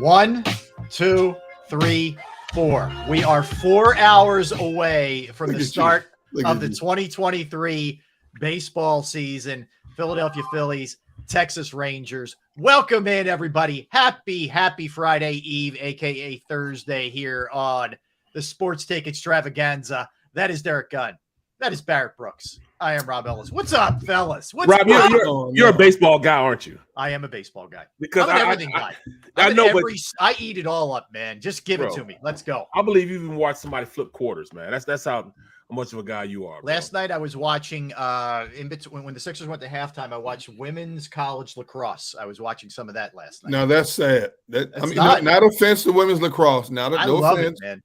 1, 2, 3, 4. We are 4 hours away from the start of the 2023 baseball season. Philadelphia Phillies, Texas Rangers. Welcome in, everybody. Happy Friday Eve, a.k.a. Thursday, here on the Sports Take Extravaganza. That is Derek Gunn. That is Barrett Brooks. I am Rob Ellis. What's up, fellas? What's Rob, up? You're a baseball guy, aren't you? I am a baseball guy. Because I'm an everything guy. I know, but I eat it all up, man. Just give it to me. Let's go. I believe you even watched somebody flip quarters, man. That's how much of a guy you are. Last night I was watching in between when the Sixers went to halftime. I watched women's college lacrosse. I was watching some of that last night. Now that's sad. Not offense to women's lacrosse. No love offense, it, man.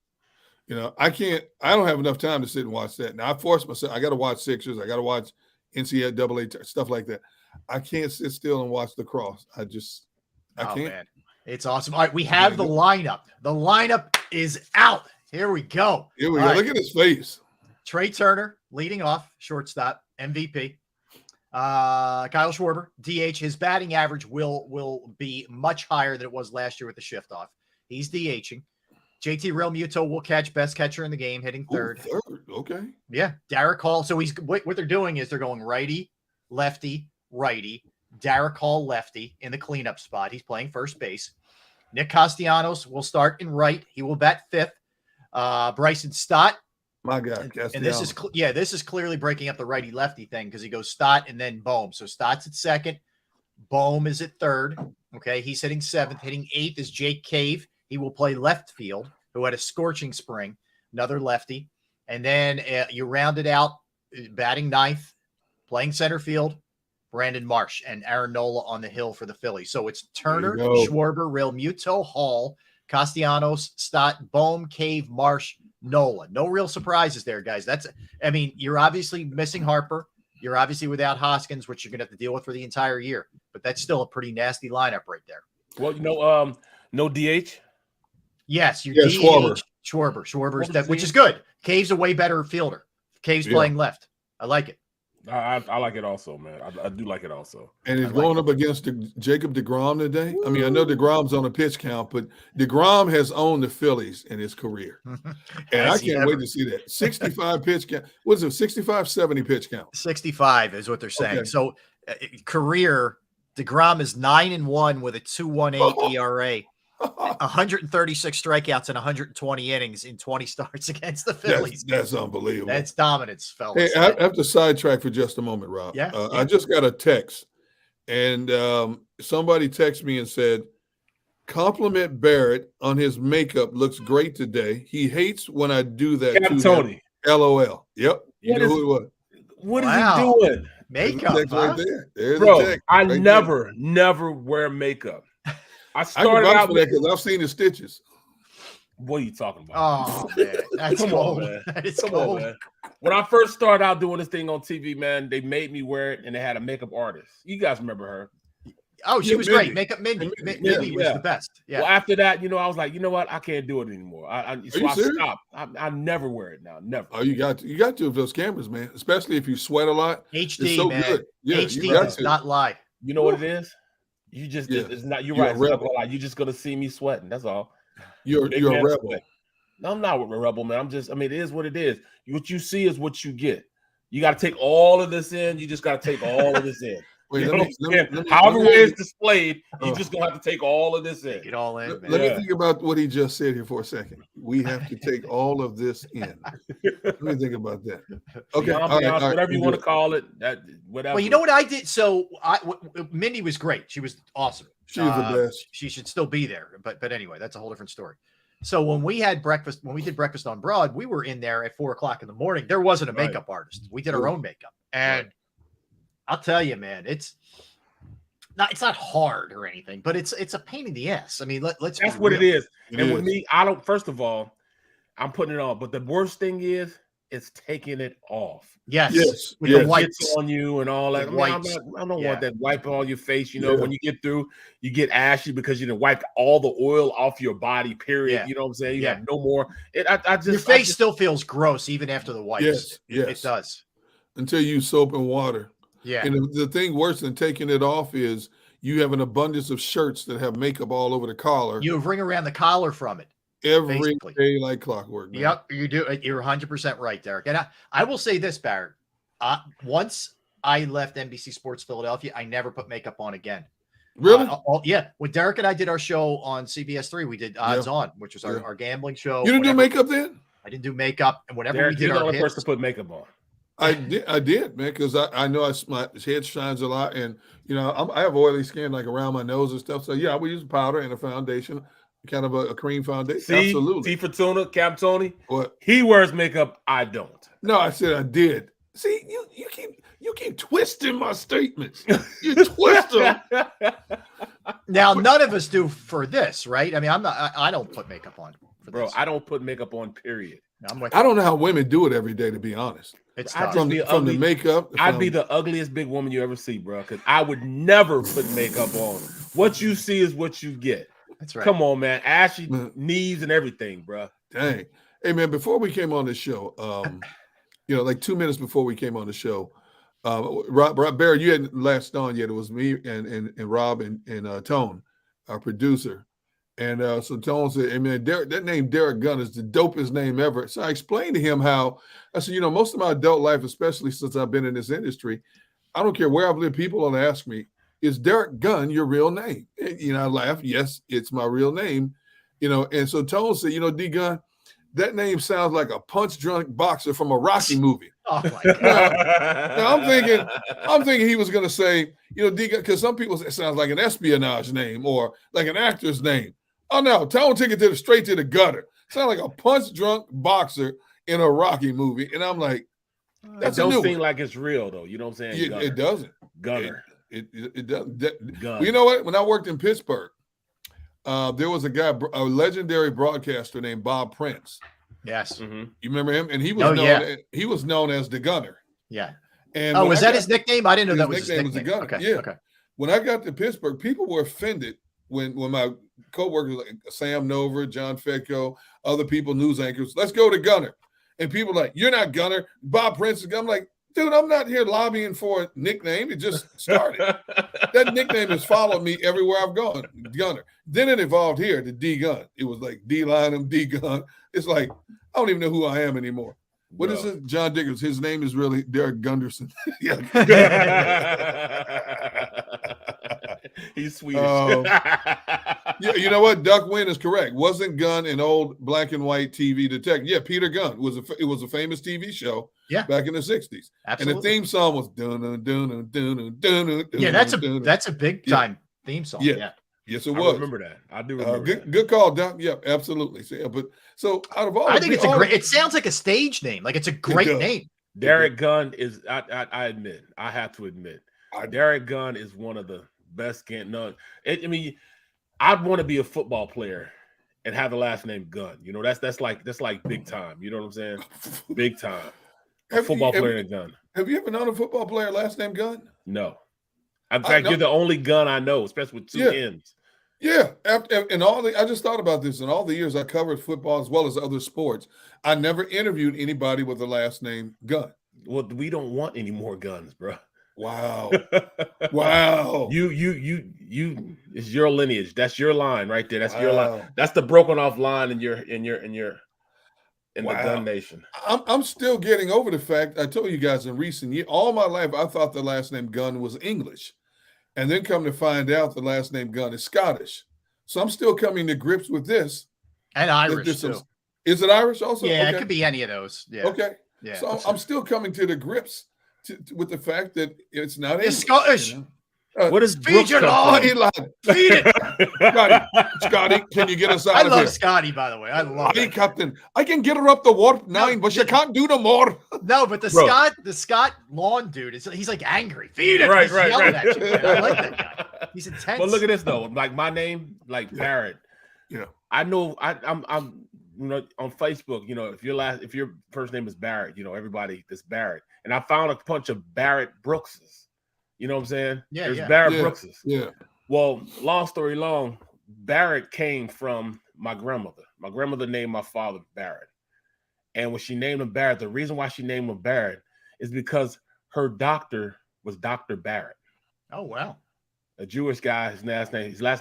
You know, I don't have enough time to sit and watch that. Now I force myself. I got to watch Sixers. I got to watch NCAA stuff like that. I can't sit still and watch lacrosse. I can't. Man. It's awesome. All right, we have the lineup. The lineup is out. Here we go. Here we go. Look at his face. Trey Turner leading off, shortstop, MVP. Kyle Schwarber, DH. His batting average will be much higher than it was last year with the shift off. He's DHing. JT Realmuto will catch, best catcher in the game, hitting third. Third, okay. Yeah, Derek Hall. So what they're doing is they're going righty, lefty, righty. Derek Hall lefty in the cleanup spot. He's playing first base. Nick Castellanos will start in right. He will bat fifth. Bryson Stott. My God, and this is clearly breaking up the righty lefty thing because he goes Stott and then Bohm. So Stott's at second. Bohm is at third. Okay, he's hitting seventh. Hitting eighth is Jake Cave. He will play left field, who had a scorching spring, another lefty. And then you round it out, batting ninth, playing center field, Brandon Marsh and Aaron Nola on the hill for the Phillies. So it's Turner, Schwarber, Realmuto, Hall, Castellanos, Stott, Bohm, Cave, Marsh, Nola. No real surprises there, guys. You're obviously missing Harper. You're obviously without Hoskins, which you're going to have to deal with for the entire year. But that's still a pretty nasty lineup right there. Well, no DH? Yes, DH, Schwarber, which is good. Cave's a way better fielder. Cave's playing left. I like it. I like it also, man. I do like it also. And he's going up against Jacob deGrom today. I mean, I know deGrom's on a pitch count, but deGrom has owned the Phillies in his career. And I can't wait to see that. 65 pitch count. What is it, 65, 70 pitch count? 65 is what they're saying. Okay. So career, deGrom is 9-1 with a 2.18 ERA. 136 strikeouts and 120 innings in 20 starts against the Phillies. That's unbelievable. That's dominance, fellas. Hey, I have to sidetrack for just a moment, Rob. Yeah. I just got a text, and somebody texted me and said, compliment Barrett on his makeup. Looks great today. He hates when I do that to Tony. Him. LOL. Yep. You know who it was. What is he doing? Makeup, right there. There's Bro, the text I right never wear makeup. I started out with that because I've seen the stitches. What are you talking about? Oh man, that's cold. Man. That is cold. Man. When I first started out doing this thing on TV, man, they made me wear it, and they had a makeup artist. You guys remember her? Oh, she was great. Makeup Mindy. Mindy was the best. Yeah. Well, after that, I was like, you know what? I can't do it anymore. I stopped. I never wear it now. Never. Oh, you got to with those cameras, man. Especially if you sweat a lot. HD, it's so man. good. Yeah, HD does not lie. You know what it is? You just it's not. You're right. You're just gonna see me sweating. That's all. You're a rebel. Sweat. No, I'm not a rebel, man. it is what it is. What you see is what you get. You got to take all of this in. You just got to take all of this in. Wait, however way it's displayed, you just gonna have to take all of this in. Take it all in. Let me think about what he just said here for a second. We have to take all of this in. Let me think about that. Okay, whatever you want to call it. Whatever. Well, you know what I did. So Mindy was great. She was awesome. She was the best. She should still be there. But anyway, that's a whole different story. So when we did breakfast on Broad, we were in there at 4:00 in the morning. There wasn't a makeup artist. We did our own makeup, and I'll tell you, man, it's not hard or anything, but it's a pain in the ass. I mean, let's. That's what it is. With me, first of all, I'm putting it on. But the worst thing is, it's taking it off. Yes. With the wipes on you and all that. I don't want that wipe on your face. When you get through, you get ashy because you didn't wipe all the oil off your body. Period. Yeah. You know what I'm saying? You have no more. Your face still feels gross even after the wipes. Yes, it does. Until you use soap and water. Yeah. And the thing worse than taking it off is you have an abundance of shirts that have makeup all over the collar. You ring around the collar from it. Every basically. day like clockwork, man. Yep, you do. You're 100% right, Derek. And I will say this, Barrett. Once I left NBC Sports Philadelphia, I never put makeup on again. Really? Yeah. When Derek and I did our show on CBS3, we did Odds On, which was our gambling show. You didn't do makeup then? I didn't do makeup. And whenever Derek, we did you're the our only hits, person to put makeup on. I did, man, because I know my head shines a lot, and I have oily skin like around my nose and stuff. So yeah, we use powder and a foundation, kind of a cream foundation. Absolutely. See for Tuna, Cap Tony. What? He wears makeup. I don't. No, I said I did. See, you keep twisting my statements. You twist them. Now, none of us do for this, right? I mean, I don't put makeup on for Bro, this. I don't put makeup on, period. I don't know how women do it every day, to be honest. It's from the makeup. I'd be the ugliest big woman you ever see, bro, because I would never put makeup on. What you see is what you get. That's right. Come on, man. Ashy knees and everything, bro. Dang. Hey, man, before we came on the show, like 2 minutes before we came on the show, Rob Barry, you hadn't latched on yet. It was me and Rob and Tone, our producer. And so Tone said, hey, man, that name Derek Gunn is the dopest name ever. So I explained to him how, I said, most of my adult life, especially since I've been in this industry, I don't care where I've lived, people will ask me, is Derek Gunn your real name? And, I laugh, yes, it's my real name. And so Tone said, D Gunn, that name sounds like a punch-drunk boxer from a Rocky movie. Oh my God. Now I'm thinking he was going to say, D Gunn, because some people say it sounds like an espionage name or like an actor's name. Oh no, Tone took it straight to the gutter. Sound like a punch-drunk boxer in a Rocky movie, and I'm like, that don't seem like it's real though. You know what I'm saying? It doesn't. Gunner. It doesn't. Gun. Well, you know what? When I worked in Pittsburgh, there was a legendary broadcaster named Bob Prince. Yes. Mm-hmm. You remember him? And he was known as the Gunner. Yeah. And was that his nickname? I didn't know that was his nickname. Was the Gunner. Okay. Yeah. Okay. When I got to Pittsburgh, people were offended when my co-workers like Sam Nova, John Fedko, other people, news anchors, let's go to Gunner. And people like, you're not Gunner. Bob Prince is Gunner. I'm like, dude, I'm not here lobbying for a nickname. It just started. That nickname has followed me everywhere I've gone, Gunner. Then it evolved here to D Gun. It was like D Line, D Gun. It's like, I don't even know who I am anymore. What is it? John Dickens. His name is really Derek Gunderson. He's Swedish. Yeah, you know what? Duck Wynn is correct. Wasn't Gunn an old black and white TV detective? Yeah, Peter Gunn it was a famous TV show. Yeah, back in the 60s. Absolutely. And the theme song was dun dun dun dun dun. Yeah, that's a big time theme song. Yeah. Yes, it was. I remember that. I do remember that. Good call, Doc. Yep, absolutely. So out of all, I think it's it sounds like a stage name. Like it's a great name. Derek Gunn is. I admit. I have to admit. Derek Gunn is one of the best. I mean, I'd want to be a football player and have the last name Gunn. That's like big time. You know what I'm saying? Big time. A football player and a gun. Have you ever known a football player last name Gunn? No. In fact, you're the only Gunn I know, especially with two N's. Yeah, I just thought about this. In all the years I covered football as well as other sports, I never interviewed anybody with the last name Gunn. Well, we don't want any more guns, bro. Wow, wow. You. It's your lineage. That's your line right there. That's your line. That's the broken off line in the gun nation. I'm still getting over the fact. I told you guys in recent years, all my life, I thought the last name Gunn was English. And then come to find out the last name Gunn is Scottish. So I'm still coming to grips with this. And Irish too. Is it Irish also? Yeah, okay. It could be any of those. Yeah. Okay. Yeah. So I'm still coming to the grips with the fact that it's not English. It's Scottish. What is feed your Lord? Feed it. Scotty, can you get us out of here? I love Scotty, by the way. I love it. Captain, I can get her up the warp 9, but you can't do no more. No, but the Scott lawn dude, he's like angry. Feed it. Right. At you, I like that guy. He's intense. But look at this though. Like my name, like Barrett. Yeah. I know I'm on Facebook, if your first name is Barrett, everybody that's Barrett. And I found a bunch of Barrett Brookses. You know what I'm saying? Yeah. There's Barrett Brookses. Yeah. Well, long story long, Barrett came from my grandmother. My grandmother named my father Barrett. And when she named him Barrett, the reason why she named him Barrett is because her doctor was Dr. Barrett. Oh, wow. a Jewish guy. His last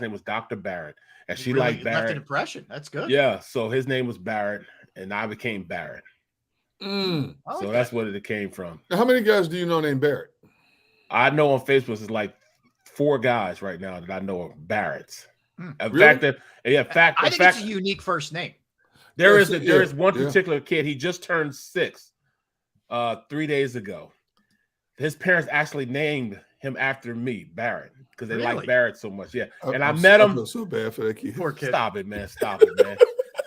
name was Dr. Barrett, and she really liked Barrett. Left an impression. That's good. Yeah, so his name was Barrett, and I became Barrett. So that's what it came from. Now, how many guys do you know named Barrett? I know on Facebook it's like 4 guys right now that I know are Barretts. In Really? fact, I think it's a unique first name. There is one particular kid. He just turned 6 3 days ago. His parents actually named him after me, Barrett, because they like Barrett so much. Yeah, and I met him. I feel so bad for that kid. Poor kid. Stop it, man. Stop it, man.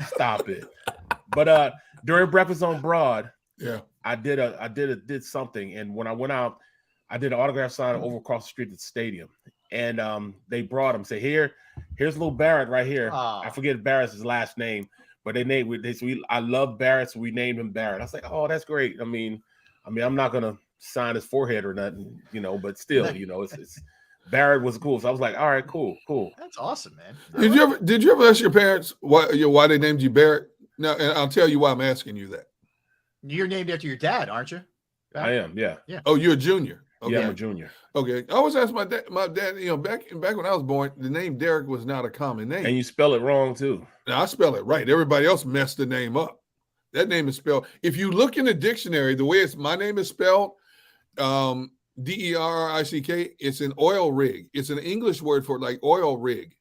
Stop it. But during Breakfast on Broad, I did something, and when I went out, I did an autograph sign over across the street at the stadium, and they brought him. Say, here's little Barrett right here. I forget Barrett's last name, but I love Barrett, so we named him Barrett. I was like, oh, that's great. I mean, I'm not gonna sign his forehead or nothing, but still, it's Barrett was cool. So I was like, all right, cool. That's awesome, man. Did you ever ask your parents why they named you Barrett? Now, and I'll tell you why I'm asking you that. You're named after your dad, aren't you? Right? I am, yeah. Oh, you're a junior. Okay. Yeah, I'm a junior. Okay. I always asked my dad, back when I was born, the name Derek was not a common name. And you spell it wrong too. Now, I spell it right. Everybody else messed the name up. That name is spelled. If you look in the dictionary, the way my name is spelled, D-E-R-R-I-C-K, it's an oil rig. It's an English word for like oil rig.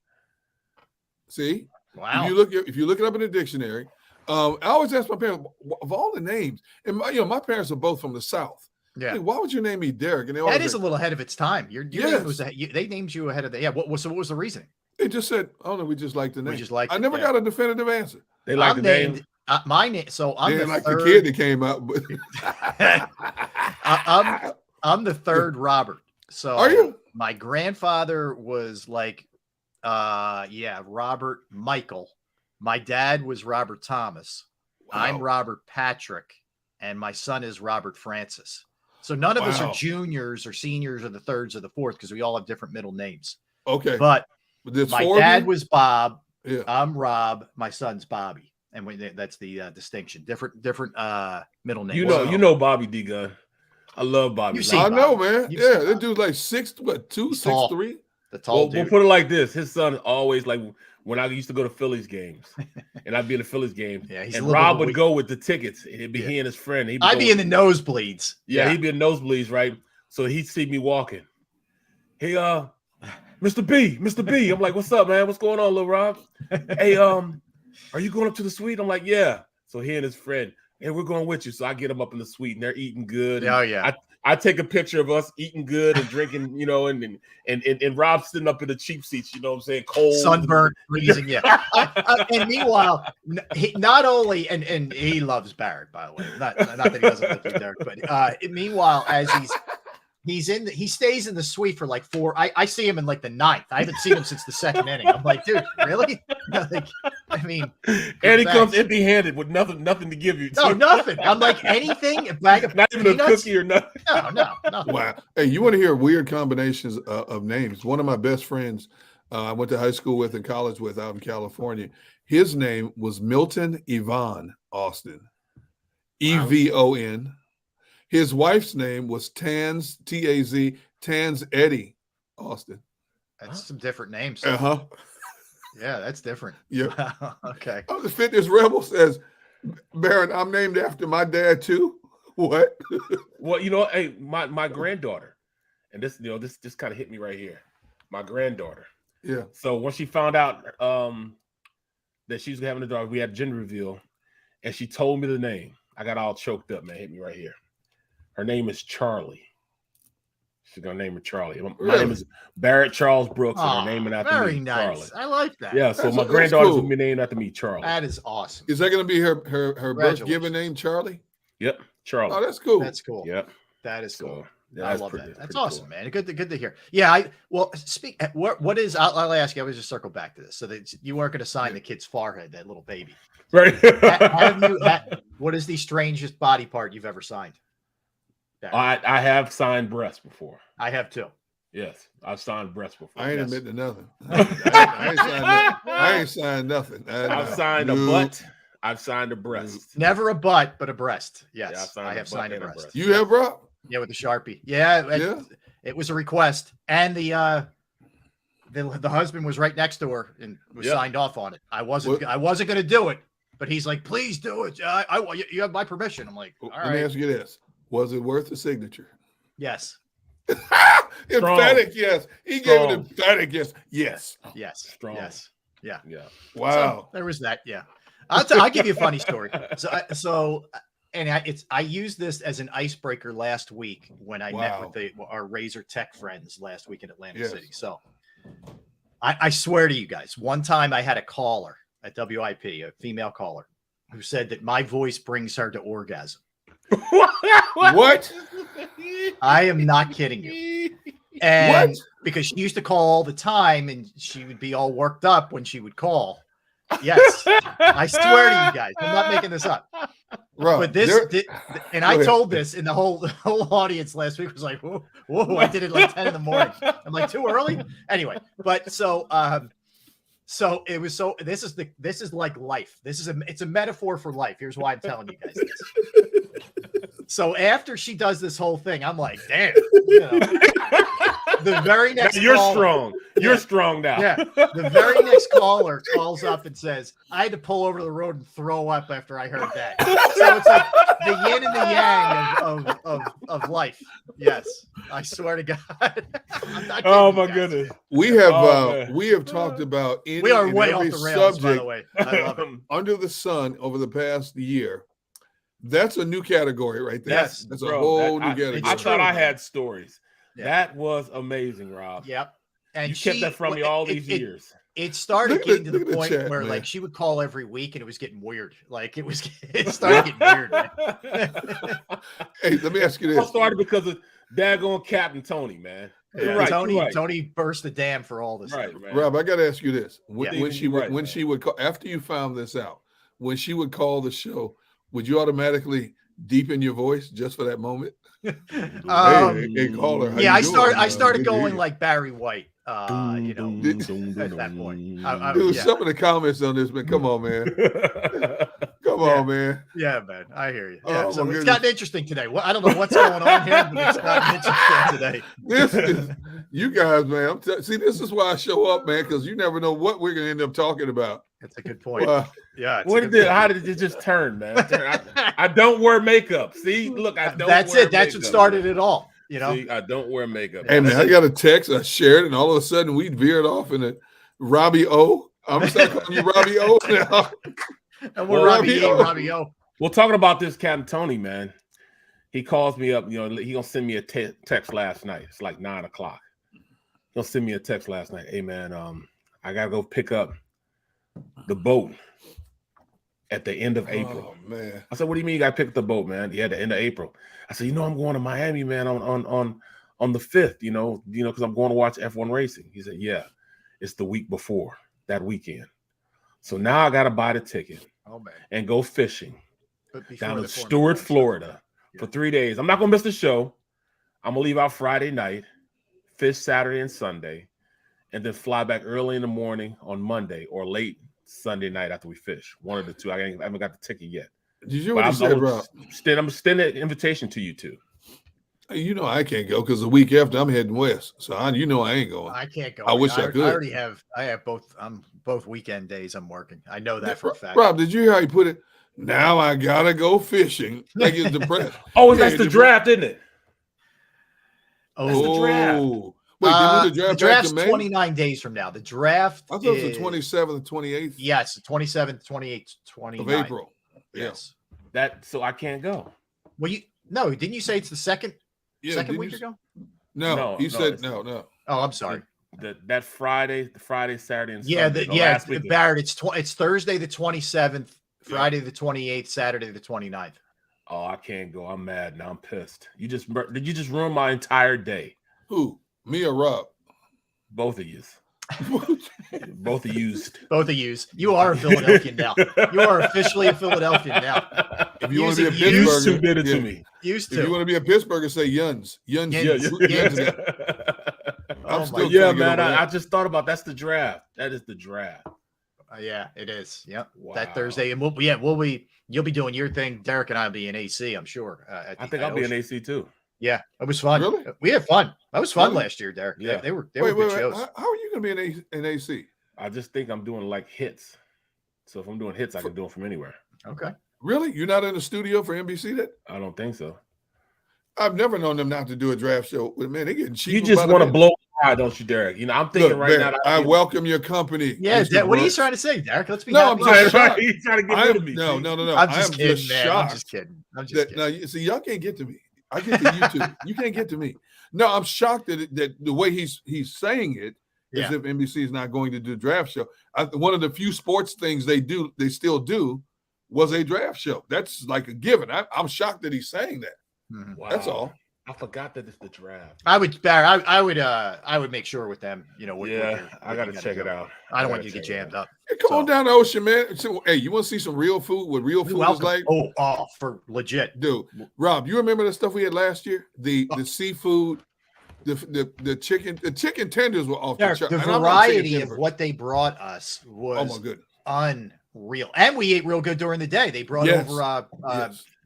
See? Wow. If you look it up in the dictionary, I always ask my parents, of all the names, and my parents are both from the South. Yeah. Hey, why would you name me Derek? And that is a little ahead of its time. Your name was they named you ahead of the. Yeah. What was the reason? They just said, "Oh no, we just like the name." I never got a definitive answer. They like the name. My name. So I'm the like third, the kid that came out. But I'm the third Robert. So are you? My grandfather was like, Robert Michael. My dad was Robert Thomas. Wow. I'm Robert Patrick, and my son is Robert Francis. So none of us are juniors or seniors or the thirds or the fourth because we all have different middle names. Okay. But my dad was Bob. Yeah. I'm Rob. My son's Bobby. And that's the distinction. Different middle names. You know Bobby D Gun. I love Bobby. I know, man. That dude's like 6'2", 6'3". The tall dude. We'll put it like this. His son always, like, when I used to go to Phillies games, and I'd be in a Phillies game, and Rob would go with the tickets, and it'd be he and his friend. I'd be in the nosebleeds. Yeah, he'd be in nosebleeds, right? So he'd see me walking. Hey, Mr. B. I'm like, what's up, man? What's going on, little Rob? Hey, are you going up to the suite? I'm like, yeah. So he and his friend, hey, we're going with you. So I get them up in the suite, and they're eating good. Oh, yeah. I take a picture of us eating good and drinking, and Rob sitting up in the cheap seats, you know what I'm saying? Cold. Sunburned, freezing, yeah. And meanwhile, not only, and he loves Barrett, by the way. Not that he doesn't like you, Derek, but meanwhile, as he stays in the suite for like 4. I see him in like the 9th. I haven't seen him since the 2nd inning. I'm like, dude, really? And he comes empty-handed with nothing to give you. No, nothing. I'm like, anything, a bag of not even peanuts? A cookie or nothing. No, nothing. Wow. Hey, you want to hear weird combinations of names? One of my best friends I went to high school with and college with out in California, his name was Milton Yvonne Austin. E-V-O-N. His wife's name was Tans, T-A-Z, Tans Eddie Austin. That's some different names. Uh-huh. Yeah, that's different. Yeah. Okay. The Fitness Rebel says, Barrett, I'm named after my dad too. What? Well, hey, my granddaughter, and this kind of hit me right here. My granddaughter. Yeah. So when she found out that she was having a daughter, we had gender reveal, and she told me the name. I got all choked up, man. Hit me right here. Her name is Charlie. She's gonna name her Charlie. My name is Barrett Charles Brooks, and her name is after very me, nice. Charlie. I like that. Yeah, so my granddaughter's gonna be named after me, Charlie. That is awesome. Is that gonna be her birth given name, Charlie? Yep, Charlie. Oh, that's cool. That's cool. Yep, that is cool. So, I love that. That's awesome, cool. Man. Good to hear. Yeah, what is? I'll ask you. I was just circle back to this. So that you weren't going to sign the kid's forehead, that little baby, right? What is the strangest body part you've ever signed? I have signed breasts before. I have too. Yes, I've signed breasts before. I ain't admitting to nothing. I ain't signed nothing. I've signed a butt. I've signed a breast. Never a butt, but a breast. Yes, I have signed a breast. You have, Rob? Yeah, with the Sharpie. Yeah, it was a request, and the the husband was right next to her and was Yep. signed off on it. I wasn't going to do it, but he's like, please do it. You have my permission. I'm like, all Let me right. ask you this: was it worth the signature? Yes. Emphatic yes. He gave an emphatic yes. Yes. Yes. Strong. Yes. Yeah. Yeah. Wow. So there was that. Yeah. I'll give you a funny story. I used this as an icebreaker last week when I met with our Razor Tech friends last week in Atlantic City. So I swear to you guys, one time I had a caller at WIP, a female caller, who said that my voice brings her to orgasm. What? I am not kidding you. And because she used to call all the time and she would be all worked up when she would call. Yes. I swear to you guys, I'm not making this up. Rob, But I told this, and the whole audience last week was like, whoa, I did it like 10 in the morning. I'm like, too early? Anyway, but so it was this is like life. It's a metaphor for life. Here's why I'm telling you guys this. So after she does this whole thing, I'm like, damn. The very next you're caller, strong. You're strong now. Yeah. The very next caller calls up and says, I had to pull over the road and throw up after I heard that. So it's like the yin and the yang of life. Yes. I swear to God. Oh my goodness. We have talked about any we are and way off every the rails, by the subject way. I love it. under the sun over the past year. That's a new category right there. Yes, that's a whole new category. I thought I had stories. Yeah. That was amazing, Rob. Yep. And you kept that from me all these years. It started getting to the point where like she would call every week and it was getting weird. Like it started getting weird. Man. Hey, let me ask you this. It started because of daggone Captain Tony, man. Yeah, right, Tony burst the dam for all this. Right, man. Rob, I got to ask you this. When Yeah. she would call, after you found this out, when she would call the show, would you automatically deepen your voice just for that moment? Hey, call her. Yeah, I started going like Barry White. At that point. Some of the comments on this, man. Come on, man. Come on, man. Yeah, man. I hear you. Yeah, Oh, so my it's goodness. gotten interesting today. I don't know what's going on here, but it's gotten interesting today. This is you guys, man. See, this is why I show up, man, because you never know what we're gonna end up talking about. That's a good point. Yeah. How did it just turn, man? I don't wear makeup. See, look, I don't. That's wear it. That's makeup, what started man. it all. You know, See, I don't wear makeup. Hey, man, I got a text. I shared it, and all of a sudden we veered off in a Robbie O. I'm start calling you Robbie O now. And we're Robbie O. Well, talking about this Captain Tony, man, he calls me up. You know, he gonna send me a text last night. It's like 9 o'clock. He'll send me a text last night. Hey, man, I gotta go pick up the boat at the end of April. Oh, man. I said, what do you mean you gotta pick up the boat, man? Yeah, the end of April. I said, I'm going to Miami, man, on the 5th, because I'm going to watch F1 racing. He said, yeah, it's the week before that weekend. So now I gotta buy the ticket and go fishing down in Stewart, Florida for 3 days. I'm not gonna miss the show. I'm gonna leave out Friday night, fish Saturday and Sunday, and then fly back early in the morning on Monday or late Sunday night after we fish. One of the two. I haven't got the ticket yet. Did you hear what he said, bro? I'm extending an invitation to you two. You know I can't go because the week after I'm heading west. So I ain't going. I can't go. I wish I could. I already have. I have both. Both weekend days I'm working. I know that for a fact. Rob, did you hear how he put it? Now I gotta go fishing. Like he's depressed. That's the draft, isn't it? That's the draft. Wait, the draft's 29 days from now. The draft. I thought it was the 27th and 28th. Yes, the 27th, 28th, 29th of April. Yes. So I can't go. Well, didn't you say it's the second week ago? No, he said no. Oh, I'm sorry. That Friday, Saturday, and Sunday. Barrett. It's Thursday the 27th, Friday the 28th, Saturday the 29th. Oh, I can't go. I'm mad now. I'm pissed. Did you just ruin my entire day? Who? Me or Rob? Both of you. Both of you. Both of you. You are a Philadelphian now. You are officially a Philadelphian now. If you want to be a Pittsburgher, used to did it to me. Used to. If you want to be a Pittsburgher, say Yuns. Yuns. Man. I just thought about that's the draft. That is the draft. Yeah, it is. Yep. Wow. That Thursday, and you'll be doing your thing. Derek and I'll be in AC. I'm sure. I think I'll be in AC too. Yeah, it was fun. Really? We had fun. That was fun Really? last year, Derek. Yeah. They were good shows. How are you going to be in AC? I just think I'm doing like hits. So if I'm doing hits, I can do them from anywhere. Okay. Really? You're not in the studio for NBC then? I don't think so. I've never known them not to do a draft show. But man, they're getting cheap. You just want to blow high, don't you, Derek? You know, I'm thinking Look, I welcome your company. Yeah, what are you trying to say, Derek? Let's be No, happy. I'm just shocked. He's trying to get rid of me. No. I'm just kidding, man. I'm just kidding. Now, see, y'all can't get to me. I get to you too. You can't get to me. No, I'm shocked that the way he's saying it is if NBC is not going to do a draft show. One of the few sports things they still do was a draft show. That's like a given. I'm shocked that he's saying that. Wow. That's all. I forgot that it's the draft. I would make sure with them, you know. I got to check it out. I don't want you to get jammed up. Hey, come on down the ocean, man. So, hey, you want to see some real food? What real food is like? Oh, for legit, dude. Rob, you remember the stuff we had last year? The seafood, the chicken tenders were off the chart. The variety of what they brought us was oh my goodness, unreal, and we ate real good during the day. They brought over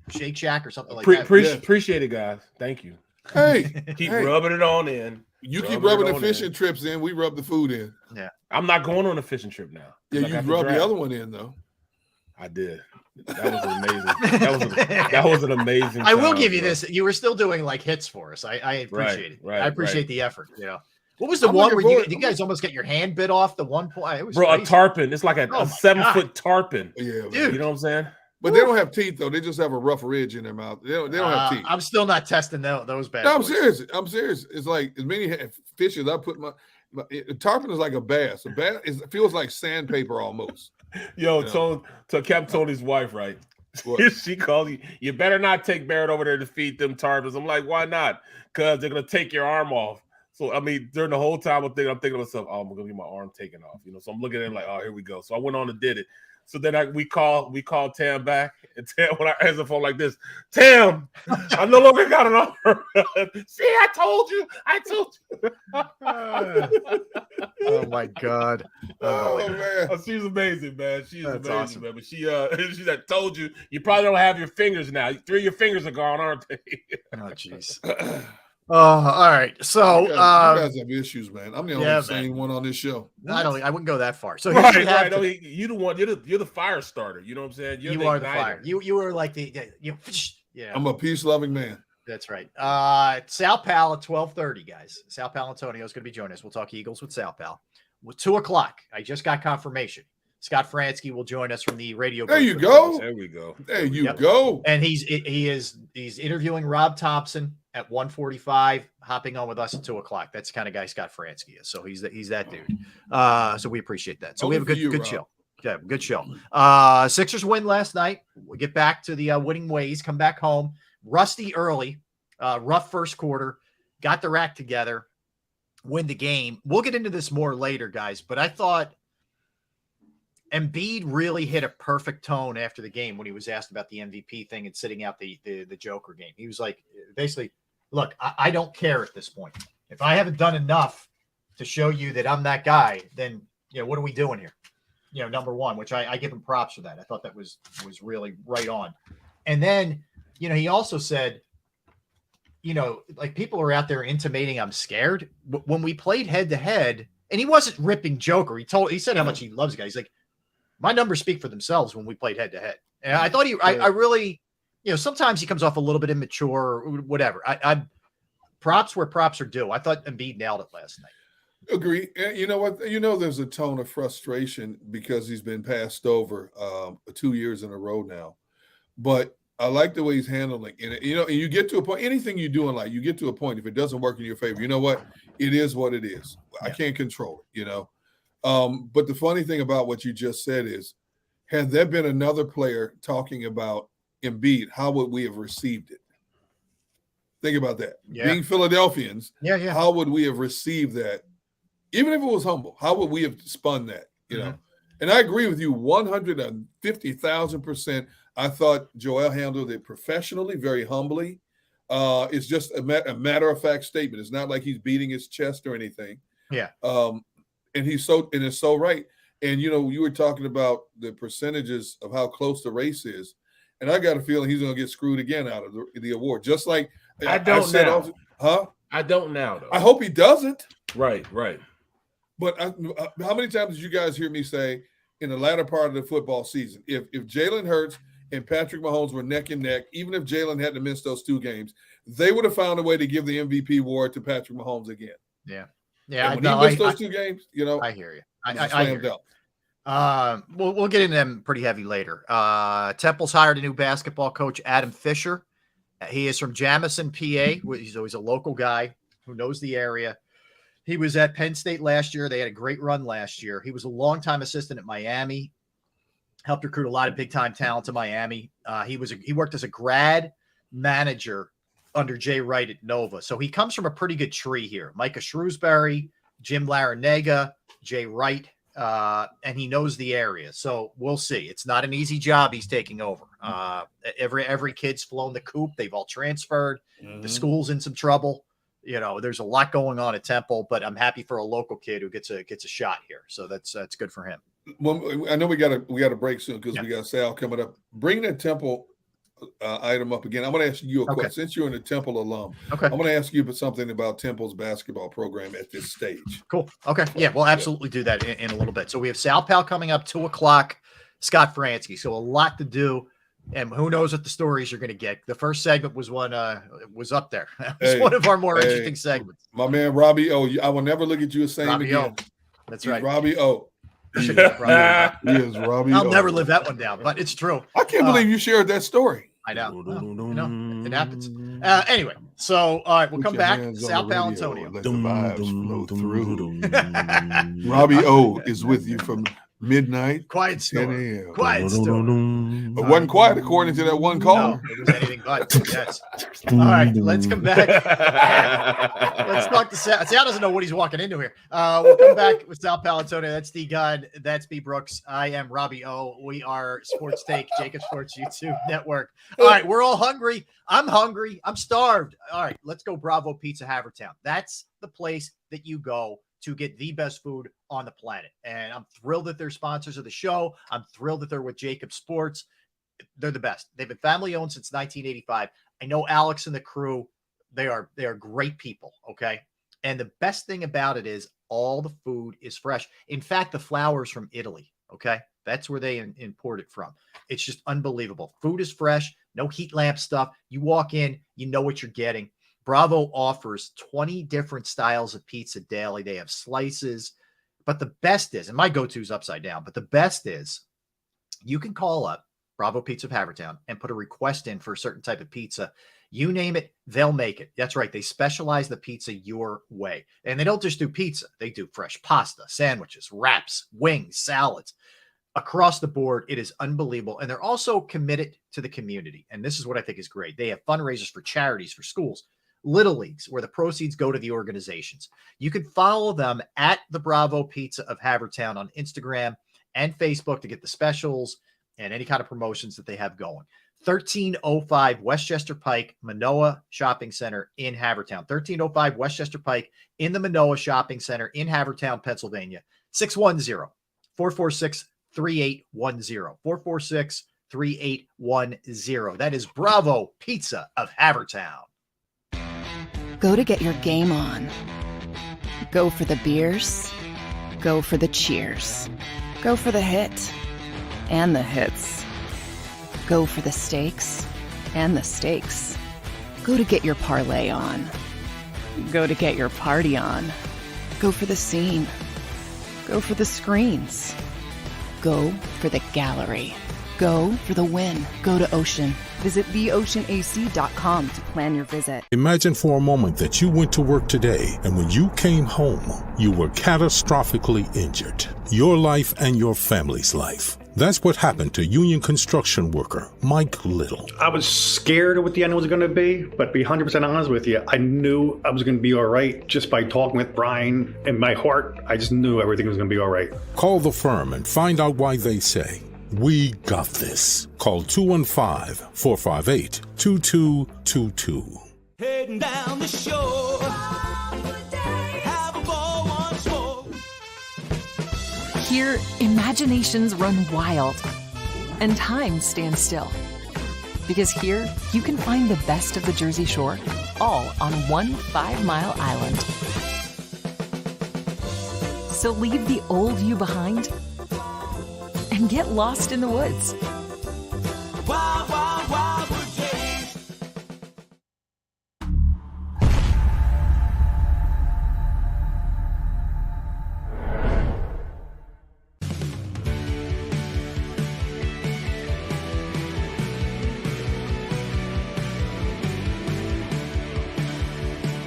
Shake Shack or something like that. Appreciate it, guys. Thank you. Hey, keep rubbing it on in. You keep rubbing the fishing trips in. We rub the food in. Yeah, I'm not going on a fishing trip now. Yeah, you rubbed the other one in though. I did. That was amazing. That was an amazing. I will give you this. You were still doing like hits for us. I appreciate it. Right, I appreciate the effort. You know. What was the one where you guys almost got your hand bit off? The one point, it was bro, crazy. a tarpon. It's like a 7-foot tarpon. Yeah, dude. You know what I'm saying? But they don't have teeth though. They just have a rough ridge in their mouth. They don't have teeth. I'm still not testing those bad. No, I'm serious. It's like as many fish as I put a tarpon is like a bass. A bass it feels like sandpaper almost. Yo, kept Tony's wife, right? She called you. You better not take Barrett over there to feed them tarpons. I'm like, why not? Because they're gonna take your arm off. So I mean, during the whole time I'm thinking to myself, oh, I'm gonna get my arm taken off. You know, so I'm looking at it like, oh, here we go. So I went on and did it. So then we called Tam back, and Tam, when I answer the phone like this, Tam, I no longer got an arm. See, I told you. Oh my God. Oh man. Oh, she's amazing, man. She's amazing, awesome. man. But she said, told you, you probably don't have your fingers now. 3 of your fingers are gone, aren't they? Oh, jeez. All right. So you guys have issues, man. I'm the only sane one on this show. I wouldn't go that far. So right. You the one. You're the fire starter. You know what I'm saying? You are the fire. You were like yeah. I'm a peace-loving man. That's right. Sal Pal at 12:30, guys. Sal Palantonio is going to be joining us. We'll talk Eagles with Sal Pal. 2:00. I just got confirmation. Scott Fransky will join us from the radio. There you go. There we go. There you go. And he's interviewing Rob Thompson at 1:45, hopping on with us at 2:00. That's the kind of guy Scott Fransky is. So he's that dude. So we appreciate that. So we have a good show. Yeah, good show. Sixers win last night. We get back to the winning ways. Come back home. Rusty early. Rough first quarter. Got the rack together. Win the game. We'll get into this more later, guys. But I thought Embiid really hit a perfect tone after the game when he was asked about the MVP thing and sitting out the Joker game. He was like, basically, look, I don't care at this point. If I haven't done enough to show you that I'm that guy, then, what are we doing here? Number one, which I give him props for that. I thought that was really right on. And then, he also said, like people are out there intimating I'm scared. When we played head to head, and he wasn't ripping Joker. He said how much he loves the guy. He's like, my numbers speak for themselves when we played head to head. And I thought I really, sometimes he comes off a little bit immature or whatever. I props where props are due. I thought Embiid nailed it last night. Agree. And you know what? There's a tone of frustration because he's been passed over 2 years in a row now. But I like the way he's handling it. And you get to a point, anything you do in life, you get to a point, if it doesn't work in your favor, you know what? It is what it is. I can't control it, But the funny thing about what you just said is, had there been another player talking about Embiid, how would we have received it? Think about that. Yeah. Being Philadelphians, yeah. How would we have received that? Even if it was humble, how would we have spun that? And I agree with you 150,000%. I thought Joel handled it professionally, very humbly. It's just a matter of fact statement. It's not like he's beating his chest or anything. Yeah. And it's so right. And you were talking about the percentages of how close the race is, and I got a feeling he's going to get screwed again out of the award. Just like I don't now. Huh? I don't now, though. I hope he doesn't. Right. But how many times did you guys hear me say in the latter part of the football season, if Jalen Hurts and Patrick Mahomes were neck and neck, even if Jalen hadn't missed those 2 games, they would have found a way to give the MVP award to Patrick Mahomes again. Yeah. And when he missed those 2 games, I hear you. I hear you. We'll get into them pretty heavy later. Temple's hired a new basketball coach, Adam Fisher. He is from Jamison, PA. He's always a local guy who knows the area. He was at Penn State last year. They had a great run last year. He was a longtime assistant at Miami, helped recruit a lot of big-time talent to Miami. He worked as a grad manager under Jay Wright at Nova. So he comes from a pretty good tree here. Micah Shrewsbury, Jim Larinaga, Jay Wright, and he knows the area. So we'll see. It's not an easy job he's taking over. Every kid's flown the coop. They've all transferred. Mm-hmm. The school's in some trouble. There's a lot going on at Temple, but I'm happy for a local kid who gets a shot here. So that's good for him. Well, I know we got to break soon because we got Sal coming up. Bring that Temple item up again. I'm going to ask you a question. Since you're a Temple alum, I'm going to ask you something about Temple's basketball program at this stage. Cool. Okay. Yeah, we'll absolutely do that in a little bit. So we have Sal Pal coming up 2:00. Scott Fransky. So a lot to do. And who knows what the stories you're going to get. The first segment was one was up there. It was one of our more interesting segments. My man, Robbie O. I will never look at you the same Robbie again. O. That's right. Robbie O. He is Robbie I'll O. never live that one down, but it's true. I can't believe you shared that story. I know. It happens. Anyway, so all right, we'll come back. Sal Palantonio. Let the vibes flow through. Robbie O is with you from midnight. Quiet storm. Quiet storm. It wasn't quiet according to that one caller. No, it was anything but. Yes. All right, let's come back. Let's talk to Sal. Sal doesn't know what he's walking into here. We'll come back with Sal Palantonio. That's D Gunn. That's B Brooks. I am Robbie O. We are Sports Take, JAKIB Sports YouTube Network. All right, we're all hungry. I'm hungry. I'm starved. All right, let's go Bravo Pizza Havertown. That's the place that you go to get the best food on the planet. And I'm thrilled that they're sponsors of the show. I'm thrilled that they're with JAKIB Sports. They're the best. They've been family owned since 1985. I know Alex and the crew, they are great people. Okay. And the best thing about it is all the food is fresh. In fact, the flour is from Italy. Okay. That's where they import it from. It's just unbelievable. Food is fresh. No heat lamp stuff. You walk in, you know what you're getting. Bravo offers 20 different styles of pizza daily. They have slices, but the best is, and my go-to is upside down, but the best is you can call up Bravo Pizza of Havertown and put a request in for a certain type of pizza. You name it, they'll make it. That's right. They specialize the pizza your way. And they don't just do pizza. They do fresh pasta, sandwiches, wraps, wings, salads. Across the board, it is unbelievable. And they're also committed to the community. And this is what I think is great. They have fundraisers for charities, for schools, little leagues, where the proceeds go to the organizations. You can follow them at the Bravo Pizza of Havertown on Instagram and Facebook to get the specials and any kind of promotions that they have going. 1305 Westchester Pike, Manoa Shopping Center in Havertown. 1305 Westchester Pike in the Manoa Shopping Center in Havertown, Pennsylvania. 610-446-3810. 446-3810. That is Bravo Pizza of Havertown. Go to get your game on. Go for the beers. Go for the cheers. Go for the hit and the hits. Go for the stakes and the stakes. Go to get your parlay on. Go to get your party on. Go for the scene. Go for the screens. Go for the gallery. Go for the win. Go to Ocean. Visit theoceanac.com to plan your visit. Imagine for a moment that you went to work today and when you came home, you were catastrophically injured. Your life and your family's life. That's what happened to union construction worker Mike Little. I was scared of what the end was going to be, but to be 100% honest with you, I knew I was going to be all right just by talking with Brian. In my heart, I just knew everything was going to be all right. Call the firm and find out why they say, "We got this." Call 215-458-2222. Heading down the shore. Have a ball once more. Here, imaginations run wild and time stands still. Because here, you can find the best of the Jersey Shore all on one 5-mile island. So leave the old you behind and get lost in the woods. Wild, wild, wildwood days.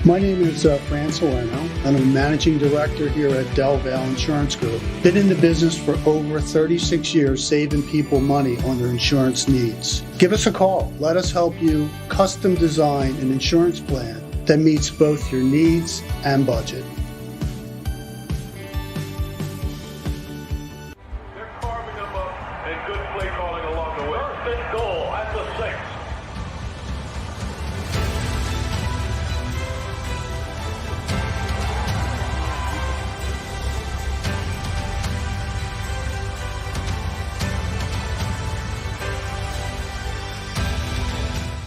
My name is Fran Salerno, and I'm a managing director here at Del Valle Insurance Group. Been in the business for over 36 years, saving people money on their insurance needs. Give us a call. Let us help you custom design an insurance plan that meets both your needs and budget. They're carving them up and good play calling along the way. First and goal at the 6.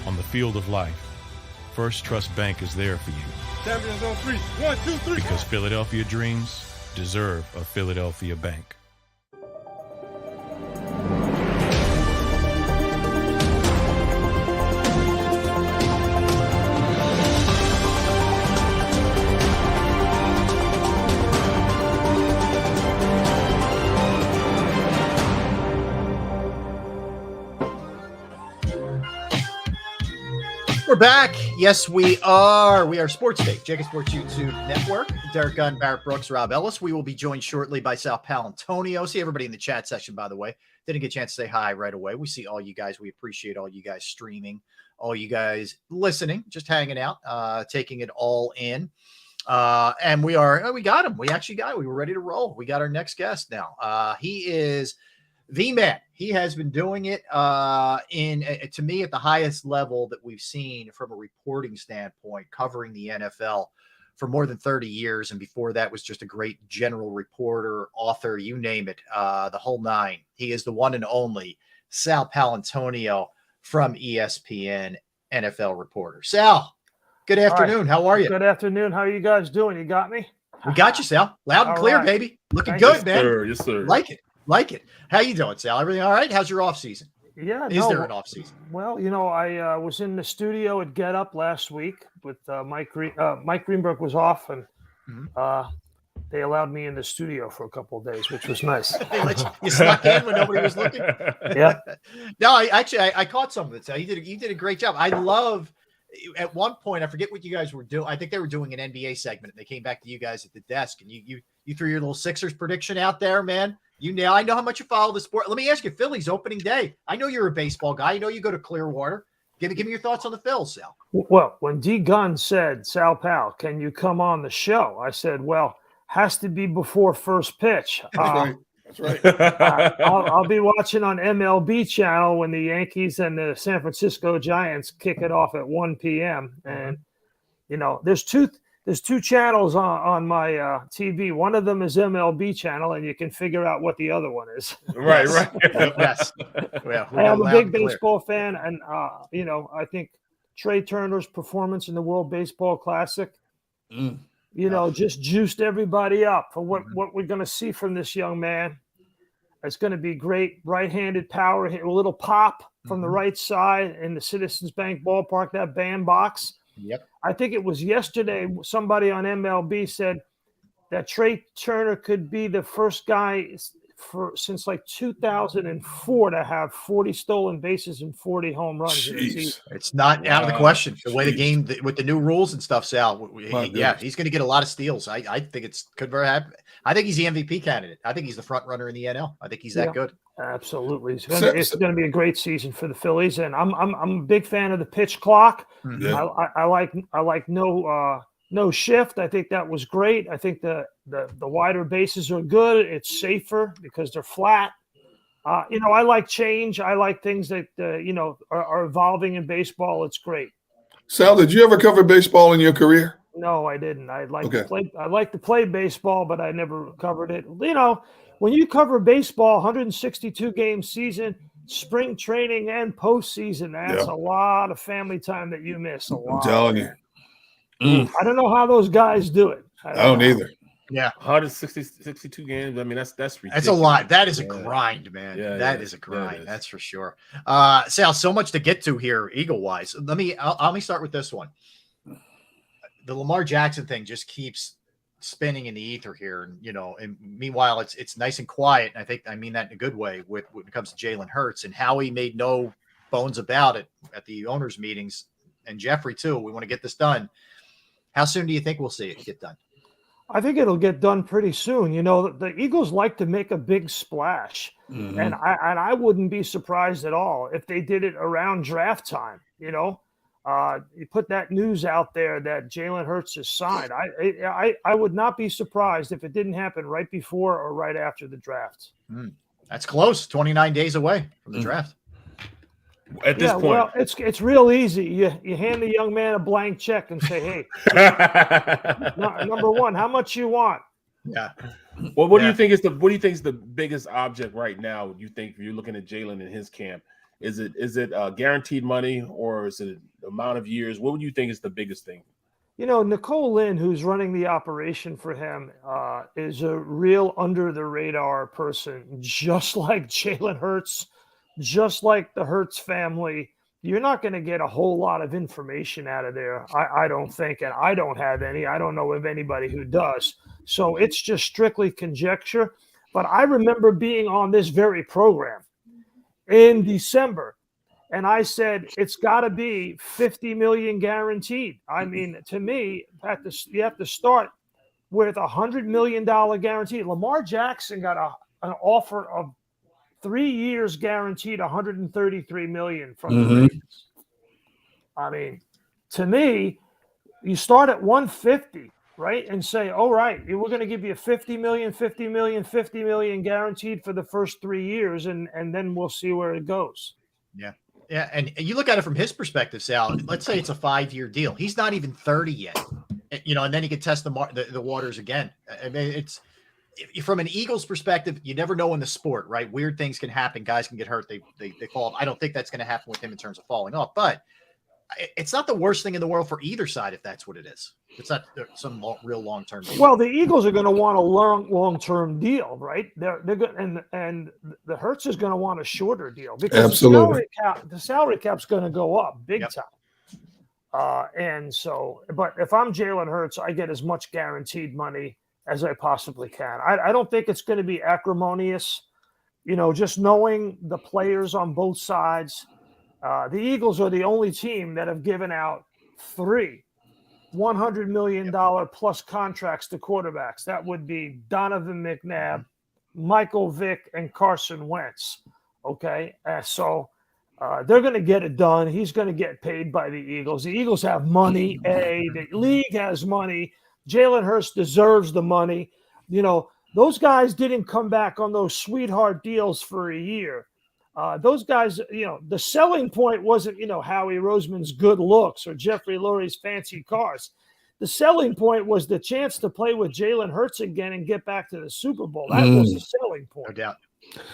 On the field of life, First Trust Bank is there for you. Champions on 3. 1, 2, 3. Because Philadelphia dreams deserve a Philadelphia bank. We're back. Yes, we are. We are Sports Take, JAKIB Sports YouTube Network. Derek Gunn, Barrett Brooks, Rob Ellis. We will be joined shortly by Sal Palantonio. See everybody in the chat section, by the way. Didn't get a chance to say hi right away. We see all you guys. We appreciate all you guys streaming, all you guys listening, just hanging out, taking it all in. And we got him. We actually got it. We were ready to roll. We got our next guest now. He is the man. He has been doing it to me at the highest level that we've seen from a reporting standpoint, covering the NFL for more than 30 years. And before that was just a great general reporter, author, you name it, the whole nine. He is the one and only Sal Palantonio from ESPN, NFL reporter. Sal, good afternoon. How are you? Good afternoon. How are you guys doing? You got me? We got you, Sal. Loud and clear, baby. Looking good, man. Sir. Yes, sir. Like it. How you doing, Sal? Everything all right? How's your off season? Yeah. Is there an off season? Well, I was in the studio at Get Up last week with Mike Greenberg was off, and they allowed me in the studio for a couple of days, which was nice. You snuck in when nobody was looking. Yeah. No, I caught some of it, Sal. You did a great job. I love. At one point, I forget what you guys were doing. I think they were doing an NBA segment, and they came back to you guys at the desk, and you threw your little Sixers prediction out there, man. I know how much you follow the sport. Let me ask you, Philly's opening day. I know you're a baseball guy. I know you go to Clearwater. Give me your thoughts on the Phils, Sal. Well, when D. Gunn said, Sal Pal, can you come on the show? I said, well, has to be before first pitch. That's right. I'll be watching on MLB channel when the Yankees and the San Francisco Giants kick it off at 1 p.m. And, there's two channels on my TV. One of them is MLB channel, and you can figure out what the other one is. Right. Yes. Well, I am a big baseball fan, and, I think Trey Turner's performance in the World Baseball Classic, just juiced everybody up for what we're going to see from this young man. It's going to be great. Right-handed power, a little pop from the right side in the Citizens Bank ballpark, that bandbox. Yep. I think it was yesterday somebody on MLB said that Trey Turner could be the first guy since like 2004 to have 40 stolen bases and 40 home runs. It's not out of the question. The way the game with the new rules and stuff, Sal. He's going to get a lot of steals. I think could very happen. I think he's the MVP candidate. I think he's the front runner in the NL. I think he's that good. Absolutely, it's going to be a great season for the Phillies, and I'm a big fan of the pitch clock. Yeah. I like no shift. I think that was great. I think the wider bases are good. It's safer because they're flat. I like change. I like things that are evolving in baseball. It's great. Sal, did you ever cover baseball in your career? No, I didn't. I like to play baseball, but I never covered it. When you cover baseball, 162 game season, spring training and postseason, that's a lot of family time that you miss. A lot. I'm telling you. I don't know how those guys do it. I don't either. Yeah. 162 games. I mean, that's ridiculous. That's a lot. That is a grind, man. Yeah, that is a grind. That's for sure. Sal, so much to get to here, Eagle-wise. Let me start with this one. The Lamar Jackson thing just keeps spinning in the ether here, and meanwhile it's nice and quiet. And I mean that in a good way when it comes to Jalen Hurts, and Howie made no bones about it at the owners' meetings, and Jeffrey too. We want to get this done. How soon do you think we'll see it get done? I think it'll get done pretty soon. The Eagles like to make a big splash, and I wouldn't be surprised at all if they did it around draft time. You put that news out there that Jalen Hurts is signed. I would not be surprised if it didn't happen right before or right after the draft. That's close. 29 days away from the draft. At this point, well, it's real easy. You hand the young man a blank check and say, "Hey, number one, how much you want?" Yeah. Well, what do you think is the biggest object right now? You think if you're looking at Jalen in his camp, is it guaranteed money, or is it the amount of years? What would you think is the biggest thing? Nicole Lynn, who's running the operation for him, is a real under the radar person, just like Jalen Hurts. Just like the Hurts family, you're not going to get a whole lot of information out of there, I don't think, and I don't have any. I don't know of anybody who does. So it's just strictly conjecture. But I remember being on this very program in December, and I said it's got to be $50 million guaranteed. I mean, to me, you have to start with $100 million guarantee. Lamar Jackson got an offer of 3 years guaranteed, $133 million from the Ravens. I mean, to me, you start at 150, right, and say, "All right, we're going to give you $50 million, $50 million, $50 million guaranteed for the first 3 years, and then we'll see where it goes." Yeah, yeah, and you look at it from his perspective, Sal. Let's say it's a 5-year deal. He's not even 30 yet, and then he could test the waters again. I mean, it's. From an Eagles perspective, you never know in the sport, right? Weird things can happen. Guys can get hurt. They fall. I don't think that's going to happen with him in terms of falling off, but it's not the worst thing in the world for either side if that's what it is. It's not some real long-term deal. Well, the Eagles are going to want a long-term deal, right? They're going and the Hurts is going to want a shorter deal because the salary cap's going to go up big time. And so, but if I'm Jalen Hurts, I get as much guaranteed money as I possibly can. I don't think it's going to be acrimonious. Just knowing the players on both sides, the Eagles are the only team that have given out 3 $100 million plus contracts to quarterbacks. That would be Donovan McNabb, Michael Vick, and Carson Wentz. Okay, so they're going to get it done. He's going to get paid by the Eagles. The Eagles have money. The league has money. Jalen Hurts deserves the money. Those guys didn't come back on those sweetheart deals for a year. Those guys, the selling point wasn't, Howie Roseman's good looks or Jeffrey Lurie's fancy cars. The selling point was the chance to play with Jalen Hurts again and get back to the Super Bowl. That was the selling point. No doubt.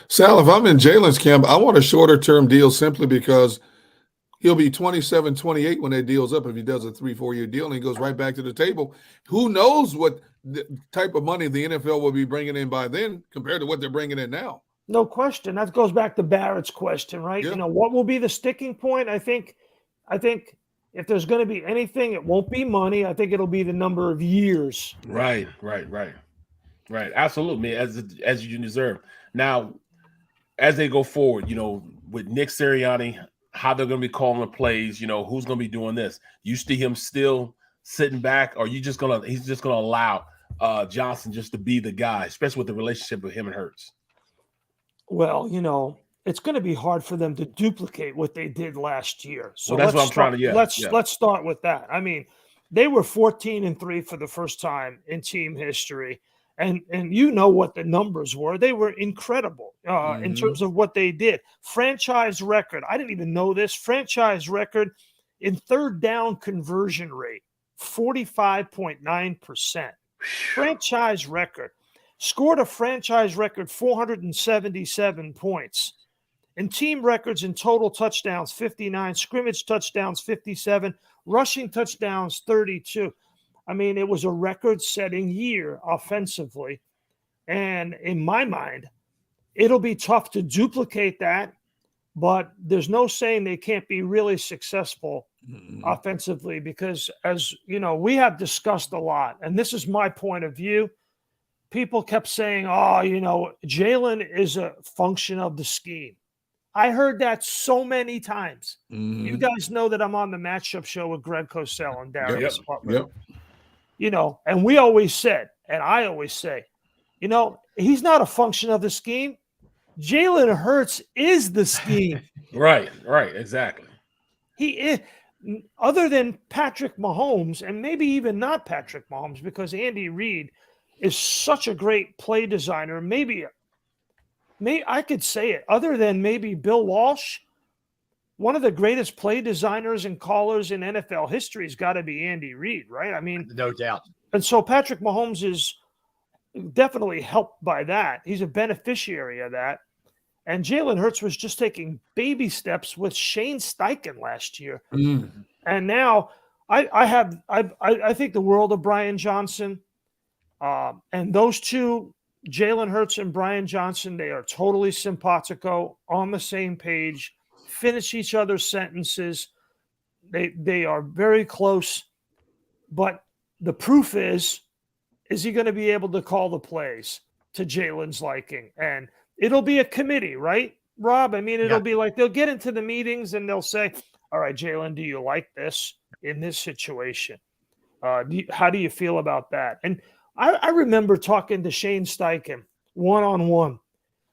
Sal, if I'm in Jalen's camp, I want a shorter term deal simply because he'll be 27, 28 when that deal's up if he does a 3-4 year deal and he goes right back to the table. Who knows what type of money the NFL will be bringing in by then compared to what they're bringing in now? No question. That goes back to Barrett's question, right? Yeah. What will be the sticking point? I think if there's going to be anything, it won't be money. I think it'll be the number of years. Right. Absolutely, as you deserve. Now, as they go forward, with Nick Sirianni, how they're going to be calling the plays, who's going to be doing this. You see him still sitting back, or he's just going to allow Johnson just to be the guy, especially with the relationship with him and Hurts. Well, it's going to be hard for them to duplicate what they did last year. So that's what I'm trying to. Let's start with that. I mean, they were 14-3 for the first time in team history. And what the numbers were. They were incredible in terms of what they did. Franchise record. I didn't even know this. Franchise record in third down conversion rate, 45.9%. Franchise record. Scored a franchise record 477 points In team records in total touchdowns, 59, scrimmage touchdowns, 57, rushing touchdowns, 32. I mean, it was a record-setting year offensively. And in my mind, it'll be tough to duplicate that, but there's no saying they can't be really successful offensively because, as you know, we have discussed a lot, and this is my point of view. People kept saying, oh, you know, Jalen is a function of the scheme. I heard that so many times. You guys know that I'm on the matchup show with Greg Cosell and Darius Butler. Yep. You know, and we always said, and I always say, you know, he's not a function of the scheme. Jalen Hurts is the scheme. Right, exactly. He is, other than Patrick Mahomes, and maybe even not Patrick Mahomes, because Andy Reid is such a great play designer. Maybe I could say it, other than maybe Bill Walsh, one of the greatest play designers and callers in NFL history has got to be Andy Reid, right? I mean, no doubt. And so Patrick Mahomes is definitely helped by that. He's a beneficiary of that. And Jalen Hurts was just taking baby steps with Shane Steichen last year. And now I think the world of Brian Johnson. And those two, Jalen Hurts and Brian Johnson, they are totally simpatico, on the same page, finish each other's sentences. They are very close. But the proof is he going to be able to call the plays to Jalen's liking? And it'll be a committee, right, Rob? I mean, it'll be like they'll get into the meetings and they'll say, all right, Jalen, do you like this in this situation? How do you feel about that? And I remember talking to Shane Steichen one-on-one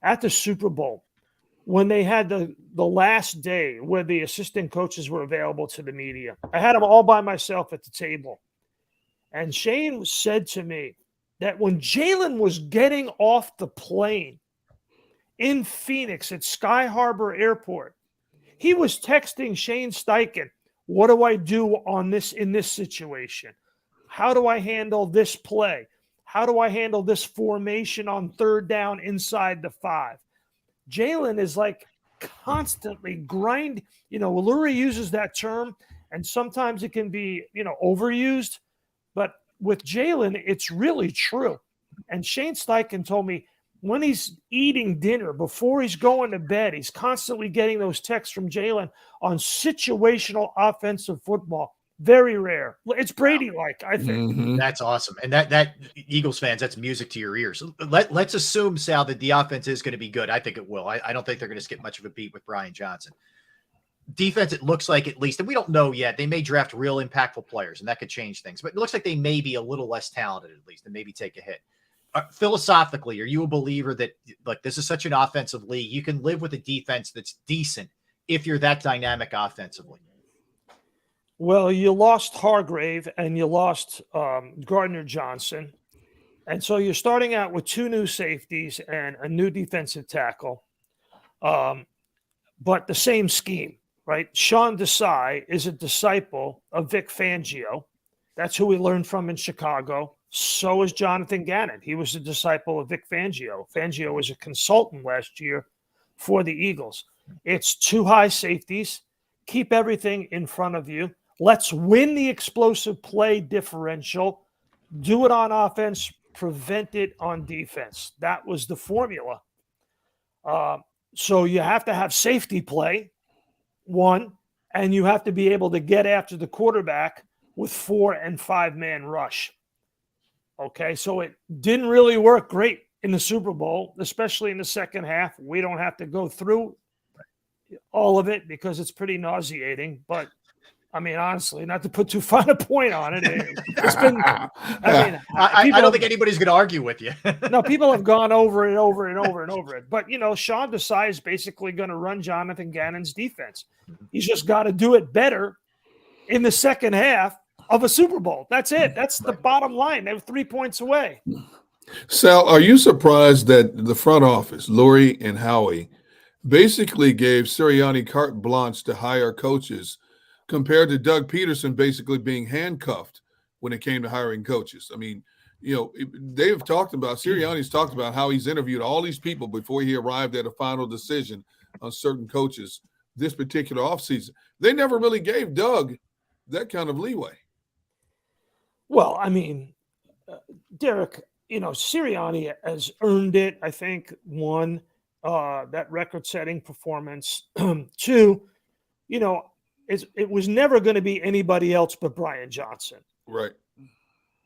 at the Super Bowl when they had the last day where the assistant coaches were available to the media. I had them all by myself at the table. And Shane said to me that when Jalen was getting off the plane in Phoenix at Sky Harbor Airport, he was texting Shane Steichen, what do I do in this situation? How do I handle this play? How do I handle this formation on third down inside the 5? Jalen is like constantly grind. You know, Lurie uses that term, and sometimes it can be, overused. But with Jalen, it's really true. And Shane Steichen told me when he's eating dinner, before he's going to bed, he's constantly getting those texts from Jalen on situational offensive football. Very rare. It's Brady-like, I think. That's awesome. And that Eagles fans, that's music to your ears. Let's assume, Sal, that the offense is going to be good. I think it will. I don't think they're going to skip much of a beat with Brian Johnson. Defense, it looks like, at least, and we don't know yet, they may draft real impactful players, and that could change things. But it looks like they may be a little less talented, at least, and maybe take a hit. Philosophically, are you a believer that, like, this is such an offensive league, you can live with a defense that's decent if you're that dynamic offensively? Well, you lost Hargrave and you lost Gardner Johnson. And so you're starting out with 2 new safeties and a new defensive tackle, but the same scheme, right? Sean Desai is a disciple of Vic Fangio. That's who we learned from in Chicago. So is Jonathan Gannon. He was a disciple of Vic Fangio. Fangio was a consultant last year for the Eagles. It's 2 high safeties. Keep everything in front of you. Let's win the explosive play differential. Do it on offense. Prevent it on defense. That was the formula. So you have to have safety play, 1, and you have to be able to get after the quarterback with 4 and 5-man rush. Okay, so it didn't really work great in the Super Bowl, especially in the second half. We don't have to go through all of it because it's pretty nauseating. But, I mean, honestly, not to put too fine a point on it, it's been – I don't think anybody's going to argue with you. No, people have gone over it, over and over and over it. But, Sean Desai is basically going to run Jonathan Gannon's defense. He's just got to do it better in the second half of a Super Bowl. That's it. That's the bottom line. They were 3 points away. Sal, are you surprised that the front office, Lurie and Howie, basically gave Sirianni carte blanche to hire coaches compared to Doug Peterson basically being handcuffed when it came to hiring coaches? I mean, they've talked about, Sirianni's talked about how he's interviewed all these people before he arrived at a final decision on certain coaches this particular offseason. They never really gave Doug that kind of leeway. Well, I mean, Derek, Sirianni has earned it. I think one, that record-setting performance. Two, it was never going to be anybody else but Brian Johnson. Right.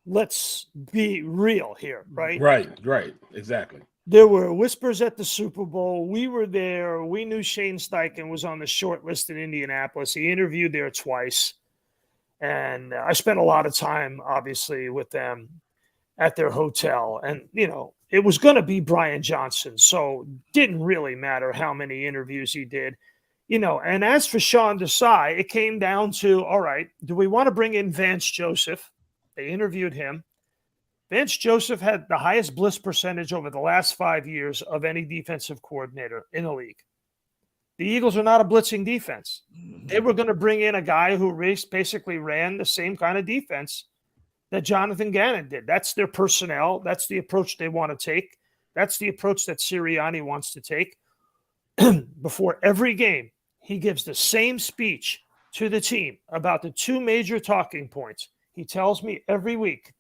Let's be real here, right? Right. Exactly. There were whispers at the Super Bowl. We were there. We knew Shane Steichen was on the short list in Indianapolis. He interviewed there twice. And I spent a lot of time, obviously, with them at their hotel. And, it was going to be Brian Johnson. So it didn't really matter how many interviews he did. And as for Sean Desai, it came down to, all right, do we want to bring in Vance Joseph? They interviewed him. Vance Joseph had the highest bliss percentage over the last 5 years of any defensive coordinator in the league. The Eagles are not a blitzing defense. They were going to bring in a guy who basically ran the same kind of defense that Jonathan Gannon did. That's their personnel. That's the approach they want to take. That's the approach that Sirianni wants to take. Before every game, he gives the same speech to the team about the two major talking points. He tells me every week,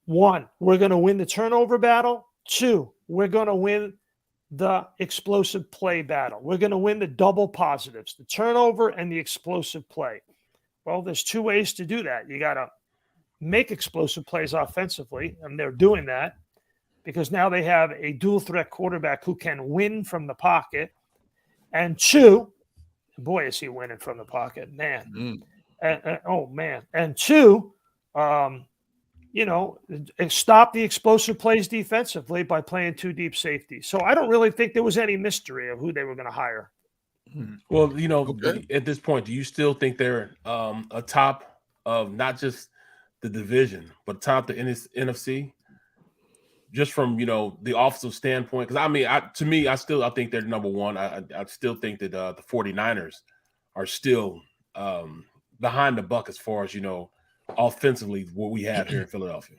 1, we're going to win the turnover battle. 2, we're going to win the explosive play battle. We're going to win the double positives, the turnover and the explosive play. Well, there's 2 ways to do that. You got to make explosive plays offensively, and they're doing that because now they have a dual threat quarterback who can win from the pocket. And 2, boy, is he winning from the pocket, man. And 2, stop the explosive plays defensively by playing 2 deep safety. So I don't really think there was any mystery of who they were going to hire. Well, at this point, do you still think they're atop of not just the division, but top the NFC? Just from, the offensive standpoint? Because, I think they're number one. I still think that the 49ers are still behind the buck as far as, offensively what we have here in Philadelphia.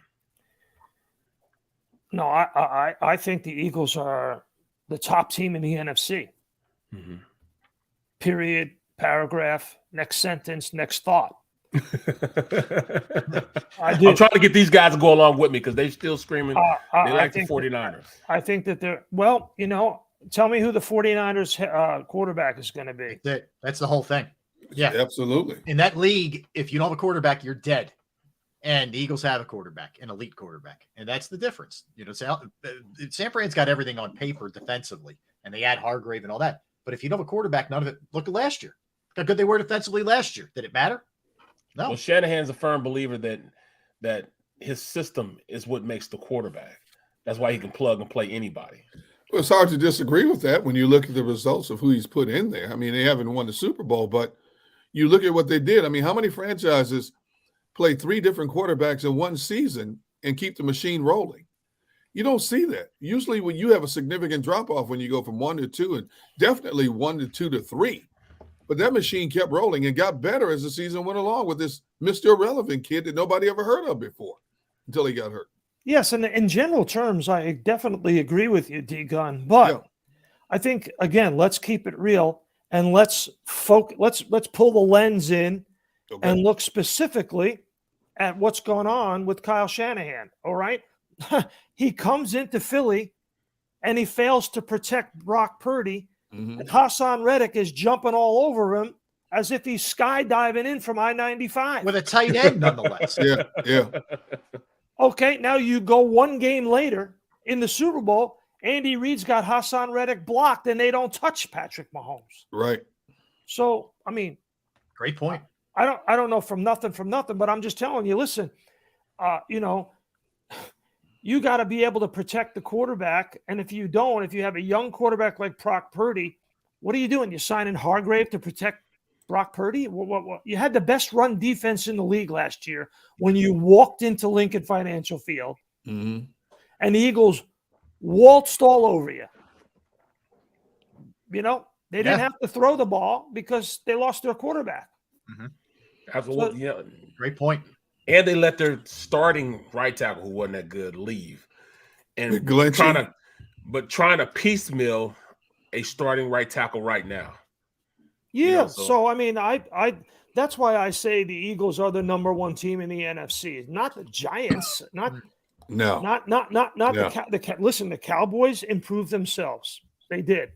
No, I think the Eagles are the top team in the NFC. Mm-hmm. Period, paragraph, next sentence, next thought. I'm trying to get these guys to go along with me because they're still screaming they like the 49ers. I think that they're tell me who the 49ers quarterback is going to be. That's the whole thing. Yeah, absolutely. In that league, if you don't have a quarterback, you're dead. And the Eagles have a quarterback, an elite quarterback. And that's the difference. San Fran's got everything on paper defensively, and they add Hargrave and all that. But if you don't have a quarterback, none of it. Look at last year. Look how good they were defensively last year. Did it matter? No. Well, Shanahan's a firm believer that his system is what makes the quarterback. That's why he can plug and play anybody. Well, it's hard to disagree with that when you look at the results of who he's put in there. I mean, they haven't won the Super Bowl, but you look at what they did. I mean, how many franchises play 3 different quarterbacks in one season and keep the machine rolling? You don't see that. Usually when you have a significant drop-off when you go from 1 to 2 and definitely 1 to 2 to 3. But that machine kept rolling and got better as the season went along with this Mr. Irrelevant kid that nobody ever heard of before until he got hurt. Yes, and in general terms, I definitely agree with you, D-Gun. But I think, again, let's keep it real and let's pull the lens in and look specifically at what's going on with Kyle Shanahan, all right? He comes into Philly and he fails to protect Brock Purdy. Mm-hmm. And Hassan Reddick is jumping all over him as if he's skydiving in from I-95. With a tight end, nonetheless. Yeah. Okay, now you go 1 game later in the Super Bowl, Andy Reid's got Hassan Reddick blocked and they don't touch Patrick Mahomes. Right. So, I mean. Great point. I don't know from nothing, but I'm just telling you, listen, you got to be able to protect the quarterback. And if you have a young quarterback like Brock Purdy, what are you doing? You signing Hargrave to protect Brock Purdy? What? You had the best run defense in the league last year when you walked into Lincoln Financial Field, mm-hmm. and the Eagles waltzed all over you. They didn't have to throw the ball because they lost their quarterback. Mm-hmm. Absolutely. So, great point. And they let their starting right tackle, who wasn't that good, leave. And trying to piecemeal a starting right tackle right now. Yeah. You know, so I mean, I that's why I say the Eagles are the number one team in the NFC, not the Giants, not listen, the Cowboys improved themselves. They did.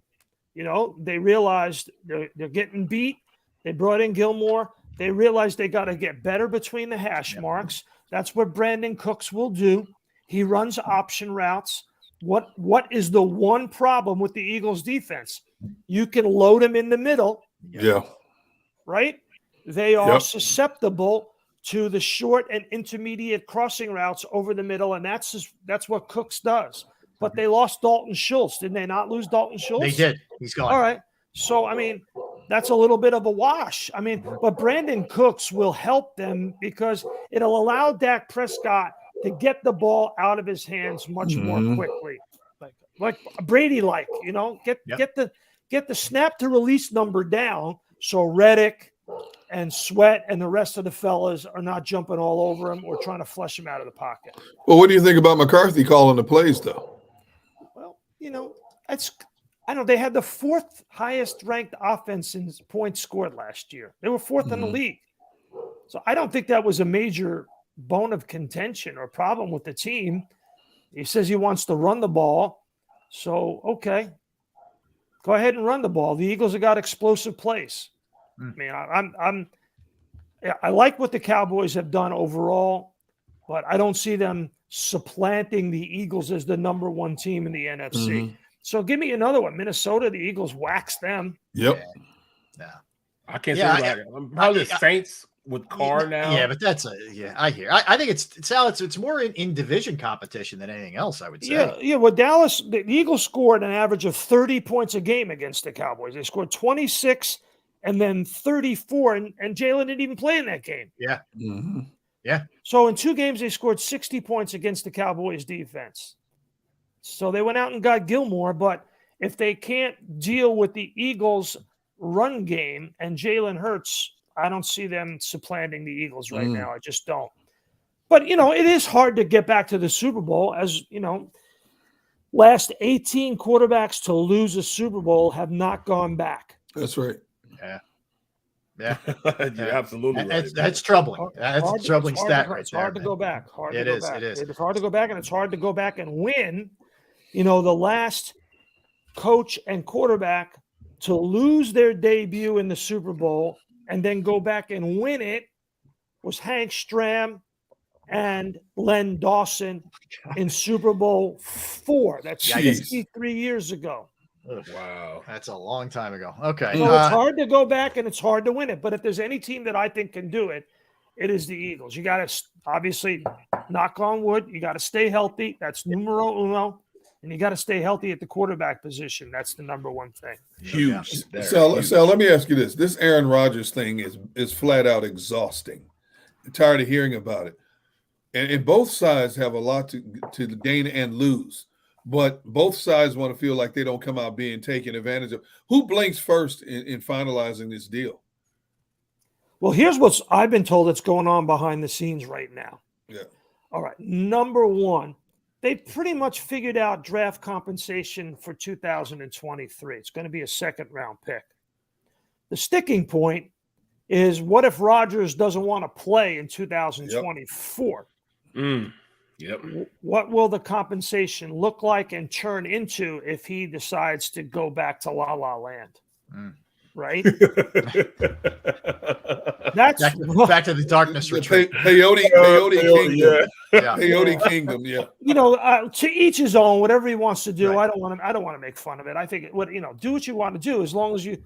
You know, they realized they're getting beat. They brought in Gilmore. They realized they got to get better between the hash marks. That's what Brandon Cooks will do. He runs option routes. What is the one problem with the Eagles defense? You can load them in the middle. Yeah. Right? They are susceptible to the short and intermediate crossing routes over the middle, and that's what Cooks does. But they lost Dalton Schultz. Didn't they not lose Dalton Schultz? They did. He's gone. All right. So, I mean, that's a little bit of a wash. I mean, but Brandon Cooks will help them because it'll allow Dak Prescott to get the ball out of his hands much more quickly. Like Brady, you know, get the snap to release number down so Reddick and Sweat and the rest of the fellas are not jumping all over him or trying to flush him out of the pocket. Well, what do you think about McCarthy calling the plays, though? Well, you know, they had the fourth highest ranked offense in points scored last year. They were fourth in the league. So I don't think that was a major bone of contention or problem with the team. He says he wants to run the ball. So, okay, go ahead and run the ball. The Eagles have got explosive plays. I mean, I like what the Cowboys have done overall, but I don't see them supplanting the Eagles as the number one team in the NFC. So give me another one. Minnesota, the Eagles waxed them. Yep. Yeah. I can't say about it. Probably the Saints with Carr now. Yeah, but that's I hear. I think it's more in division competition than anything else, I would say. Yeah. Well, Dallas, the Eagles scored an average of 30 points a game against the Cowboys. They scored 26 and then 34, and Jalen didn't even play in that game. Yeah. Yeah. So in 2 games, they scored 60 points against the Cowboys defense. So they went out and got Gilmore, but if they can't deal with the Eagles' run game and Jalen Hurts, I don't see them supplanting the Eagles right now. I just don't. But, you know, it is hard to get back to the Super Bowl. As, you know, last 18 quarterbacks to lose a Super Bowl have not gone back. That's right. Yeah. You're absolutely right. That's troubling. That's a troubling stat right there. It's hard to go back. It is. It's hard to go back, and it's hard to go back and win. You know, the last coach and quarterback to lose their debut in the Super Bowl and then go back and win it was Hank Stram and Len Dawson in Super Bowl IV. That's 63 years ago. Wow. That's a long time ago. Okay. So it's hard to go back and it's hard to win it. But if there's any team that I think can do it, it is the Eagles. You got to obviously knock on wood. You got to stay healthy. That's numero uno. And you got to stay healthy at the quarterback position. That's the number one thing. Huge. So let me ask you this. This Aaron Rodgers thing is flat out exhausting. I'm tired of hearing about it. And both sides have a lot to gain and lose. But both sides want to feel like they don't come out being taken advantage of. Who blinks first in finalizing this deal? Well, here's what I've been told that's going on behind the scenes right now. Yeah. All right. Number one, they pretty much figured out draft compensation for 2023. It's going to be a second-round pick. The sticking point is what if Rodgers doesn't want to play in 2024? Yep. What will the compensation look like and turn into if he decides to go back to La La Land? Right? That's back to the darkness retreat. Peyote Kingdom. Peyote Kingdom. Yeah. You know, to each his own. Whatever he wants to do. Right. I don't want to make fun of it. I think do what you want to do as long as you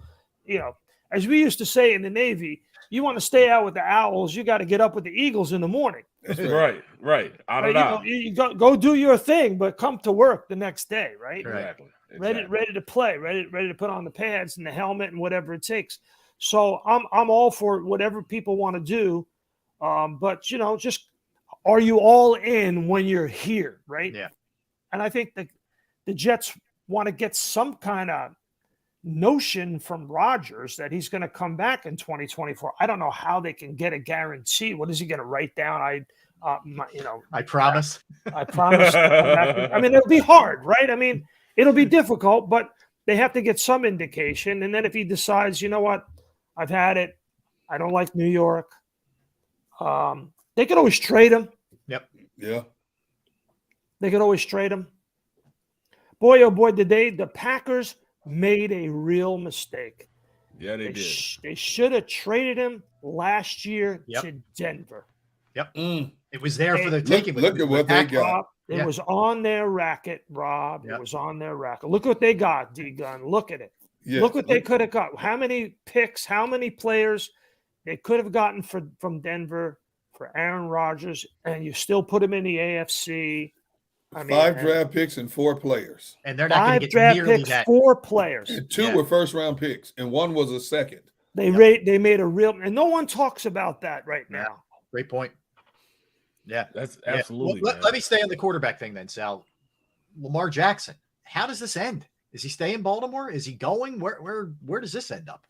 know, as we used to say in the Navy, you want to stay out with the owls, you got to get up with the eagles in the morning. Right. Out. You go do your thing, but come to work the next day, right? Exactly. Ready to play, ready to put on the pads and the helmet and whatever it takes. So I'm all for whatever people want to do, but you know, just are you all in when you're here, right? Yeah. And I think the Jets want to get some kind of notion from Rodgers that he's going to come back in 2024. I don't know how they can get a guarantee. What is he going to write down? I promise. I promise. I mean, it'll be hard, right? I mean, it'll be difficult, but they have to get some indication. And then if he decides, you know what, I've had it, I don't like New York, they could always trade him. Yep. Yeah. They could always trade him. Boy, oh boy, the Packers made a real mistake. Yeah, they did. They should have traded him last year to Denver. Yep. It was there for the taking. Look at what they got. It was on their racket, Rob. It was on their racket. Look what they got, D-Gun. Look at it. Yeah. Look what they could have got. How many picks, how many players they could have gotten from Denver for Aaron Rodgers, and you still put him in the AFC. I mean, 5 draft picks and 4 players. And they're not going to get draft nearly picks, that. 4 players. And 2 were first-round picks, and 1 was a second. They made a real, and no one talks about that right now. Great point. Yeah, that's absolutely. Well, let me stay on the quarterback thing then, Sal. Lamar Jackson. How does this end? Is he staying in Baltimore? Is he going? Where does this end up?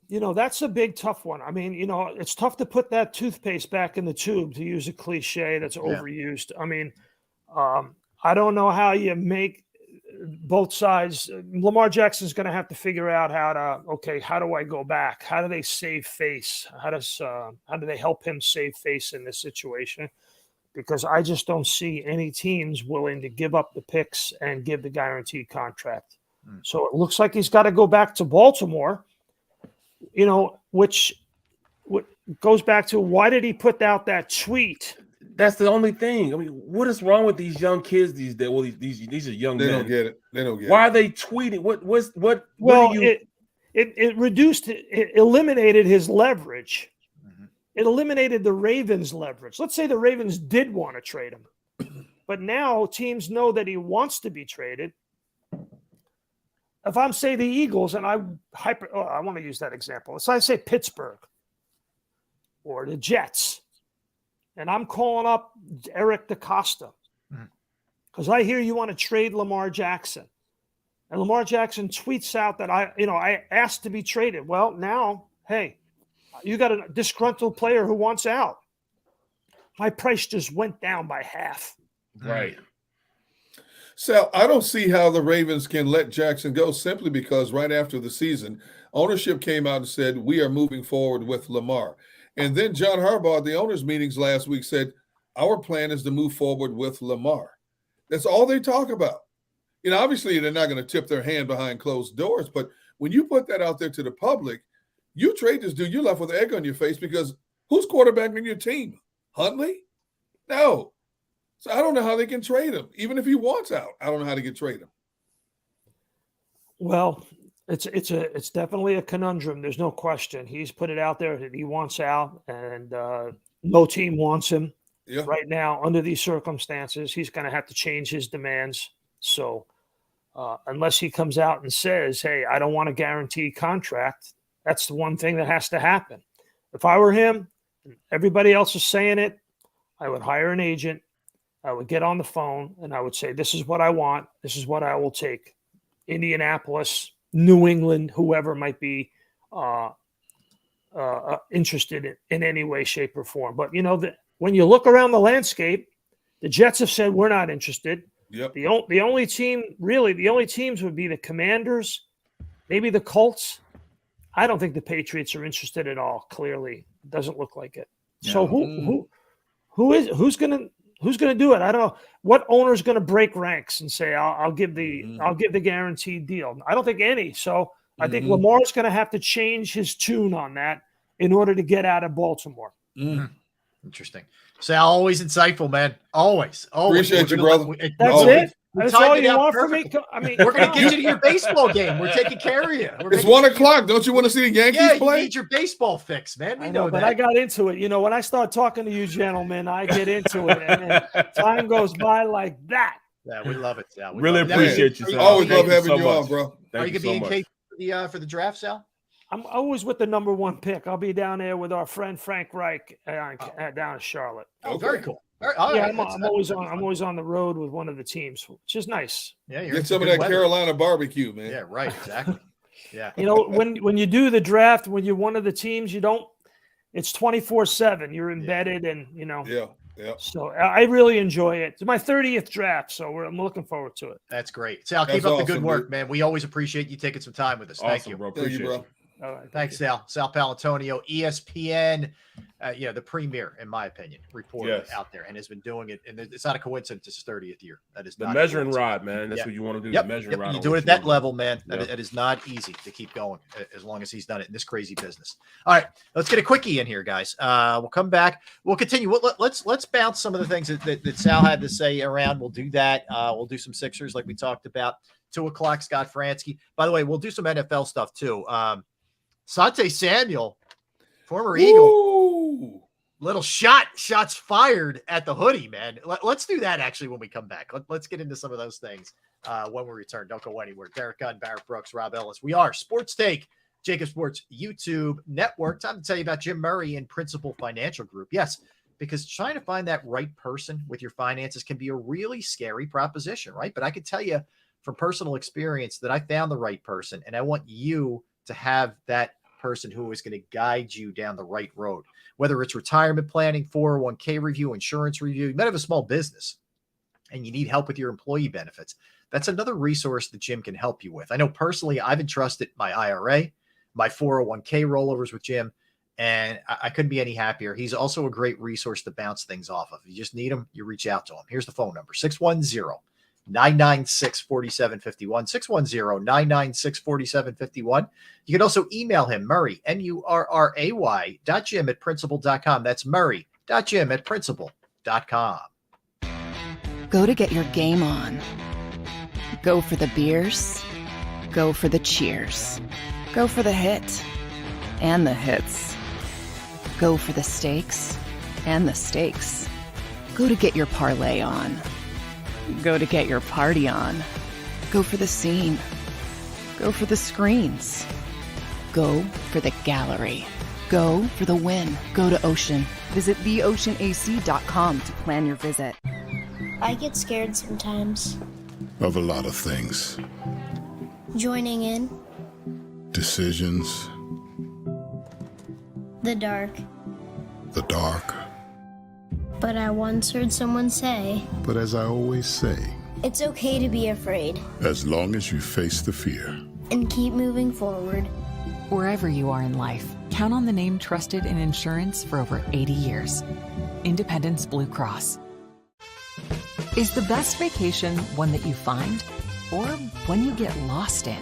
You know, that's a big tough one. I mean, you know, it's tough to put that toothpaste back in the tube, to use a cliche that's overused. I mean, I don't know how you make both sides. Lamar Jackson's going to have to figure out how do I go back? How do they save face? How do they help him save face in this situation? Because I just don't see any teams willing to give up the picks and give the guaranteed contract. So it looks like he's got to go back to Baltimore, you know, which goes back to, why did he put out that tweet? That's the only thing. I mean, what is wrong with these young kids these days? Well, these are young men. They don't get it. They don't get it. Why are they tweeting? What? Well, it eliminated his leverage. It eliminated the Ravens' leverage. Let's say the Ravens did want to trade him, but now teams know that he wants to be traded. If I'm, say, the Eagles, and I want to use that example. So I say Pittsburgh or the Jets, and I'm calling up Eric DeCosta because I hear you want to trade Lamar Jackson. And Lamar Jackson tweets out that I asked to be traded. Well, now, hey, you got a disgruntled player who wants out. My price just went down by half. Right. So I don't see how the Ravens can let Jackson go, simply because right after the season, ownership came out and said, we are moving forward with Lamar. And then John Harbaugh at the owners' meetings last week said, our plan is to move forward with Lamar. That's all they talk about. You know, obviously they're not going to tip their hand behind closed doors, but when you put that out there to the public, you trade this dude, you're left with an egg on your face, because who's quarterbacking your team? Huntley? No. So I don't know how they can trade him. Even if he wants out, I don't know how to trade him. Well, it's definitely a conundrum. There's no question. He's put it out there that he wants out, and no team wants him right now under these circumstances. He's going to have to change his demands. So unless he comes out and says, hey, I don't want a guaranteed contract, that's the one thing that has to happen. If I were him, and everybody else is saying it, I would hire an agent. I would get on the phone and I would say, this is what I want. This is what I will take. Indianapolis, New England, whoever might be interested in any way, shape, or form. But, you know, when you look around the landscape, the Jets have said, we're not interested. Yep. The only teams would be the Commanders, maybe the Colts. I don't think the Patriots are interested at all. Clearly, it doesn't look like it. Yeah. So who's going to do it? I don't know. What owner is going to break ranks and say, I'll give the guaranteed deal? I don't think any. So I think Lamar's going to have to change his tune on that in order to get out of Baltimore. Interesting. Sal, always insightful, man. Always. Appreciate you, brother. That's it. That's all you want from me. I mean, we're going to get you to your baseball game. We're taking care of you. It's 1 o'clock. Don't you want to see the Yankees play? You need your baseball fix, man. We know that. But I got into it. You know, when I start talking to you gentlemen, I get into it. And time goes by like that. Yeah, we love it, Sal. Really appreciate you, Sal. Always love having you on, bro. Are you going to be in case for the draft, Sal? I'm always with the number 1 pick. I'll be down there with our friend Frank Reich down in Charlotte. Oh, very cool. I'm always on the road with one of the teams, which is nice. Yeah, get some of that weather. Carolina barbecue, man. Yeah, right. Exactly. Yeah. You know, when you do the draft, when you're one of the teams, it's 24/7. You're embedded, and you know. Yeah. Yep. So I really enjoy it. It's my 30th draft, so I'm looking forward to it. That's great. Sal, keep That's up the good awesome, work, dude. man. We always appreciate you taking some time with us. Thank Awesome, you. bro. Thank Appreciate you, bro. All right. Thanks, Sal. Sal Palantonio, ESPN, the premier, in my opinion, reporter out there, and has been doing it. And it's not a coincidence. It's his 30th year. That is The not measuring rod, man. That's what you want to do. The measuring rod. You do it at that level, man. Yep. That is not easy to keep going as long as he's done it in this crazy business. All right, let's get a quickie in here, guys. We'll come back. We'll continue. Let's bounce some of the things that Sal had to say around. We'll do that. We'll do some Sixers like we talked about. 2:00, Scott Fransky. By the way, we'll do some NFL stuff too. Sante Samuel, former Eagle, little shots fired at the hoodie, man. Let's do that actually when we come back. Let's get into some of those things when we return. Don't go anywhere. Derek Gunn, Barrett Brooks, Rob Ellis. We are Sports Take, JAKIB Sports YouTube Network. Time to tell you about Jim Murray and Principal Financial Group. Yes, because trying to find that right person with your finances can be a really scary proposition, right? But I can tell you from personal experience that I found the right person, and I want you to have that person who is going to guide you down the right road, whether it's retirement planning, 401k review, insurance review. You might have a small business and you need help with your employee benefits. That's another resource that Jim can help you with. I know personally, I've entrusted my IRA, my 401k rollovers with Jim, and I couldn't be any happier. He's also a great resource to bounce things off of. If you just need him, you reach out to him. Here's the phone number, 610-996-4751, 610-996-4751. You can also email him, Murray, MURRAY, .jim@principal.com. That's Murray.jim@principal.com. Go to get your game on. Go for the beers. Go for the cheers. Go for the hit and the hits. Go for the stakes and the stakes. Go to get your parlay on. Go to get your party on. Go for the scene. Go for the screens. Go for the gallery. Go for the win. Go to Ocean. Visit theoceanac.com to plan your visit. I get scared sometimes. Of a lot of things. Joining in. Decisions. The dark. The dark. But I once heard someone say, But as I always say, it's okay to be afraid. as long as you face the fear. And keep moving forward. Wherever you are in life, count on the name trusted in insurance for over 80 years. Independence Blue Cross. Is the best vacation one that you find or one you get lost in?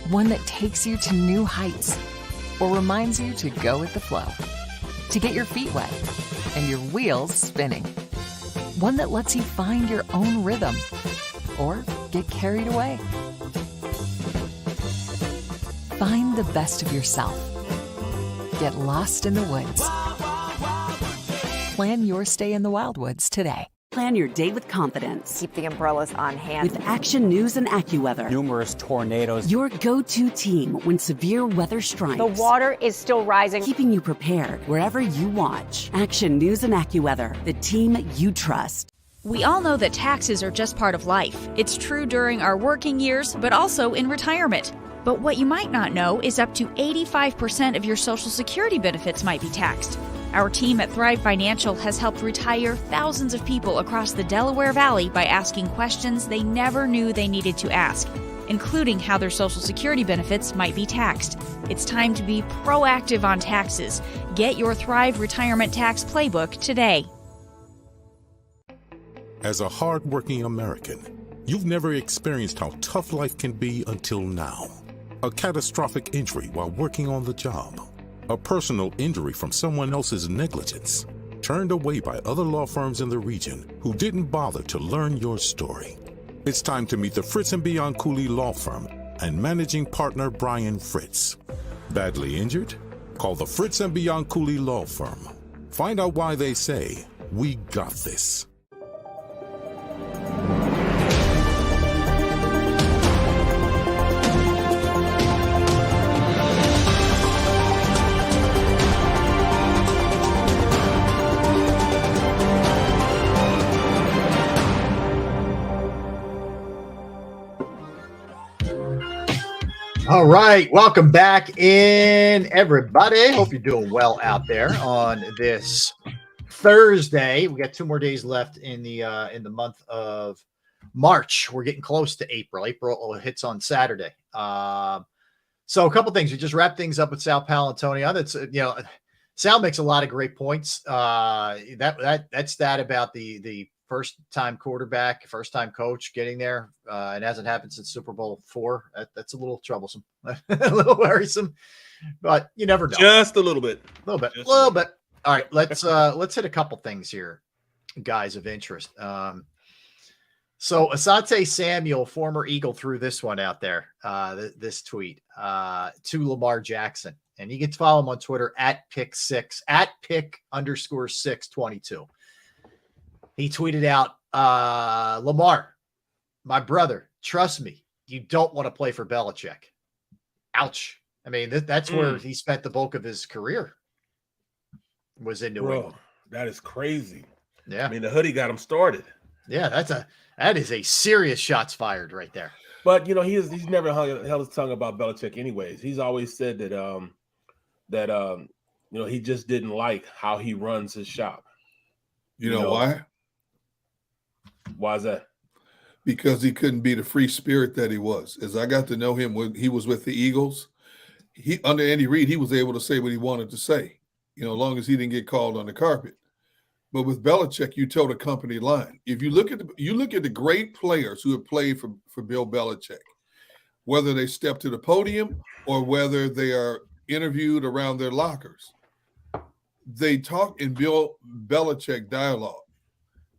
One that takes you to new heights or reminds you to go with the flow? To get your feet wet and your wheels spinning? One that lets you find your own rhythm or get carried away? Find the best of yourself. Get lost in the woods. Plan your stay in the Wildwoods today. Plan your day with confidence. Keep the umbrellas on hand. With Action News and AccuWeather. Numerous tornadoes. Your go-to team when severe weather strikes. The water is still rising. Keeping you prepared wherever you watch. Action News and AccuWeather, the team you trust. We all know that taxes are just part of life. It's true during our working years, but also in retirement. But what you might not know is up to 85% of your Social Security benefits might be taxed. Our team at Thrive Financial has helped retire thousands of people across the Delaware Valley by asking questions they never knew they needed to ask, including how their Social Security benefits might be taxed. It's time to be proactive on taxes. Get your Thrive Retirement Tax Playbook today. As a hardworking American, you've never experienced how tough life can be until now. A catastrophic injury while working on the job. A personal injury from someone else's negligence. Turned away by other law firms in the region who didn't bother to learn your story. It's time to meet the Fritz & Bianculli Law Firm and managing partner Brian Fritz. Badly injured? Call the Fritz & Bianculli Law Firm. Find out why they say, "We got this." All right, welcome back in, everybody. Hope you're doing well out there on this Thursday. We got 2 more days left in the month of March. We're getting close to April. April hits on Saturday. So a couple things. We just wrap things up with Sal Paolantonio. That's Sal makes a lot of great points. That stat about the first-time quarterback, first-time coach getting there, it hasn't happened since Super Bowl IV. That's a little troublesome, a little worrisome, but you never know. Just a little bit. A little bit. All right, let's hit a couple things here, guys, of interest. So Asante Samuel, former Eagle, threw this one out there, this tweet to Lamar Jackson. And you can follow him on Twitter @pick6, @pick_622. He tweeted out, Lamar, my brother, trust me, you don't want to play for Belichick. Ouch. I mean, that's where he spent the bulk of his career, was in New England. That is crazy. Yeah. I mean, the hoodie got him started. Yeah, that is a serious shots fired right there. But, he's never held his tongue about Belichick anyways. He's always said that he just didn't like how he runs his shop. You know why? Why is that? Because he couldn't be the free spirit that he was. As I got to know him when he was with the Eagles, under Andy Reid, he was able to say what he wanted to say, as long as he didn't get called on the carpet. But with Belichick, you toe the company line. If you look at the great players who have played for Bill Belichick, whether they step to the podium or whether they are interviewed around their lockers, they talk in Bill Belichick dialogue.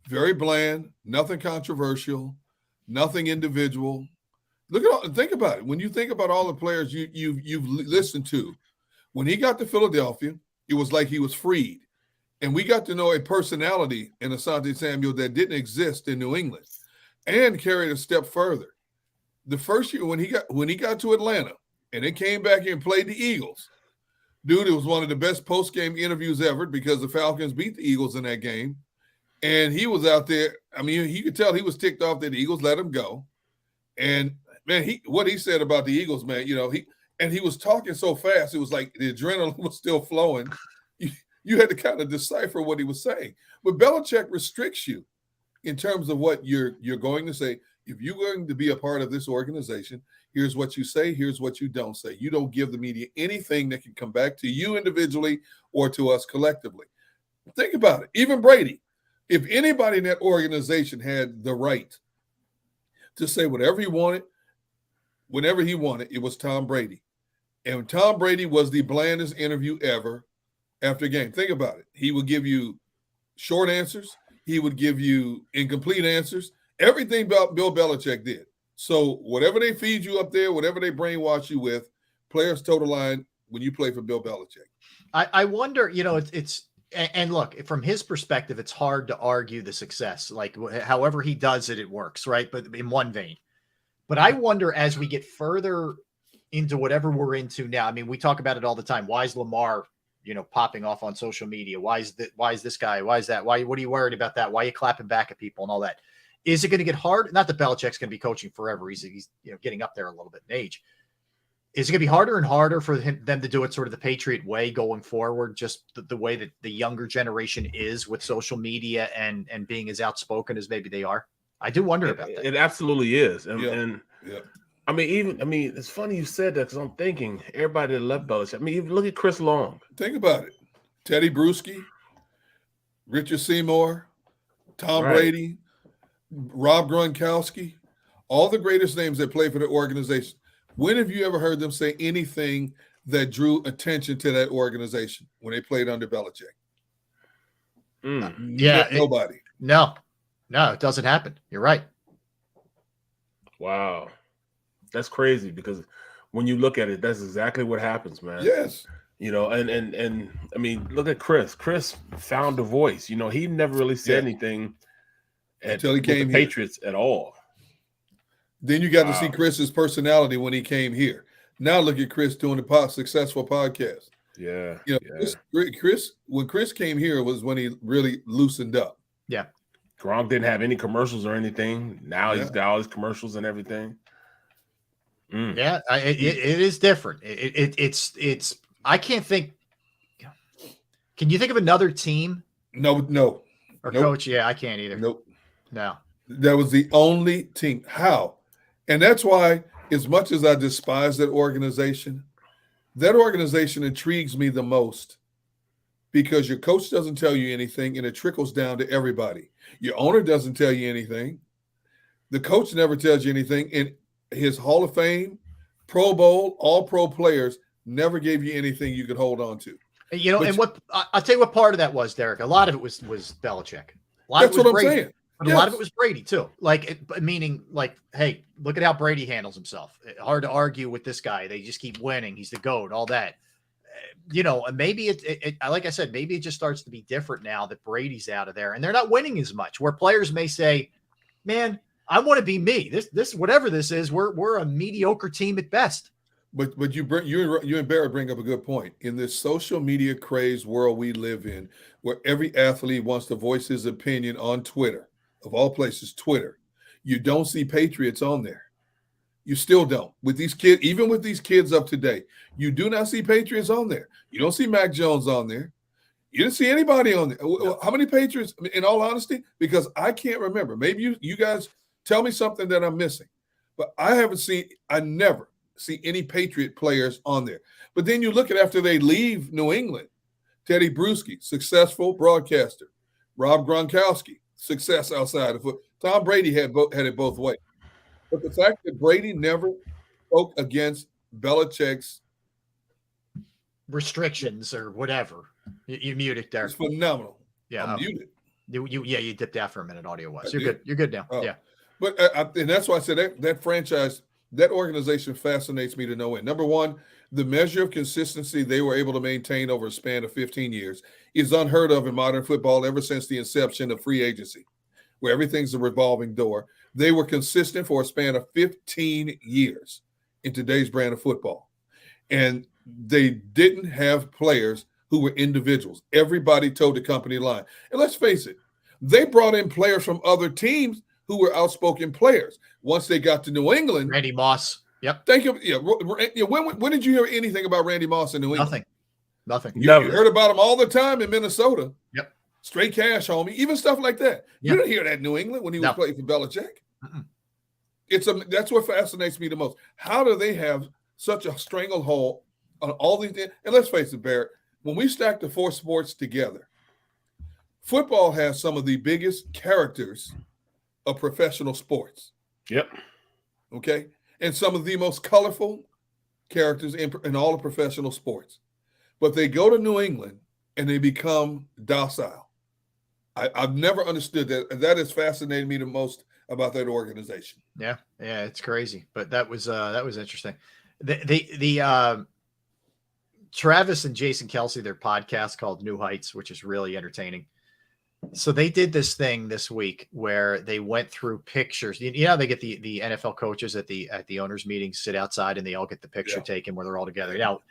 Very bland, nothing controversial, nothing individual. Think about it. When you think about all the players you've listened to, when he got to Philadelphia, it was like he was freed. And we got to know a personality in Asante Samuel that didn't exist in New England, and carried a step further. The first year when he got to Atlanta and they came back here and played the Eagles, dude, it was one of the best post-game interviews ever because the Falcons beat the Eagles in that game. And he was out there. I mean, you could tell he was ticked off that the Eagles let him go. And man, what he said about the Eagles, man, he was talking so fast, it was like the adrenaline was still flowing. You had to kind of decipher what he was saying. But Belichick restricts you in terms of what you're going to say. If you're going to be a part of this organization, here's what you say, here's what you don't say. You don't give the media anything that can come back to you individually or to us collectively. Think about it. Even Brady, if anybody in that organization had the right to say whatever he wanted, whenever he wanted, it was Tom Brady. And Tom Brady was the blandest interview ever. After a game, think about it. He would give you short answers. He would give you incomplete answers. Everything Bill Belichick did. So whatever they feed you up there, whatever they brainwash you with, players toe the line when you play for Bill Belichick. I wonder, and look, from his perspective, it's hard to argue the success. Like however he does it, it works, right? But in one vein. But I wonder as we get further into whatever we're into now, I mean, we talk about it all the time. Why is Lamar popping off on social media? Why is this guy? Why is that? What are you worried about that? Why are you clapping back at people and all that? Is it going to get hard? Not that Belichick's going to be coaching forever. He's getting up there a little bit in age. Is it going to be harder and harder for them to do it sort of the Patriot way going forward? Just the way that the younger generation is with social media and being as outspoken as maybe they are. I do wonder about that. It absolutely is. And I mean, it's funny you said that because I'm thinking everybody that left Belichick. I mean, even look at Chris Long. Think about it. Teddy Bruschi, Richard Seymour, Tom Brady, Rob Gronkowski, all the greatest names that play for the organization. When have you ever heard them say anything that drew attention to that organization when they played under Belichick? Nobody. No, it doesn't happen. You're right. Wow. That's crazy because when you look at it, that's exactly what happens, man. Yes. And I mean, look at Chris. Chris found a voice. He never really said anything until he came with the Patriots at all. Then you got to see Chris's personality when he came here. Now look at Chris doing a successful podcast. Yeah. Chris, when Chris came here was when he really loosened up. Yeah. Gronk didn't have any commercials or anything. Now he's got all his commercials and everything. Yeah, it is different. It's I can't think. Can you think of another team No. Or coach, yeah, I can't either. Nope. No. That was the only team. How? And that's why, as much as I despise that organization intrigues me the most, because your coach doesn't tell you anything and it trickles down to everybody. Your owner doesn't tell you anything. The coach never tells you anything. And his Hall of Fame, Pro Bowl, All-Pro players never gave you anything you could hold on to. You know, and what I'll tell you what part of that was, Derek. A lot of it was Belichick. A lot That's of it was what I'm Brady, saying. but a lot of it was Brady too. Meaning, hey, look at how Brady handles himself. Hard to argue with this guy. They just keep winning. He's the GOAT. All that. You know, and maybe it like I said, maybe it just starts to be different now that Brady's out of there and they're not winning as much. Where players may say, "Man, I want to be me. This whatever this is, we're a mediocre team at best." But you and Barrett bring up a good point. In this social media crazed world we live in, where every athlete wants to voice his opinion on Twitter, of all places, Twitter, you don't see Patriots on there. You still don't. With these kids, even with these kids up to date, you do not see Patriots on there. You don't see Mac Jones on there. You didn't see anybody on there. How many Patriots, in all honesty? Because I can't remember. Maybe you guys tell me something that I'm missing. But I never see any Patriot players on there. But then you look at after they leave New England, Teddy Bruschi, successful broadcaster. Rob Gronkowski, success outside of football. Tom Brady had it both ways. But the fact that Brady never spoke against Belichick's restrictions or whatever, you muted there. It's phenomenal. Yeah, I'm muted. You dipped out for a minute. Audio was. You're good. You're good now. Oh. Yeah. But and that's why I said that franchise, that organization fascinates me to no end. Number one, the measure of consistency they were able to maintain over a span of 15 years is unheard of in modern football ever since the inception of free agency, where everything's a revolving door. They were consistent for a span of 15 years in today's brand of football. And they didn't have players who were individuals. Everybody toed the company line. And let's face it, they brought in players from other teams who were outspoken players. Once they got to New England. Randy Moss. Yep. Thank you. Yeah. When did you hear anything about Randy Moss in New England? Nothing. You heard about him all the time in Minnesota. Yep. Straight cash, homie. Even stuff like that. You didn't hear that in New England when he was playing for Belichick. That's what fascinates me the most. How do they have such a stranglehold on all these things? And let's face it, Barrett, when we stack the four sports together, football has some of the biggest characters of professional sports. Yep. Okay. And some of the most colorful characters in all of professional sports. But they go to New England and they become docile. I've never understood that. And that has fascinated me the most about that organization. Yeah, it's crazy. But that was interesting. The Travis and Jason Kelsey, their podcast called New Heights, which is really entertaining. So they did this thing this week where they went through pictures. You know, they get the NFL coaches at the owners' meetings, sit outside, and they all get the picture taken where they're all together. Now,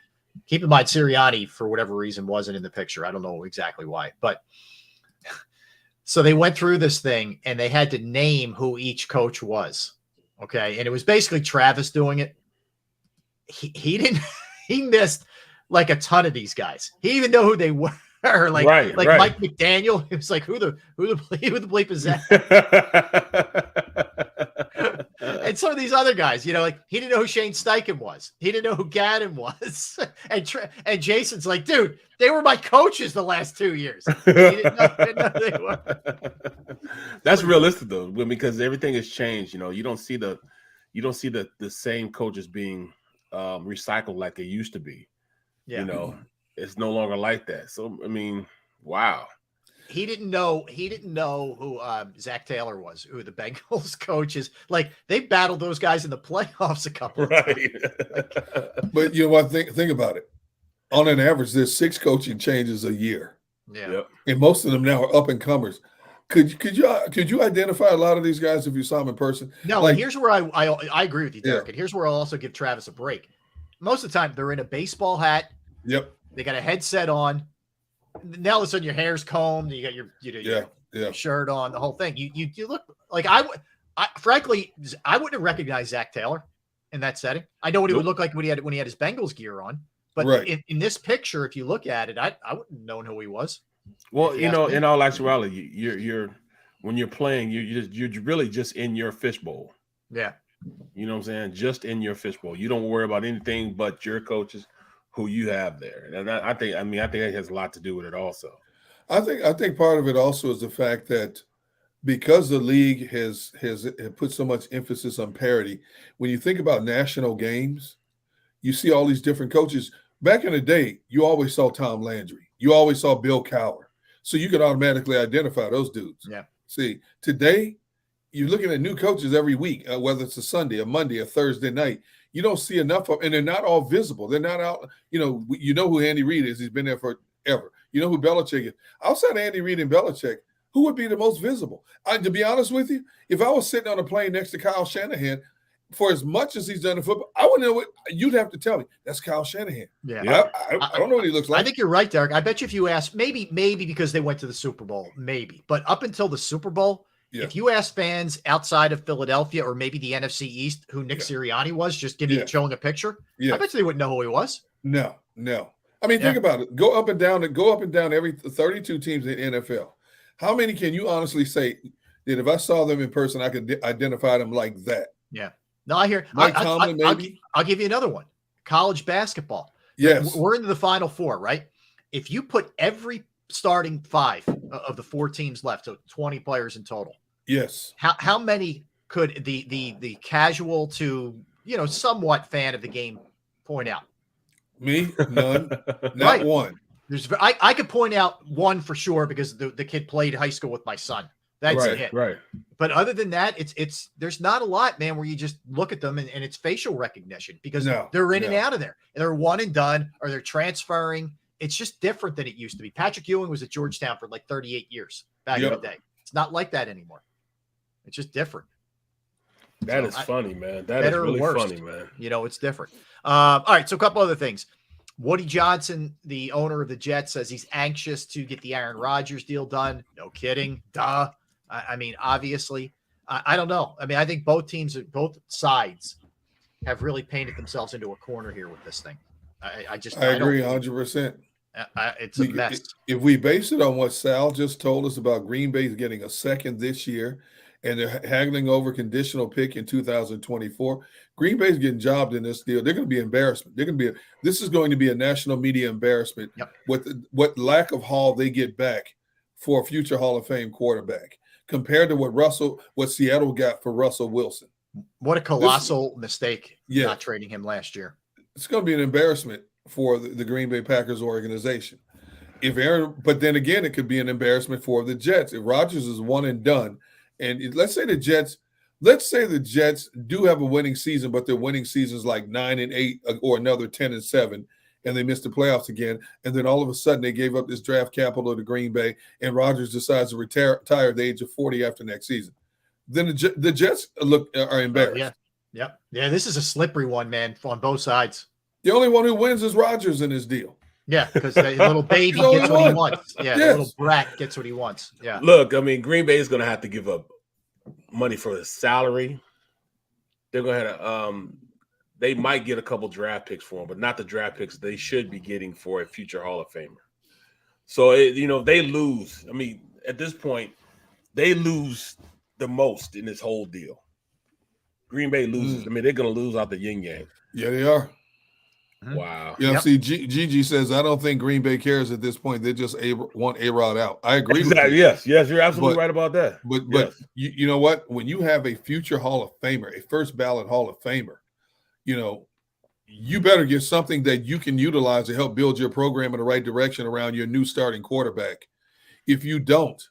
keep in mind, Sirianni, for whatever reason, wasn't in the picture. I don't know exactly why, but so they went through this thing and they had to name who each coach was. Okay. And it was basically Travis doing it. He missed like a ton of these guys. He didn't even know who they were. Like Mike McDaniel. It was like, who the bleep is that? And some of these other guys, you know, like he didn't know who Shane Steichen was. He didn't know who Gannon was. And Jason's like, dude, they were my coaches the last 2 years. He didn't know they were. That's realistic though, because everything has changed. You know, you don't see the same coaches being recycled like they used to be. Yeah. You know, it's no longer like that. So I mean, wow. He didn't know who Zach Taylor was, who the Bengals coach is. Like they battled those guys in the playoffs a couple of times. But you know what? Think about it. On an average, there's 6 coaching changes a year. Yeah. Yep. And most of them now are up and comers. Could you identify a lot of these guys if you saw them in person? No, and here's where I agree with you, Derek. And here's where I'll also give Travis a break. Most of the time, they're in a baseball hat. Yep. They got a headset on. Now all of a sudden your hair's combed. You got your shirt on. The whole thing. You look like I frankly I wouldn't have recognized Zach Taylor in that setting. I know what he would look like when he had his Bengals gear on. But in this picture, if you look at it, I wouldn't have known who he was. Well, you know, in all actuality, you're when you're playing, you're really just in your fishbowl. Yeah. You know what I'm saying? Just in your fishbowl. You don't worry about anything but your coaches who you have there. And I think it has a lot to do with it also. I think part of it also is the fact that because the league has put so much emphasis on parity, when you think about national games, you see all these different coaches. Back in the day, you always saw Tom Landry. You always saw Bill Cowher. So you could automatically identify those dudes. Yeah. See, today, you're looking at new coaches every week, whether it's a Sunday, a Monday, a Thursday night. You don't see enough of, and they're not all visible. They're not out. You know who Andy Reid is. He's been there forever. You know who Belichick is. Outside of Andy Reid and Belichick, who would be the most visible? To be honest with you, if I was sitting on a plane next to Kyle Shanahan, for as much as he's done in football, I wouldn't know what you'd have to tell me. That's Kyle Shanahan. Yeah. I don't know what he looks like. I think you're right, Derek. I bet you if you ask, maybe because they went to the Super Bowl, maybe. But up until the Super Bowl, if you ask fans outside of Philadelphia or maybe the NFC East who Nick Sirianni was, just showing a picture, I bet you they wouldn't know who he was. No. I mean, think about it. Go up and down every 32 teams in the NFL. How many can you honestly say that if I saw them in person, I could identify them like that? Yeah. No, I hear. Mike Tomlin, maybe. I'll give you another one. College basketball. Yes. We're into the Final Four, right? If you put every starting 5 of the 4 teams left, so 20 players in total. Yes. How many could the casual to somewhat fan of the game point out? Me, none, not one. I could point out one for sure because the kid played high school with my son. That's it. Right. But other than that, it's there's not a lot, man, where you just look at them and it's facial recognition because they're in and out of there. And they're one and done or they're transferring. It's just different than it used to be. Patrick Ewing was at Georgetown for like 38 years back in the day. It's not like that anymore. It's just different. That is funny, man. That is really funny, man. It's different. All right, so a couple other things. Woody Johnson, the owner of the Jets, says he's anxious to get the Aaron Rodgers deal done. No kidding. Duh. I mean, obviously. I don't know. I mean, I think both both sides have really painted themselves into a corner here with this thing. I agree 100%. It's a mess. If we base it on what Sal just told us about Green Bay getting a second this year and they're haggling over conditional pick in 2024, Green Bay's getting jobbed in this deal. They're going to be embarrassment. This is going to be a national media embarrassment with what lack of haul they get back for a future Hall of Fame quarterback compared to what Seattle got for Russell Wilson. What a colossal mistake not trading him last year. It's going to be an embarrassment for the Green Bay Packers organization. But then again, it could be an embarrassment for the Jets. If Rodgers is one and done, and let's say the Jets do have a winning season, but their winning season is like 9-8 or another 10-7, and they miss the playoffs again. And then all of a sudden they gave up this draft capital to Green Bay, and Rodgers decides to retire at the age of 40 after next season. Then the Jets are embarrassed. Yeah. This is a slippery one, man, on both sides. The only one who wins is Rodgers in this deal. Yeah, because the little baby gets what he wants. Yeah, the little brat gets what he wants. Yeah. Look, I mean, Green Bay is going to have to give up money for his salary. They're going to have they might get a couple draft picks for him, but not the draft picks they should be getting for a future Hall of Famer. So, they lose. I mean, at this point, they lose the most in this whole deal. Green Bay loses. I mean, they're going to lose out the yin yang. Yeah, they are. Wow. See, Gigi says, I don't think Green Bay cares at this point. They just want A-Rod out. I agree with you. Yes, you're absolutely right about that. But you know what? When you have a future Hall of Famer, a first ballot Hall of Famer, you better get something that you can utilize to help build your program in the right direction around your new starting quarterback. If you don't,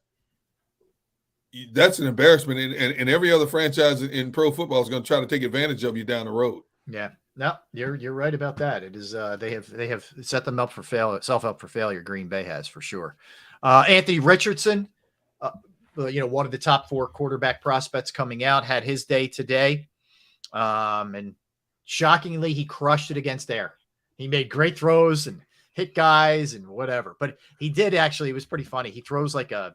that's an embarrassment. And every other franchise in pro football is going to try to take advantage of you down the road. Yeah. No, you're right about that. It is they have set them up for failure. Green Bay has for sure. Anthony Richardson, one of the top 4 quarterback prospects coming out, had his day today, and shockingly he crushed it against air. He made great throws and hit guys and whatever, but he did actually. It was pretty funny. He throws like a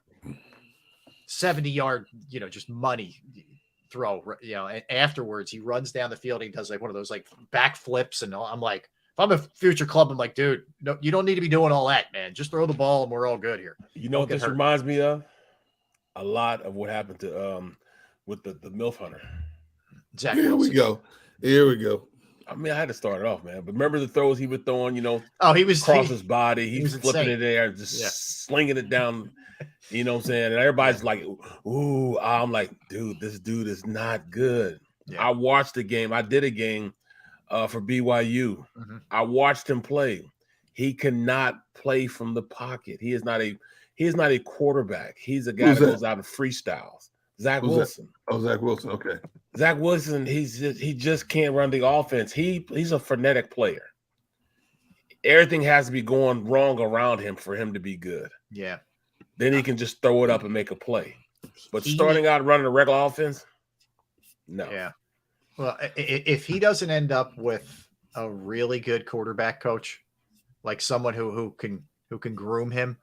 70-yard, just money throw, and afterwards he runs down the field and he does like one of those like back flips, and I'm like, I'm a future club, I'm like, dude, no, you don't need to be doing all that, man. Just throw the ball and we're all good here. You know what this reminds me of? A lot of what happened to with the MILF hunter. Zach Here Wilson. we go. Here we go. I mean, I had to start it off, man. But remember the throws he was throwing, he was across his body. He was flipping insane. it there, just slinging it down. You know what I'm saying? And everybody's like, ooh, I'm like, dude, this dude is not good. I watched the game. I did a game for BYU. I watched him play. He cannot play from the pocket. He is not a quarterback. He's a guy that goes out and freestyles. Zach Wilson. Oh, Zach Wilson. Okay. Zach Wilson, he just can't run the offense. He's a frenetic player. Everything has to be going wrong around him for him to be good. Yeah. Then he can just throw it up and make a play. But starting out running a regular offense, no. Yeah. Well, if he doesn't end up with a really good quarterback coach, like someone who can groom him,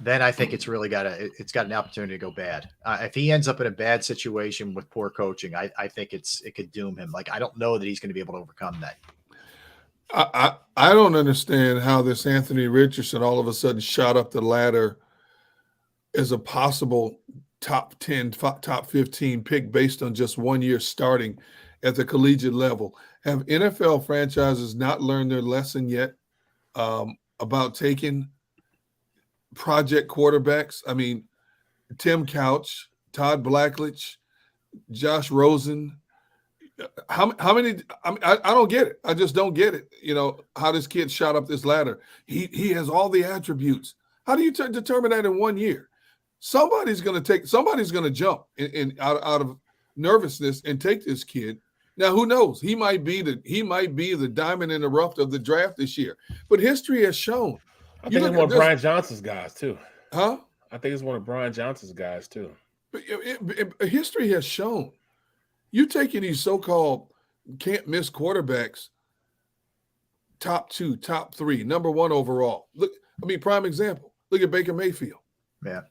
then I think it's got an opportunity to go bad. If he ends up in a bad situation with poor coaching, I think it could doom him. Like, I don't know that he's going to be able to overcome that. I don't understand how this Anthony Richardson all of a sudden shot up the ladder as a possible top 10, top 15 pick based on just 1 year starting at the collegiate level. Have NFL franchises not learned their lesson yet about taking project quarterbacks? I mean, Tim Couch, Todd Blackledge, Josh Rosen. How many? I don't get it. I just don't get it. How this kid shot up this ladder. He has all the attributes. How do you determine that in 1 year? Somebody's going to jump out of nervousness and take this kid. Now, who knows? He might be the diamond in the rough of the draft this year. But history has shown. I think it's one of Brian Johnson's guys too. Huh? I think it's one of Brian Johnson's guys too. But history has shown. You taking these so-called can't miss quarterbacks, top 2, top 3, number 1 overall. Look, prime example. Look at Baker Mayfield. Yeah.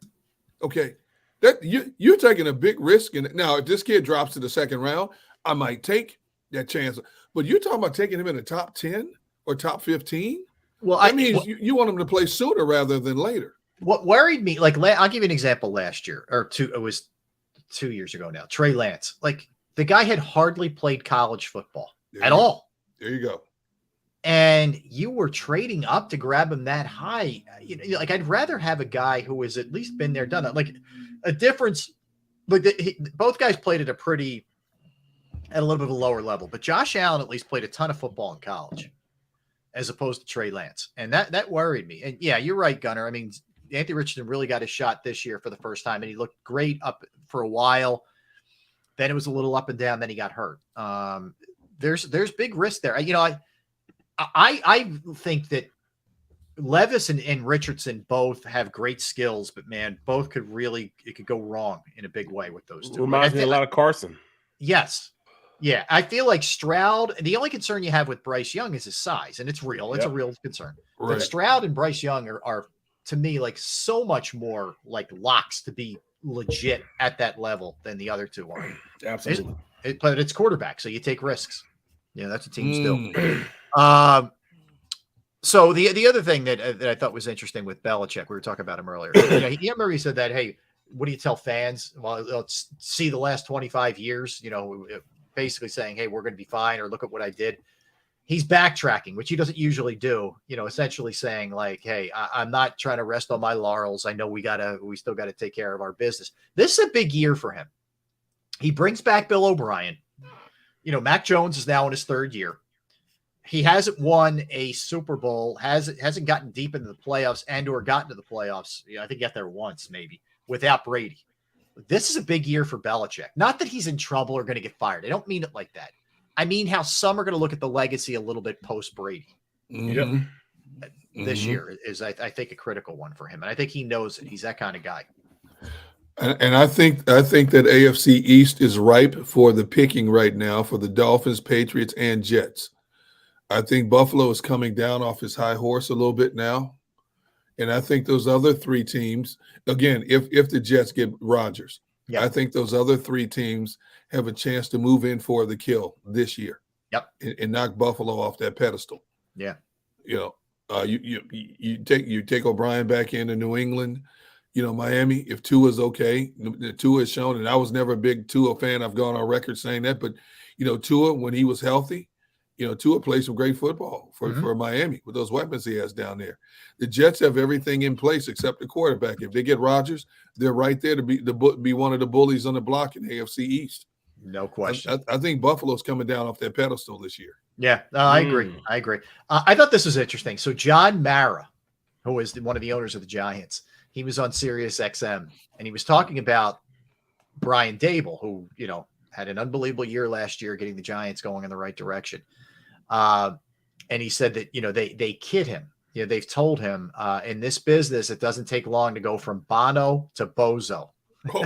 Okay. That you're taking a big risk now if this kid drops to the second round, I might take that chance. But you're talking about taking him in the top 10 or top 15? Well, that means you want him to play sooner rather than later. What worried me, like, I'll give you an example last year, or it was 2 years ago now. Trey Lance. Like, the guy had hardly played college football at all. There you go. And you were trading up to grab him that high. Like, I'd rather have a guy who has at least been there, done that. Like, a difference. Like, both guys played at a little bit of a lower level, but Josh Allen at least played a ton of football in college, as opposed to Trey Lance, and that worried me. And yeah, you're right, Gunner. I mean, Anthony Richardson really got his shot this year for the first time, and he looked great up for a while. Then it was a little up and down. Then he got hurt. There's big risk there. I think that Levis and Richardson both have great skills, but man, both could go wrong in a big way with those two. Reminds me a lot of Carson. Yes. Yeah. I feel like Stroud, the only concern you have with Bryce Young is his size, and it's real. It's a real concern. Right. But Stroud and Bryce Young are to me like so much more like locks to be legit at that level than the other two are. Absolutely. But it's quarterback, so you take risks. Yeah, that's what teams do. So the other thing that I thought was interesting with Belichick, we were talking about him earlier. He said that, hey, what do you tell fans? Well, let's see the last 25 years, basically saying, hey, we're going to be fine, or look at what I did. He's backtracking, which he doesn't usually do, essentially saying like, hey, I'm not trying to rest on my laurels. I know we still got to take care of our business. This is a big year for him. He brings back Bill O'Brien. Mac Jones is now in his third year. He hasn't won a Super Bowl, hasn't gotten deep into the playoffs or gotten to the playoffs. I think he got there once maybe without Brady. This is a big year for Belichick. Not that he's in trouble or going to get fired. I don't mean it like that. I mean how some are going to look at the legacy a little bit post Brady. This year is, I think, a critical one for him, and I think he knows it. He's that kind of guy. And I think that AFC East is ripe for the picking right now for the Dolphins, Patriots, and Jets. I think Buffalo is coming down off his high horse a little bit now, and I think those other three teams, again, if the Jets get Rodgers, I think those other three teams have a chance to move in for the kill this year. Yep. And knock Buffalo off that pedestal. Yeah. You know, you take O'Brien back into New England. You know, Miami, if Tua's okay, Tua has shown, and I was never a big Tua fan. I've gone on record saying that, but, you know, Tua, when he was healthy, you know, Tua played some great football for Miami with those weapons he has down there. The Jets have everything in place except the quarterback. If they get Rodgers, they're right there to be one of the bullies on the block in the AFC East. No question. I think Buffalo's coming down off that pedestal this year. Yeah, I agree. I agree. I thought this was interesting. So John Mara, who is one of the owners of the Giants, he was on Sirius XM, and he was talking about Brian Dable, who, you know, had an unbelievable year last year, getting the Giants going in the right direction. And he said that, you know, they kid him. You know, they've told him in this business, it doesn't take long to go from Bono to Bozo. Oh.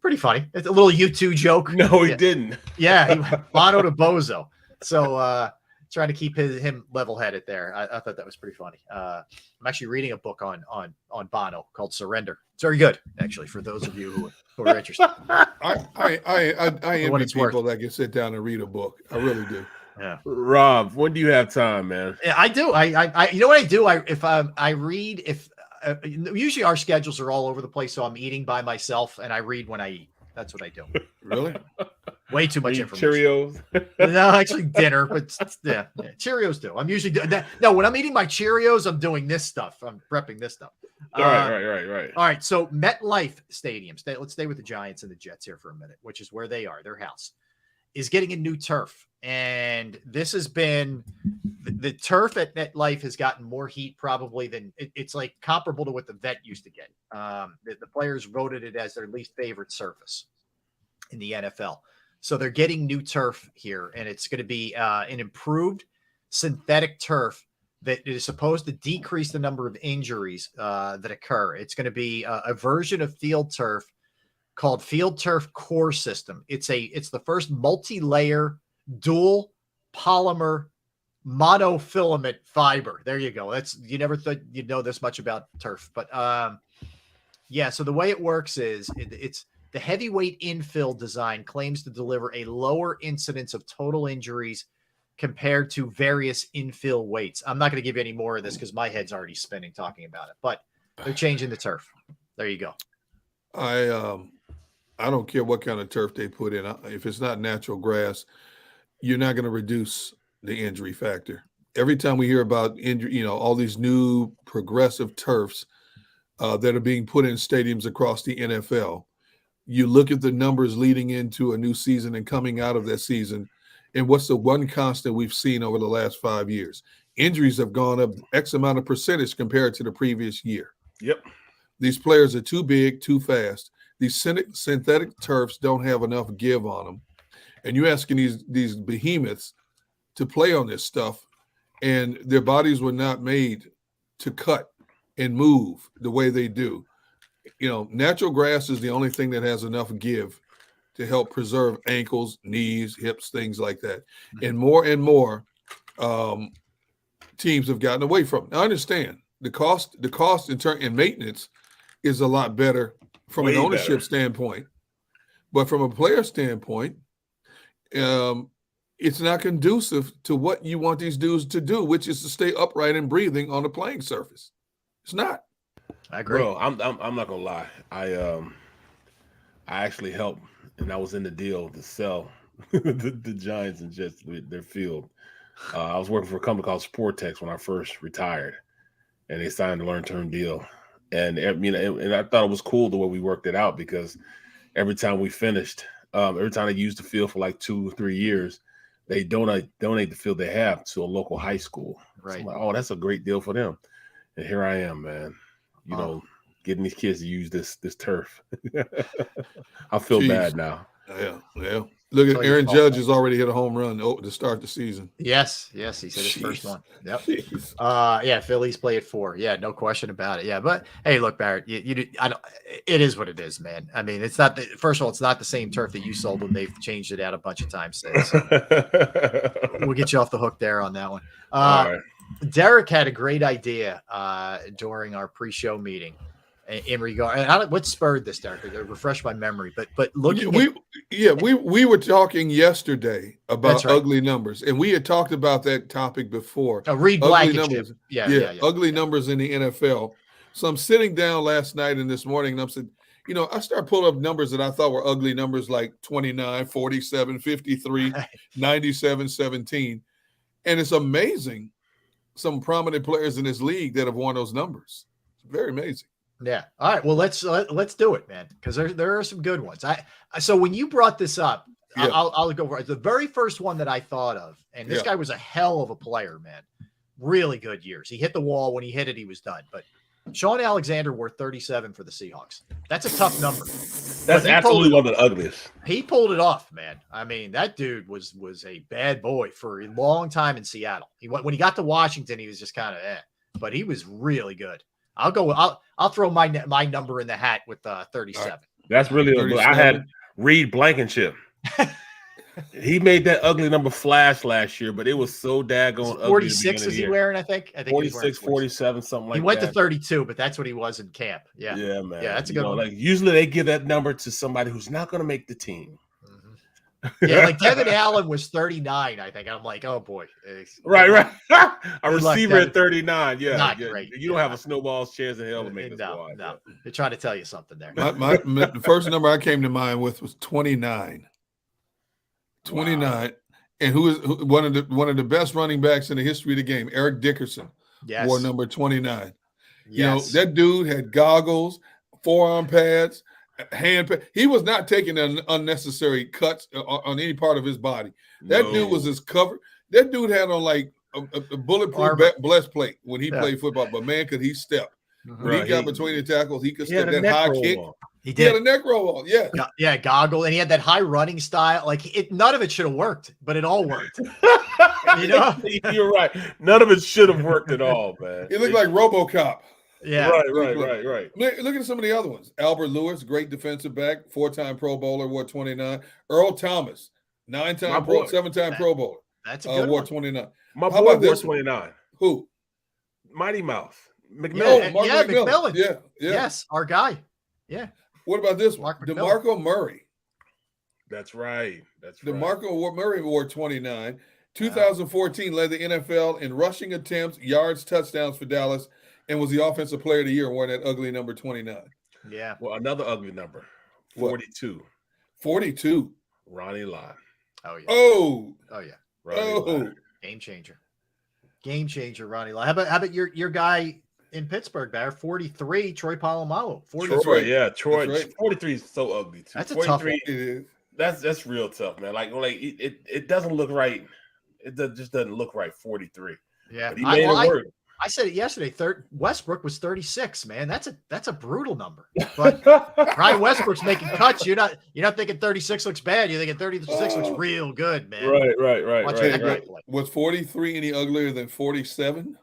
Pretty funny. It's a little YouTube joke. No, he didn't. Yeah, he went Bono to Bozo. So trying to keep him level-headed there. I thought that was pretty funny. I'm actually reading a book on Bono called Surrender. It's very good, actually, for those of you who are interested. I envy people that can sit down and read a book. I really do. Yeah. Rob, when do you have time, man? Yeah, I do. I you know what I do? I read usually our schedules are all over the place, so I'm eating by myself and I read when I eat. That's what I do. Really? Way too much information. Cheerios? No, actually dinner, but yeah, Cheerios do. I'm usually doing that. No, when I'm eating my Cheerios, I'm doing this stuff. I'm prepping this stuff. Right. All right. So MetLife Stadium, let's stay with the Giants and the Jets here for a minute, which is where they are. Their house is getting a new turf. And this has been the turf at MetLife has gotten more heat probably than it's like comparable to what the vet used to get. The players voted it as their least favorite surface in the NFL. So they're getting new turf here, and it's going to be an improved synthetic turf that is supposed to decrease the number of injuries that occur. It's going to be a version of field turf called Field Turf Core System. It's the first multi-layer dual polymer monofilament fiber. There you go. You never thought you'd know this much about turf, but yeah. So the way it works is it's the heavyweight infill design claims to deliver a lower incidence of total injuries compared to various infill weights. I'm not going to give you any more of this because my head's already spinning talking about it, but they're changing the turf. There you go. I don't care what kind of turf they put in. If it's not natural grass, you're not going to reduce the injury factor. Every time we hear about injury, you know, all these new progressive turfs that are being put in stadiums across the NFL, you look at the numbers leading into a new season and coming out of that season, and what's the one constant we've seen over the last 5 years? Injuries have gone up X amount of percentage compared to the previous year. Yep. These players are too big, too fast. These synthetic turfs don't have enough give on them. And you're asking these behemoths to play on this stuff, and their bodies were not made to cut and move the way they do. You know, natural grass is the only thing that has enough give to help preserve ankles, knees, hips, things like that. And more teams have gotten away from it. Now, I understand the cost in maintenance is a lot better from an ownership standpoint, but from a player standpoint, it's not conducive to what you want these dudes to do, which is to stay upright and breathing on the playing surface. It's not. I agree. Bro, I'm not gonna lie. I actually helped, and I was in the deal to sell the Giants and Jets their field. I was working for a company called Sportex when I first retired, and they signed a long-term deal. And I thought it was cool the way we worked it out, because every time we finished, every time they used the field for like 2 or 3 years, they donate the field they have to a local high school. Right. So I'm like, oh, that's a great deal for them. And here I am, man. You know, getting these kids to use this turf. I feel bad now. Yeah. Look at Aaron Judge has already hit a home run to start the season. Yes, he said his first one. Yep. Yeah, Phillies play at 4. Yeah, no question about it. Yeah, but hey, look, Barrett, it is what it is, man. I mean, it's not first of all, it's not the same turf that you sold when they've changed it out a bunch of times since. We'll get you off the hook there on that one. All right. Derek had a great idea during our pre-show meeting. in regard. And what spurred this, Derek? Refresh my memory. But looking, we were talking yesterday about right. ugly numbers, and we had talked about that topic before. Reed ugly Blankenship. numbers. Yeah. Ugly numbers in the NFL. So I'm sitting down last night and this morning, and I'm saying, I started pulling up numbers that I thought were ugly numbers, like 29, 47, 53, 97, 17. And it's amazing some prominent players in this league that have won those numbers. It's very amazing. Yeah. All right. Well, let's do it, man, because there are some good ones. So when you brought this up, I'll go for it. The very first one that I thought of, and this guy was a hell of a player, man. Really good years. He hit the wall. When he hit it, he was done. But Sean Alexander wore 37 for the Seahawks. That's a tough number. That's absolutely one of the ugliest. He pulled it off, man. I mean, that dude was a bad boy for a long time in Seattle. When he got to Washington, he was just kind of but he was really good. I'll throw my number in the hat with 37. Right. That's really ugly. I had Reed Blankenship. He made that ugly number flash last year, but it was so daggone ugly. 46 is he wearing, I think? I think 46, 47, something like that. He went to 32, but that's what he was in camp. Yeah. Yeah, man. Yeah, that's a good one. Like usually they give that number to somebody who's not going to make the team. Yeah, like Devin Allen was 39, I think. I'm like, oh boy. Right. A receiver at 39. Yeah. Not great. You don't have a snowball's chance in hell to make this squad. No. They're trying to tell you something there. The first number I came to mind with was 29. 29. Wow. And who is one of the best running backs in the history of the game, Eric Dickerson, wore number 29. Yes. That dude had goggles, forearm pads, hand pads. He was not taking unnecessary cuts on any part of his body. That dude was as covered. That dude had on like a bulletproof blessed plate when he played football, but man, could he step. When he got between the tackles, he could step that high kick. He had a neck roll on, yeah, goggle, and he had that high running style. Like none of it should have worked, but it all worked. You're right. None of it should have worked at all, man. He looked like RoboCop. Yeah, right. Look at some of the other ones. Albert Lewis, great defensive back, 4-time Pro Bowler, wore 29. Earl Thomas, 9-time Pro, 7-time Pro Bowler. That's a good wore one. 29. My boy wore 29. Who? Mighty Mouse. McMillan. McMillan. Yeah. Yes, our guy. Yeah. What about this one? DeMarco Murray. That's right. DeMarco Murray wore 29. 2014 led the NFL in rushing attempts, yards, touchdowns for Dallas, and was the offensive player of the year wearing that ugly number 29. Yeah. Well, another ugly number, 42. 42. Ronnie Lott. Oh, yeah. Oh, yeah. Ronnie Lott. Game changer, Ronnie Lott. How about your guy in Pittsburgh, Bear? 43, Troy Polamalu. 43. Troy. Right. 43 is so ugly too. That's a tough one. It is. That's real tough, man. Like it doesn't look right. It just doesn't look right. 43. Yeah, but he made it work. I said it yesterday. Westbrook was 36, man. That's a brutal number. But Ryan Westbrook's making cuts. You're not thinking 36 looks bad. You're thinking 36 looks real good, man. Right. Watch that guy play. Was 43 any uglier than 47?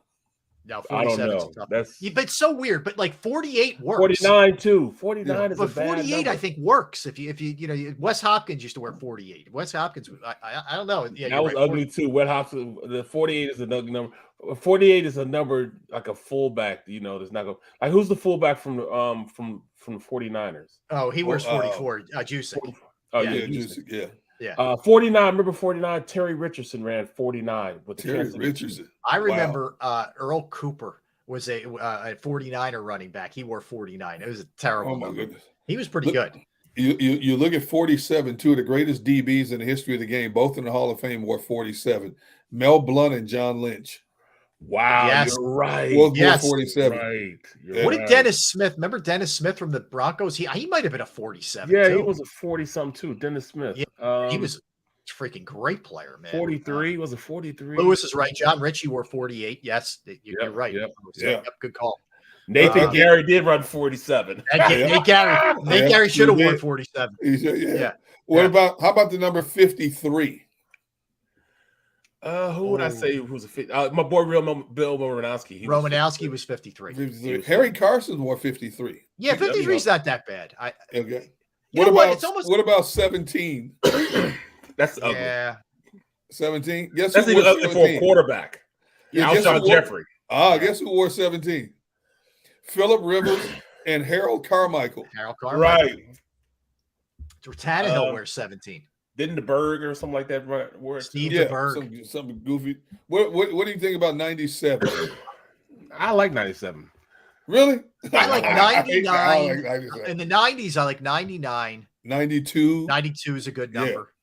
No, I don't know. But it's so weird. But like 48 works. 49 too. 49 is but a bad 48 number. I think works. If you Wes Hopkins used to wear 48. Wes Hopkins, I don't know. Yeah, that was ugly too. Wes Hopkins. The 48 is an ugly number. 48 is a number like a fullback. That's not going. Like who's the fullback from the 49ers? Oh, he wears 44. Jusic. Oh yeah, Jusic. Yeah. 49. Remember 49? Terry Richardson ran 49 with the Terry Richardson. I remember Earl Cooper was a 49er running back. He wore 49. It was a terrible. Oh my number. goodness. He was pretty good. You look at 47, two of the greatest DBs in the history of the game, both in the Hall of Fame, wore 47. Mel Blount and John Lynch. Wow, yes. You're right. Both wore 47. Right. What did Dennis Smith? Remember Dennis Smith from the Broncos? He might have been a 47. Yeah, too. he was a 40-something too. Dennis Smith. Yeah, he was a freaking great player, man. 43 was a 43. Lewis is right. John Ritchie wore 48. Yes, you're right. Yep. Good call. Nathan Gary did run 47. Nate Gary should have worn 47. Yeah. How about the number 53? Who would I say who's a 50? My boy Bill Romanowski. Romanowski was 53. Harry Carson wore 53. Yeah, 53 is not that bad. Okay. What about 17? That's ugly. Yeah. 17? Guess that's who even wore ugly 17? for a quarterback. Yeah, Alshon Jeffrey. Guess who wore 17? Phillip Rivers, And Harold Carmichael. Harold Carmichael. Right. Tannehill wears 17. Didn't the Berg or something like that wear Steve Yeah, DeBerg. something goofy. What do you think about 97? I like 97. Really? I like 99. I like 97. In the 90s, I like 99. 92. 92 is a good number.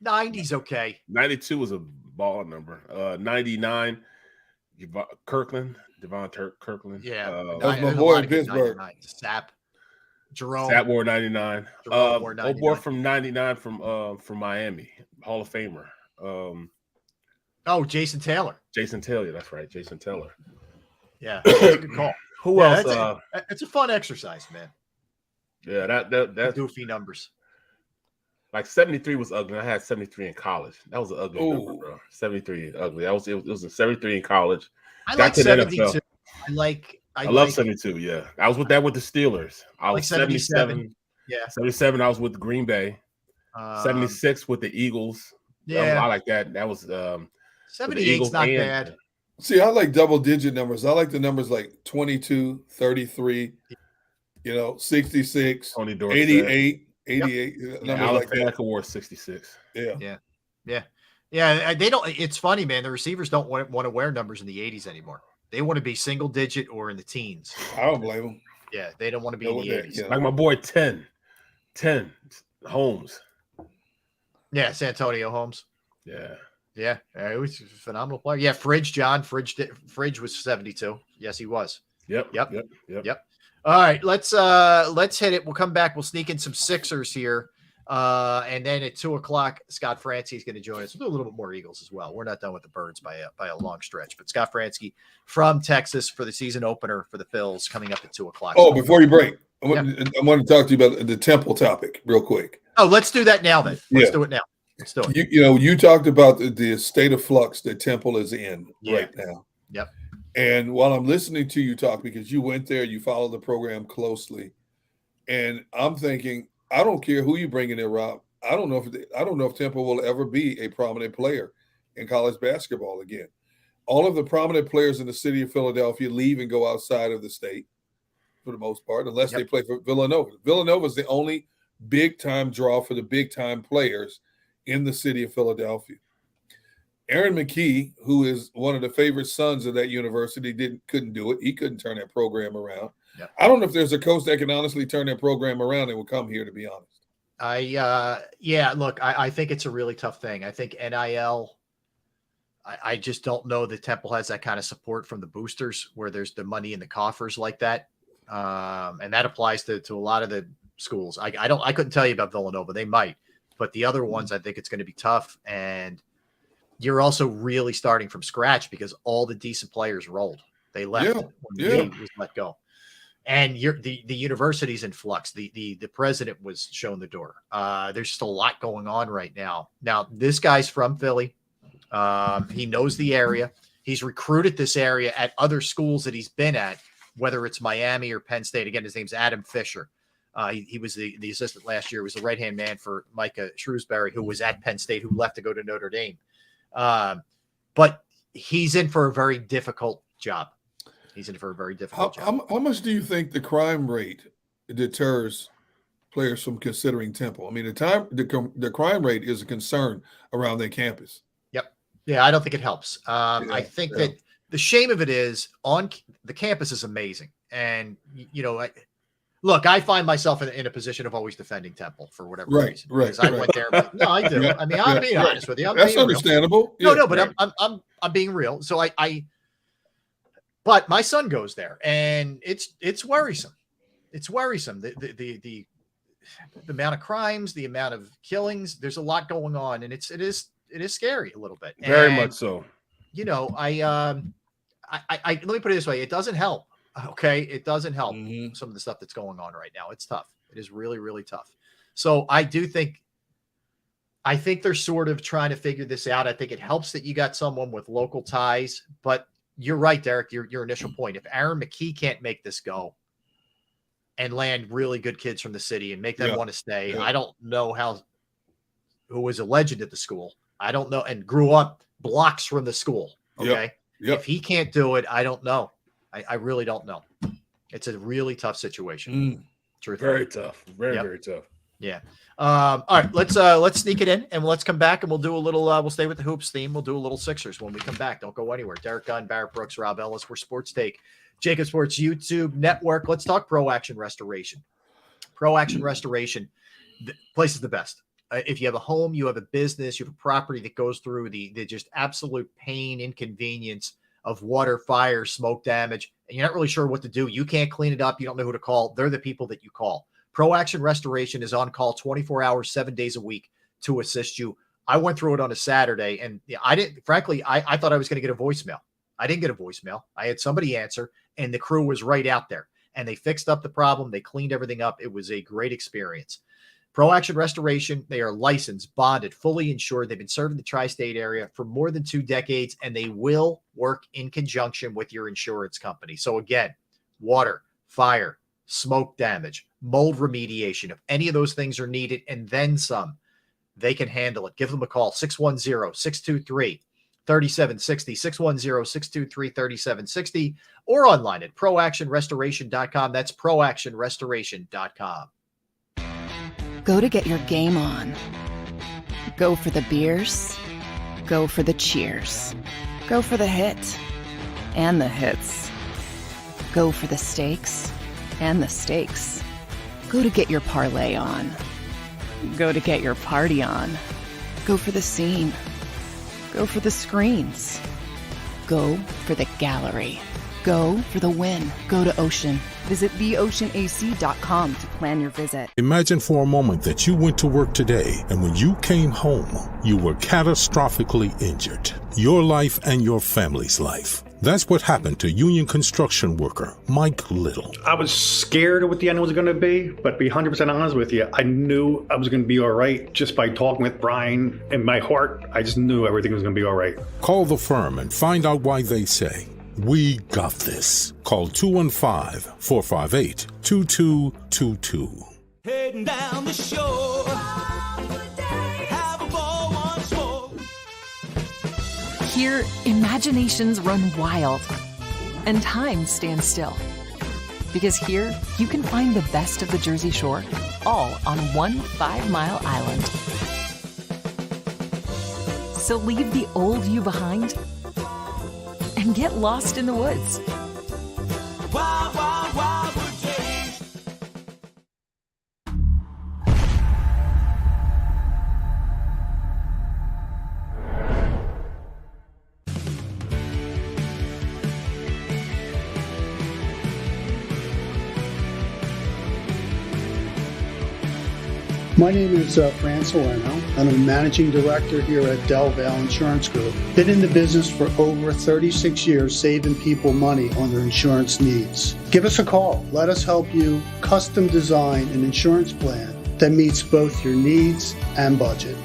90's okay. 92 was a ball number. 99, Kirkland, Kirkland. Yeah. That was my boy in Pittsburgh. Sap. Jerome. Sap wore 99. Jerome wore 99. Boy from 99 from Miami, Hall of Famer. Jason Taylor. Jason Taylor, that's right. Jason Taylor. Yeah, that's a good call. Who else? It's a fun exercise, man. Yeah, that's goofy numbers. Like 73 was ugly. I had 73 in college. That was an ugly number, bro. 73 ugly. It was a 73 in college. I like 72. I love 72. Yeah, I was with the Steelers. I was 77. Yeah, 77. I was with Green Bay. 76 with the Eagles. Yeah, I like that. That was 78's not bad. See, I like double-digit numbers. I like the numbers like 22, 33, 66, 88, 88. Like that. Wore 66. Yeah. They don't. It's funny, man. The receivers don't want to wear numbers in the 80s anymore. They want to be single digit or in the teens. I don't blame them. Yeah, they don't want to be in the 80s. Like my boy 10 Holmes. Yeah, Santonio Holmes. Yeah. Yeah, he was a phenomenal player. Yeah, Fridge was 72. Yes, he was. Yep. All right, let's hit it. We'll come back. We'll sneak in some Sixers here. And then at 2:00, Scott Franzke is going to join us. We'll do a little bit more Eagles as well. We're not done with the Birds by a long stretch, but Scott Franzke from Texas for the season opener for the Phils coming up at 2:00. Oh, before you break, I want to talk to you about the Temple topic real quick. Oh, let's do that now then. Let's do it now. Let's do it. You talked about the state of flux that Temple is in right now. Yep. And while I'm listening to you talk, because you went there, you follow the program closely, and I'm thinking, I don't care who you bring in there, Rob. I don't know if Temple will ever be a prominent player in college basketball again. All of the prominent players in the city of Philadelphia leave and go outside of the state for the most part, unless they play for Villanova. Villanova is the only big-time draw for the big-time players in the city of Philadelphia. Aaron McKee, who is one of the favorite sons of that university, couldn't do it. He couldn't turn that program around. Yep. I don't know if there's a coach that can honestly turn that program around and will come here, to be honest. Look, I think it's a really tough thing. I think NIL, I just don't know that Temple has that kind of support from the boosters where there's the money in the coffers like that. And that applies to a lot of the schools. I couldn't tell you about Villanova. They might. But the other ones, I think it's going to be tough. And you're also really starting from scratch because all the decent players rolled. They left when he was let go. And the university's in flux. The president was shown the door. There's just a lot going on right now. Now, this guy's from Philly. He knows the area. He's recruited this area at other schools that he's been at, whether it's Miami or Penn State. Again, his name's Adam Fisher. He was the assistant last year. He was the right-hand man for Micah Shrewsbury, who was at Penn State, who left to go to Notre Dame. But he's in for a very difficult job. He's in for a very difficult job. How much do you think the crime rate deters players from considering Temple? I mean, the crime rate is a concern around their campus. Yep. Yeah, I don't think it helps. I think that the shame of it is on the campus is amazing. And, look, I find myself in a position of always defending Temple for whatever reason. Because I went there. No, I do. I mean, I'm being honest with you. That's understandable. But I'm being real. So but my son goes there, and it's worrisome. It's worrisome. The amount of crimes, the amount of killings. There's a lot going on, and it is scary a little bit. Very much so. Let me put it this way: it doesn't help. Okay, it doesn't help some of the stuff that's going on right now. It's tough. It is really, really tough. So I think they're sort of trying to figure this out. I think it helps that you got someone with local ties, but you're right, Derek, your initial point. If Aaron McKee can't make this go and land really good kids from the city and make them want to stay, I don't know who was a legend at the school. I don't know, and grew up blocks from the school. Okay. If he can't do it, I don't know. I really don't know. It's a really tough situation. Very tough. Very tough. Yeah. All right, let's sneak it in and let's come back and we'll do a little we'll stay with the hoops theme. We'll do a little Sixers when we come back. Don't go anywhere. Derek Gunn, Barrett Brooks, Rob Ellis. We're Sports Take, JAKIB Sports YouTube Network. Let's talk Pro Action Restoration. Pro Action Restoration, the place is the best. If you have a home, you have a business, you have a property that goes through the just absolute pain, inconvenience of water, fire, smoke damage, and you're not really sure what to do. You can't clean it up. You don't know who to call. They're the people that you call. Pro Action Restoration is on call 24 hours, 7 days a week to assist you. I went through it on a Saturday, and I thought I was going to get a voicemail. I didn't get a voicemail. I had somebody answer, and the crew was right out there, and they fixed up the problem. They cleaned everything up. It was a great experience. Pro Action Restoration, they are licensed, bonded, fully insured. They've been serving the tri-state area for more than 2 decades, and they will work in conjunction with your insurance company. So again, water, fire, smoke damage, mold remediation, if any of those things are needed and then some, they can handle it. Give them a call, 610-623-3760, 610-623-3760, or online at proactionrestoration.com. That's proactionrestoration.com. Go to get your game on. Go for the beers. Go for the cheers. Go for the hit and the hits. Go for the stakes and the stakes. Go to get your parlay on. Go to get your party on. Go for the scene. Go for the screens. Go for the gallery. Go for the win. Go to Ocean. Visit theoceanac.com to plan your visit. Imagine for a moment that you went to work today and when you came home, you were catastrophically injured. Your life and your family's life. That's what happened to union construction worker Mike Little. I was scared of what the end was going to be, but to be 100% honest with you, I knew I was going to be all right just by talking with Brian. In my heart, I just knew everything was going to be all right. Call the firm and find out why they say, "We got this." Call 215-458-2222. Heading down the shore. Have a ball once more. Here, imaginations run wild and time stands still. Because here, you can find the best of the Jersey Shore, all on one 5-mile island. So leave the old you behind and get lost in the woods. Wild, wild, wild wood days. My name is Fran Salerno, and I'm a managing director here at Del Valle Insurance Group. Been in the business for over 36 years, saving people money on their insurance needs. Give us a call. Let us help you custom design an insurance plan that meets both your needs and budget.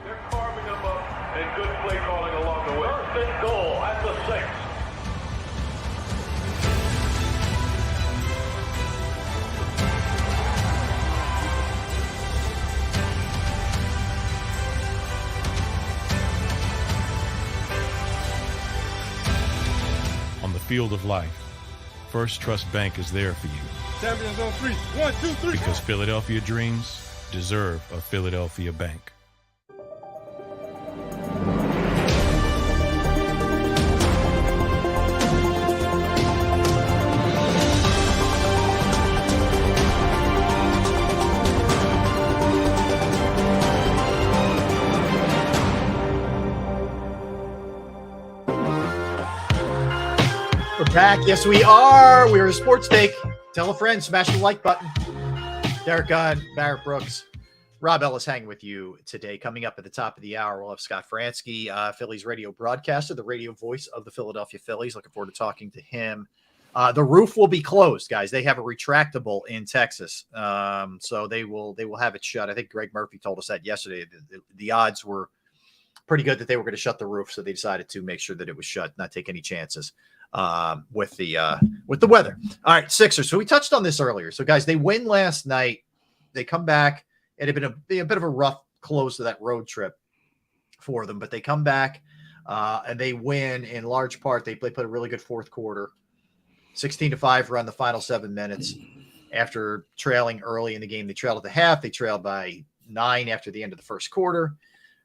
They're carving them up and good play calling along the way. First and goal at the 6. On the field of life, First Trust Bank is there for you. Champions on 3. 1, 2, 3. Because Philadelphia dreams deserve a Philadelphia bank. We're back. Yes, we are. We're a Sports Take. Tell a friend. Smash the like button. Derek Gunn, Barrett Brooks, Rob Ellis hanging with you today. Coming up at the top of the hour, we'll have Scott Fransky, Phillies radio broadcaster, the radio voice of the Philadelphia Phillies. Looking forward to talking to him. The roof will be closed, guys. They have a retractable in Texas, so they will have it shut. I think Greg Murphy told us that yesterday. The odds were pretty good that they were going to shut the roof, so they decided to make sure that it was shut, not take any chances with the weather. All right, Sixers. So we touched on this earlier. So guys, they win last night. They come back. It had been a bit of a rough close to that road trip for them, but they come back. and they win in large part. They played a really good fourth quarter, 16-5 run the final 7 minutes. After trailing early in the game, they trailed at the half. They trailed by 9 after the end of the first quarter.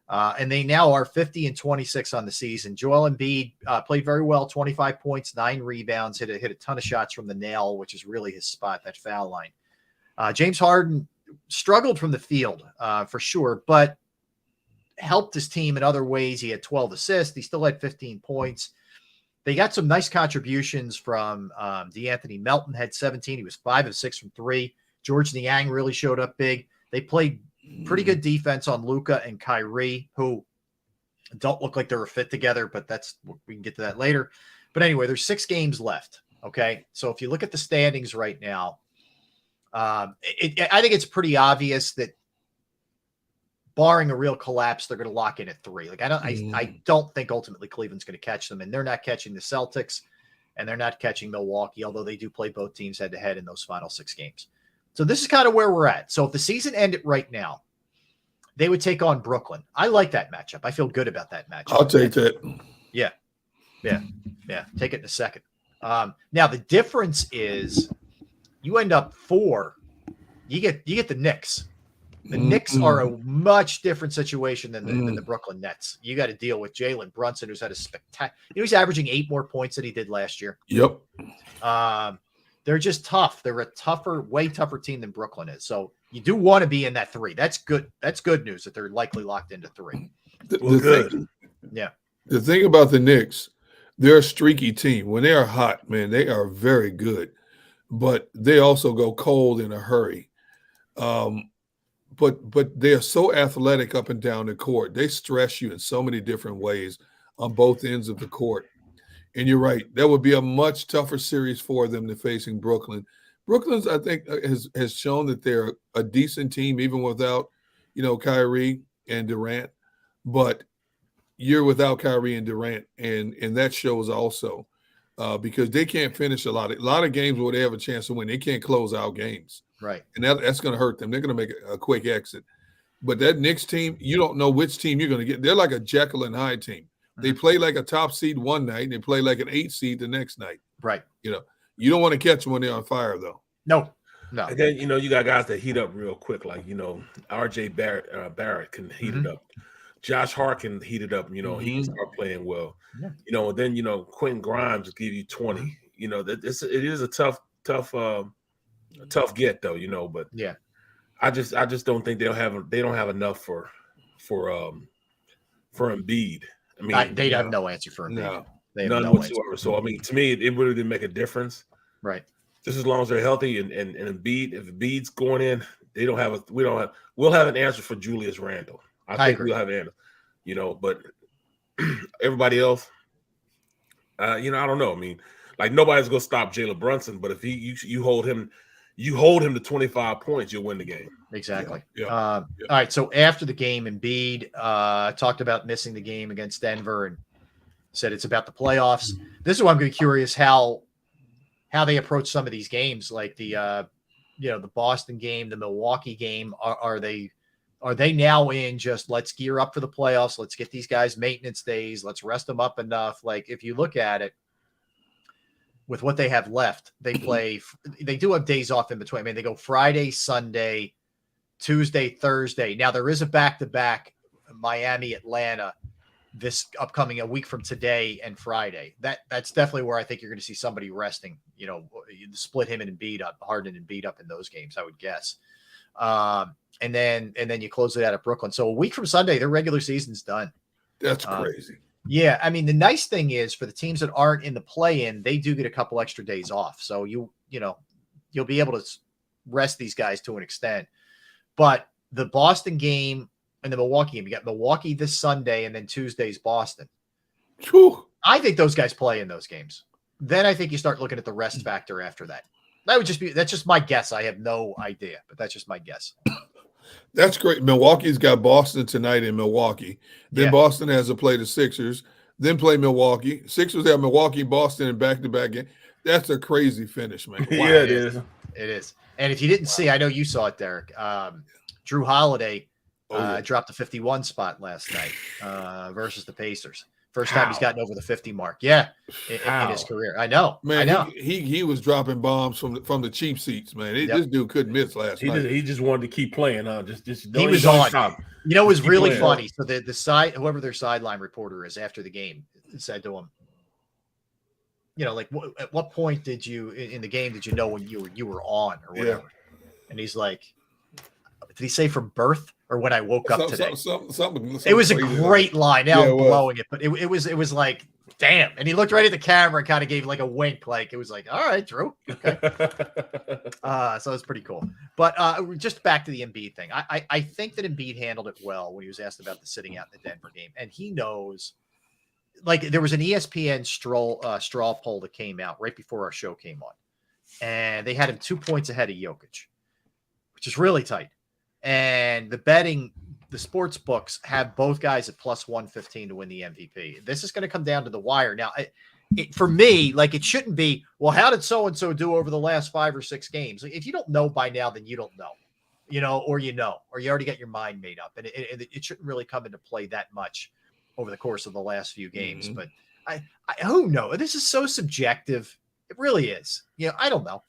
And they now are 50-26 on the season. Joel Embiid played very well, 25 points, 9 rebounds, hit a ton of shots from the nail, which is really his spot, that foul line. James Harden struggled from the field for sure, but helped his team in other ways. He had 12 assists. He still had 15 points. They got some nice contributions from DeAnthony Melton, had 17. He was 5 of 6 from 3. George Niang really showed up big. They played pretty good defense on Luka and Kyrie, who don't look like they're a fit together, but we can get to that later. But anyway, there's 6 games left. Okay. So if you look at the standings right now, I think it's pretty obvious that barring a real collapse, they're going to lock in at 3. Like I don't think ultimately Cleveland's going to catch them, and they're not catching the Celtics, and they're not catching Milwaukee, although they do play both teams head to head in those final 6 games. So this is kind of where we're at. So if the season ended right now, they would take on Brooklyn. I like that matchup. I feel good about that matchup. I'll take that. Yeah. Take it in a second. Now the difference is you end up 4. You get the Knicks. The Knicks are a much different situation than the Brooklyn Nets. You got to deal with Jalen Brunson, who's had a spectacular. He's averaging 8 more points than he did last year. Yep. They're just tough. They're a way tougher team than Brooklyn is. So you do want to be in that 3. That's good. That's good news that they're likely locked into 3. The thing about the Knicks, they're a streaky team. When they are hot, man, they are very good. But they also go cold in a hurry. But they are so athletic up and down the court. They stress you in so many different ways on both ends of the court. And you're right. That would be a much tougher series for them than facing Brooklyn. Brooklyn's, I think, has shown that they're a decent team, even without, Kyrie and Durant. But you're without Kyrie and Durant, and that shows also because they can't finish a lot of games where they have a chance to win. They can't close out games. Right. And that's going to hurt them. They're going to make a quick exit. But that Knicks team, you don't know which team you're going to get. They're like a Jekyll and Hyde team. They play like a top seed one night, and they play like an 8 seed the next night. Right. You don't want to catch them when they're on fire, though. No. And then, you got guys that heat up real quick, like, R.J. Barrett can heat it up. Josh Hart can heat it up. He start playing well. Yeah. And then, Quentin Grimes will give you 20. It is a tough get, though, but yeah, I just don't think they don't have enough for Embiid. I mean, they have no answer for Embiid. No, they have none no whatsoever. Answer. So I mean, to me, it really didn't make a difference. Right. Just as long as they're healthy and Embiid, if Embiid's going in, we'll have an answer for Julius Randle. I think agree. We'll have an answer. But everybody else, I don't know. I mean, like nobody's gonna stop Jalen Brunson, but if you hold him to 25 points, you'll win the game. Exactly. Yeah. All right. So after the game, Embiid talked about missing the game against Denver and said it's about the playoffs. This is why I'm going to be curious how they approach some of these games, like the Boston game, the Milwaukee game. Are they now in just let's gear up for the playoffs? Let's get these guys maintenance days. Let's rest them up enough. Like if you look at it, with what they have left, they do have days off in between. I mean, they go Friday, Sunday, Tuesday, Thursday. Now there is a back-to-back Miami, Atlanta this upcoming a week from today and Friday. That's definitely where I think you're going to see somebody resting, split him and Embiid up, Harden and Embiid up in those games, I would guess. And then you close it out at Brooklyn. So a week from Sunday, their regular season's done. That's crazy. Yeah, I mean, the nice thing is for the teams that aren't in the play-in, they do get a couple extra days off. So you'll be able to rest these guys to an extent. But the Boston game and the Milwaukee game, you got Milwaukee this Sunday and then Tuesday's Boston. Whew. I think those guys play in those games. Then I think you start looking at the rest factor after that. That's just my guess. I have no idea, but that's just my guess. That's great. Milwaukee's got Boston tonight in Milwaukee. Then Boston has to play the Sixers, then play Milwaukee. Sixers have Milwaukee, Boston, and back-to-back game. That's a crazy finish, man. Wow. Yeah, it is. It is. And if you didn't see, I know you saw it, Derek. Drew Holiday dropped a 51 spot last night versus the Pacers. First time he's gotten over the 50 mark. Yeah, in his career. I know. Man, I know. He was dropping bombs from the cheap seats, man. This dude couldn't miss last night. He just wanted to keep playing, huh? Just he was on. Stop. You know, it was really funny. So the side, whoever their sideline reporter is after the game, said to him, you know, like, at what point did you in the game did you know when you were on or whatever? Yeah. And he's like, did he say from birth or when I woke up today? Something it was a great line. Now I'm blowing it, but it was like, damn. And he looked right at the camera and kind of gave like a wink, like it was like, all right, Drew. Okay. So it's pretty cool. But just back to the Embiid thing. I think that Embiid handled it well when he was asked about the sitting out in the Denver game, and he knows. Like there was an ESPN straw poll that came out right before our show came on, and they had him 2 points ahead of Jokic, which is really tight. And the sports books have both guys at plus 115 to win the MVP. This is going to come down to the wire. Now, for me, like it shouldn't be, well, how did so-and-so do over the last 5 or 6 games? If you don't know by now, then you don't know, or you already got your mind made up. And it shouldn't really come into play that much over the course of the last few games. But I who knows? This is so subjective. It really is. I don't know.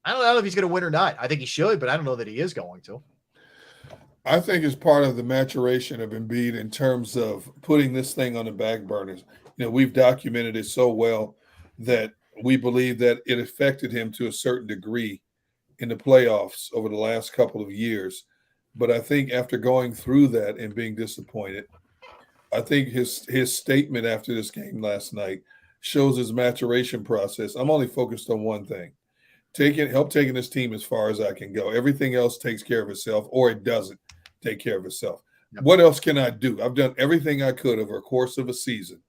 I don't know if he's going to win or not. I think he should, but I don't know that he is going to. I think it's part of the maturation of Embiid in terms of putting this thing on the back burners. We've documented it so well that we believe that it affected him to a certain degree in the playoffs over the last couple of years. But I think after going through that and being disappointed, I think his statement after this game last night shows his maturation process. I'm only focused on one thing. Help taking this team as far as I can go. Everything else takes care of itself, or it doesn't take care of itself. Yep. What else can I do? I've done everything I could over a course of a season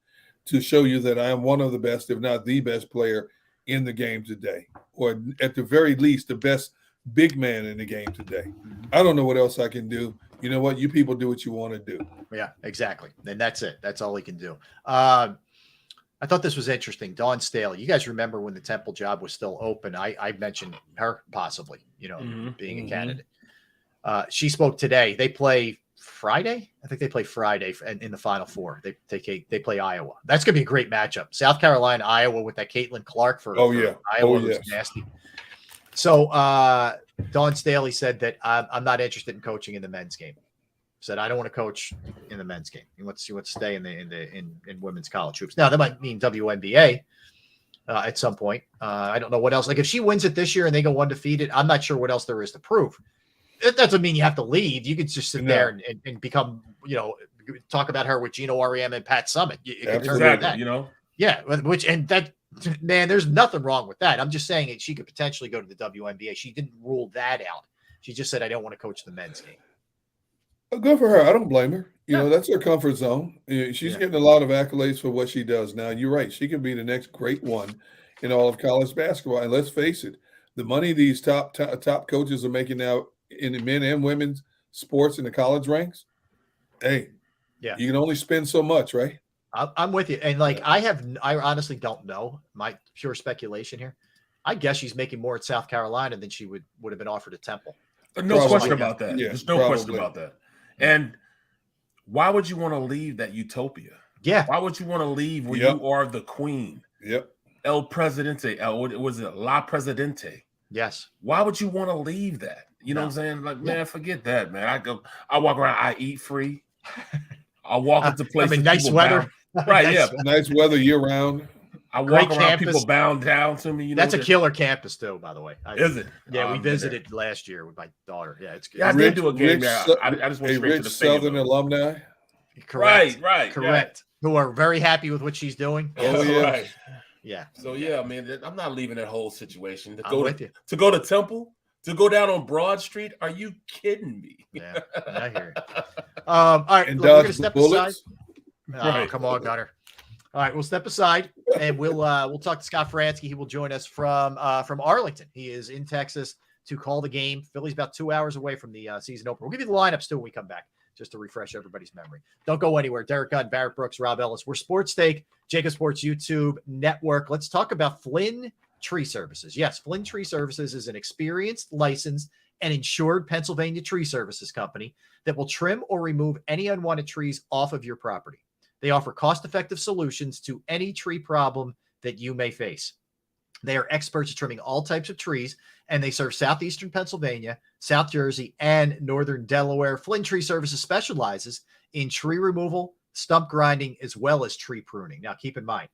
to show you that I am one of the best, if not the best player in the game today, or at the very least, the best big man in the game today. I don't know what else I can do. You know what? You people do what you want to do. Yeah, exactly. And that's it. That's all he can do. I thought this was interesting. Dawn Staley. You guys remember when the Temple job was still open? I mentioned her possibly, being a candidate. She spoke today. They play Friday. I think they play Friday in the Final Four. They play Iowa. That's going to be a great matchup. South Carolina, Iowa with that Caitlin Clark for Iowa was nasty. So Dawn Staley said that I'm not interested in coaching in the men's game. Said I don't want to coach in the men's game. He wants to stay in women's college hoops. Now that might mean WNBA at some point. I don't know what else. Like if she wins it this year and they go undefeated, I'm not sure what else there is to prove. It doesn't mean you have to leave. You could just sit there and become, talk about her with Gino Auriemma and Pat Summitt. It can turn into that. Yeah, man, there's nothing wrong with that. I'm just saying she could potentially go to the WNBA. She didn't rule that out. She just said, I don't want to coach the men's game. Good for her. I don't blame her. That's her comfort zone. She's getting a lot of accolades for what she does. Now, you're right. She can be the next great one in all of college basketball. And let's face it, the money these top coaches are making now in the men and women's sports in the college ranks, you can only spend so much, right? I'm with you. And I honestly don't know. My pure speculation here. I guess she's making more at South Carolina than she would have been offered at Temple. No question about that. There's no question about that. And why would you want to leave that utopia? Yeah. Why would you want to leave where you are the queen? Yep. El Presidente. Was it La Presidente? Yes. Why would you want to leave that? You know what I'm saying? Like, man, forget that, man. I walk around, I eat free. I walk into places. Nice weather. Right, nice weather year round. I walk around, people bound down to me. That's a killer campus, too, by the way. Is it? Yeah, we visited last year with my daughter. Yeah, it's good. Yeah, I did do a game there. I just went straight to the Southern alumni. Correct. Right. Correct. Yeah. Who are very happy with what she's doing. Oh, yeah. Right. Yeah. So, man, I'm not leaving that whole situation. I'm with you. To go to Temple, to go down on Broad Street, are you kidding me? Yeah, I hear you. All right, and we're going to step aside. Right. Come on, Gunner. All right, we'll step aside and we'll talk to Scott Fransky. He will join us from Arlington. He is in Texas to call the game. Philly's about 2 hours away from the season opener. We'll give you the lineups too when we come back, just to refresh everybody's memory. Don't go anywhere. Derek Gunn, Barrett Brooks, Rob Ellis. We're Sports Take, JAKIB Sports YouTube Network. Let's talk about Flynn Tree Services. Yes, Flynn Tree Services is an experienced, licensed, and insured Pennsylvania tree services company that will trim or remove any unwanted trees off of your property. They offer cost-effective solutions to any tree problem that you may face. They are experts at trimming all types of trees, and they serve southeastern Pennsylvania, South Jersey, and northern Delaware. Flynn Tree Services specializes in tree removal, stump grinding, as well as tree pruning. Now, keep in mind,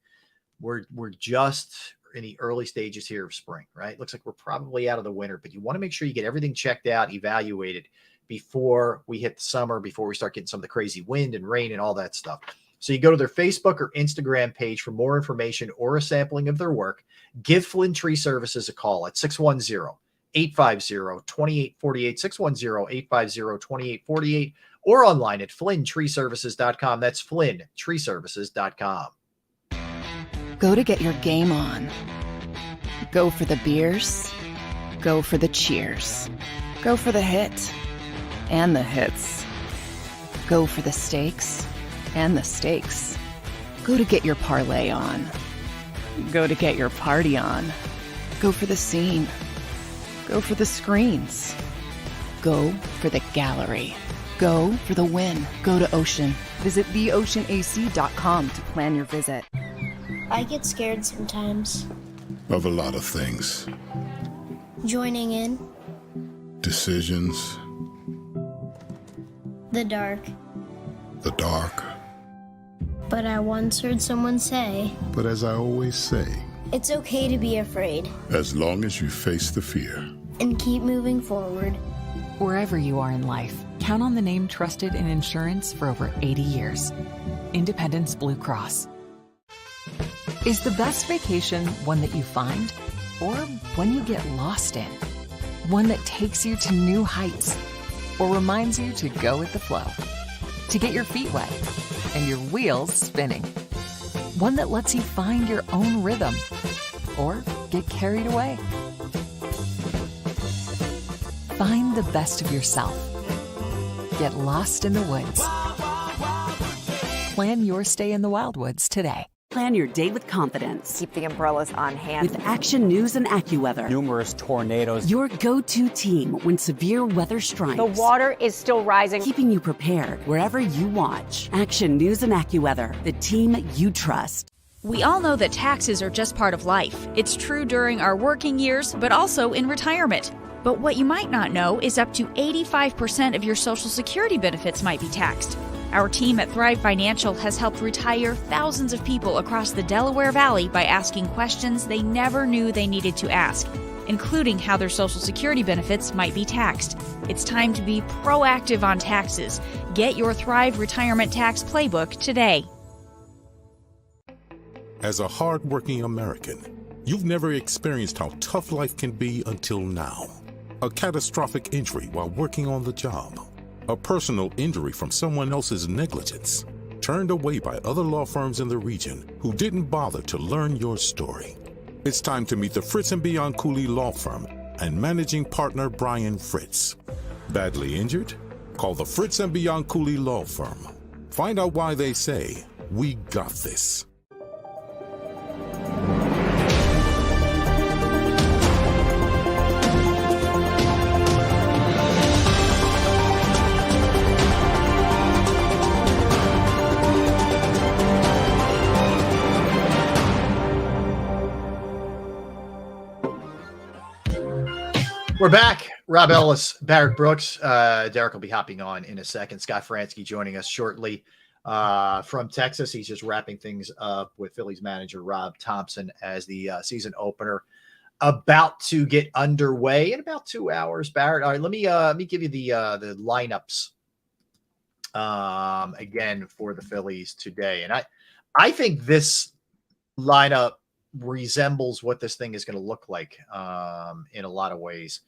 we're just in the early stages here of spring, right? Looks like we're probably out of the winter, but you want to make sure you get everything checked out, evaluated before we hit the summer, before we start getting some of the crazy wind and rain and all that stuff. So you go to their Facebook or Instagram page for more information or a sampling of their work. Give Flynn Tree Services a call at 610-850-2848, 610-850-2848, or online at flynntreeservices.com. That's flynntreeservices.com. Go to get your game on. Go for the beers. Go for the cheers. Go for the hit and the hits. Go for the stakes and the stakes. Go to get your parlay on. Go to get your party on. Go for the scene. Go for the screens. Go for the gallery. Go for the win. Go to Ocean. Visit theoceanac.com to plan your visit. I get scared sometimes. Of a lot of things. Joining in. Decisions. The dark. The dark. But I once heard someone say, But as I always say, it's okay to be afraid. as long as you face the fear. And keep moving forward. Wherever you are in life, count on the name trusted in insurance for over 80 years. Independence Blue Cross. Is the best vacation one that you find, or one you get lost in? One that takes you to new heights, or reminds you to go with the flow? To get your feet wet and your wheels spinning? One that lets you find your own rhythm, or get carried away? Find the best of yourself. Get lost in the woods. Plan your stay in the Wildwoods today. Plan your day with confidence. Keep the umbrellas on hand. With Action News and AccuWeather. Numerous tornadoes. Your go-to team when severe weather strikes. The water is still rising. Keeping you prepared wherever you watch. Action News and AccuWeather, the team you trust. We all know that taxes are just part of life. It's true during our working years, but also in retirement. But what you might not know is up to 85% of your Social Security benefits might be taxed. Our team at Thrive Financial has helped retire thousands of people across the Delaware Valley by asking questions they never knew they needed to ask, including how their Social Security benefits might be taxed. It's time to be proactive on taxes. Get your Thrive Retirement Tax Playbook today. As a hardworking American, you've never experienced how tough life can be until now. A catastrophic injury while working on the job. A personal injury from someone else's negligence. Turned away by other law firms in the region who didn't bother to learn your story. It's time to meet the Fritz & Bianculli Law Firm and managing partner Brian Fritz. Badly injured? Call the Fritz & Bianculli Law Firm. Find out why they say, "We got this." We're back. Rob Ellis, Barrett Brooks. Derek will be hopping on in a second. Scott Fransky joining us shortly from Texas. He's just wrapping things up with Phillies manager Rob Thompson as the season opener about to get underway in about 2 hours. Barrett, all right, let me give you the lineups again for the Phillies today. And I think this lineup resembles what this thing is going to look like in a lot of ways,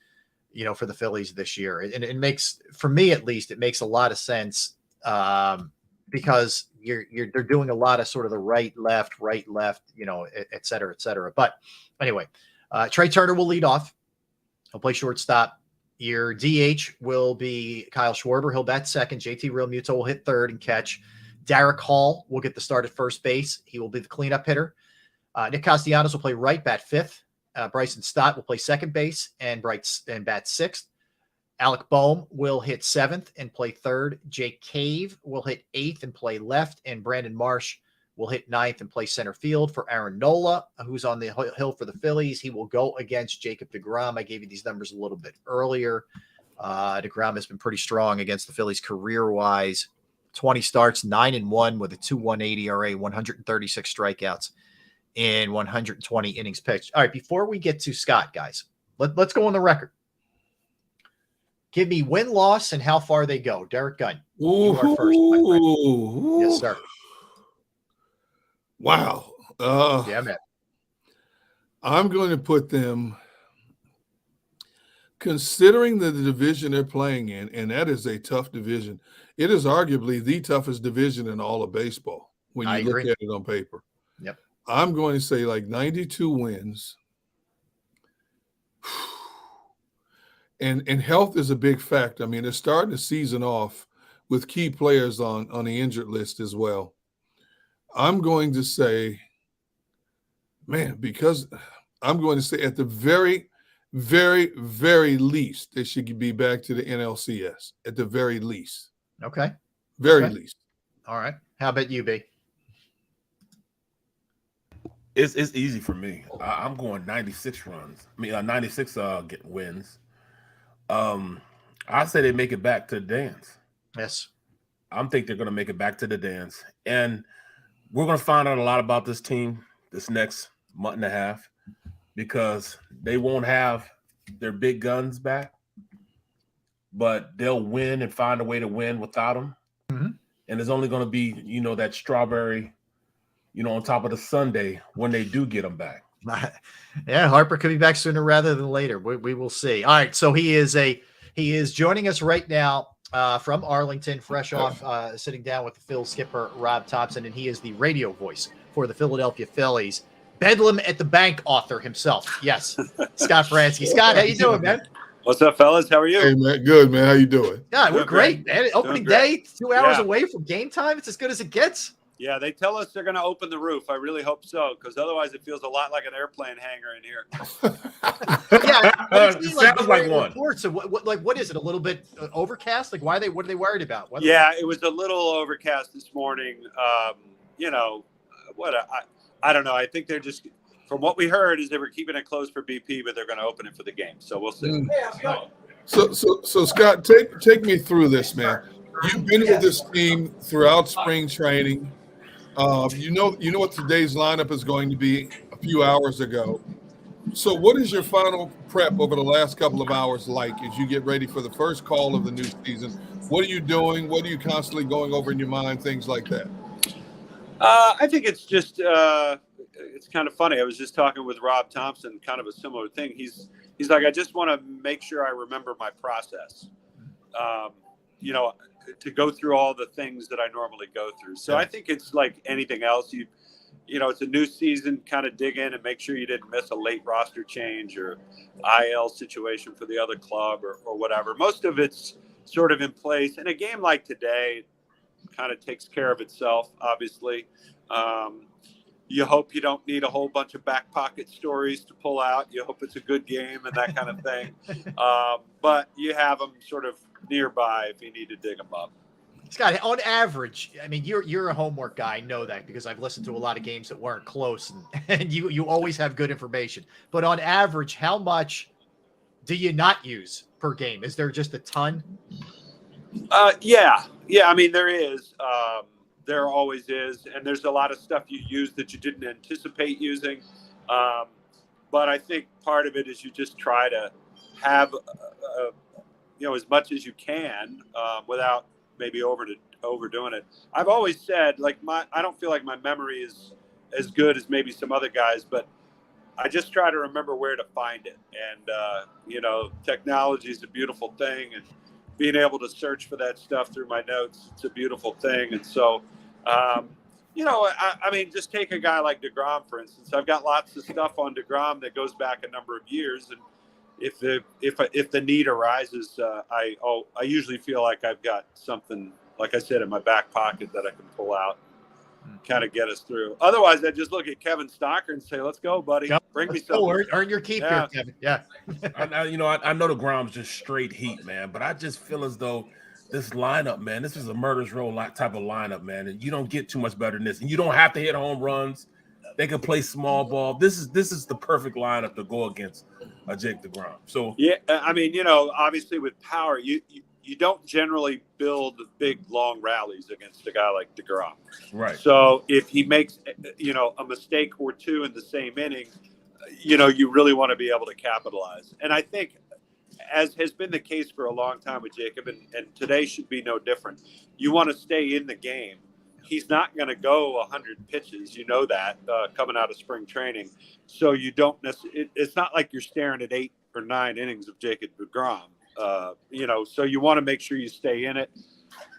you know, for the Phillies this year. And it makes, for me at least, it makes a lot of sense because they're doing a lot of sort of the right, left, you know, et cetera, et cetera. But anyway, Trey Turner will lead off. He'll play shortstop. Your DH will be Kyle Schwarber. He'll bat second. JT Realmuto will hit third and catch. Derek Hall will get the start at first base. He will be the cleanup hitter. Nick Castellanos will play right, bat fifth. Bryson Stott will play second base and bat sixth. Alec Boehm will hit 7th and play 3rd. Jake Cave will hit 8th and play left. And Brandon Marsh will hit 9th and play center field. For Aaron Nola, who's on the hill for the Phillies, he will go against Jacob deGrom. I gave you these numbers a little bit earlier. deGrom has been pretty strong against the Phillies career-wise. 20 starts, 9-1 with a 2.18 ERA, 136 strikeouts in 120 innings pitched. All right, before we get to Scott, guys, let's go on the record. Give me win-loss and how far they go. Derek Gunn, you are first, my friend. Yes, sir. Wow. Yeah, man. I'm going to put them, considering the division they're playing in, and that is a tough division. It is arguably the toughest division in all of baseball when you look at it on paper. Yep. I'm going to say like 92 wins. And health is a big factor. I mean, they're starting the season off with key players on the injured list as well. I'm going to say, man, because I'm going to say at the very, very, very least, they should be back to the NLCS at the very least. Okay. Very least. All right. How about you, B? It's easy for me. I'm going 96 runs. I mean, 96 wins. I say they make it back to the dance. Yes. I think they're going to make it back to the dance. And we're going to find out a lot about this team this next month and a half because they won't have their big guns back, but they'll win and find a way to win without them. Mm-hmm. And there's only going to be, that strawberry, on top of the sundae when they do get them back. Yeah, Harper could be back sooner rather than later. We will see. All right, so he is joining us right now from Arlington, fresh off sitting down with the Phil skipper Rob Thompson, and he is the radio voice for the Philadelphia Phillies. Bedlam at the Bank author himself. Yes, Scott Fransky. Scott, how you doing, man? What's up, fellas? How are you? Hey, man. Good, man. How you doing? Yeah, we're great, man. Opening day, 2 hours away from game time. It's as good as it gets. Yeah, they tell us they're going to open the roof. I really hope so, because otherwise it feels a lot like an airplane hangar in here. Yeah, it sounds like one. So what is it? A little bit overcast? Like what are they worried about? It was a little overcast this morning. I don't know. I think they're just, from what we heard, is they were keeping it closed for BP, but they're going to open it for the game. So we'll see. Hey, let's go. So Scott, take me through this, man. You've been with this team throughout spring training. You know what today's lineup is going to be a few hours ago. So what is your final prep over the last couple of hours like as you get ready for the first call of the new season? What are you doing? What are you constantly going over in your mind? Things like that. I think it's just it's kind of funny. I was just talking with Rob Thompson, kind of a similar thing. He's like, I just want to make sure I remember my process. To go through all the things that I normally go through. So I think it's like anything else. It's a new season, kind of dig in and make sure you didn't miss a late roster change or IL situation for the other club or whatever. Most of it's sort of in place. And a game like today kind of takes care of itself, obviously. You hope you don't need a whole bunch of back pocket stories to pull out. You hope it's a good game and that kind of thing. But you have them sort of nearby if you need to dig them up. Scott, on average, I mean, you're a homework guy. I know that because I've listened to a lot of games that weren't close, and you always have good information. But on average, how much do you not use per game? Is there just a ton? Yeah. I mean, there is. There always is, and there's a lot of stuff you use that you didn't anticipate using. But I think part of it is you just try to have as much as you can without maybe overdoing it. I've always said, I don't feel like my memory is as good as maybe some other guys, but I just try to remember where to find it. And, technology is a beautiful thing, and being able to search for that stuff through my notes, it's a beautiful thing. And so, I mean, just take a guy like deGrom, for instance. I've got lots of stuff on deGrom that goes back a number of years, and if the need arises, I usually feel like I've got something, like I said, in my back pocket that I can pull out. kind of get us through. Otherwise, I'd just look at Kevin Stocker and say, "Let's go, buddy. Yep. Bring me something." Earn your keep here, Kevin. Yeah. I know the Grom's just straight heat, man, but I just feel as though this lineup, man, this is a murder's row type of lineup, man, and you don't get too much better than this. And you don't have to hit home runs. They can play small ball. This is the perfect lineup to go against Jake DeGrom. So yeah, I mean, obviously with power, you don't generally build big long rallies against a guy like DeGrom. Right. So if he makes a mistake or two in the same inning, you really want to be able to capitalize. And I think, as has been the case for a long time with Jacob, and today should be no different, you want to stay in the game. He's not going to go 100 pitches, that, coming out of spring training. So you don't necessarily, it's not like you're staring at 8 or 9 innings of Jacob DeGrom. So you want to make sure you stay in it,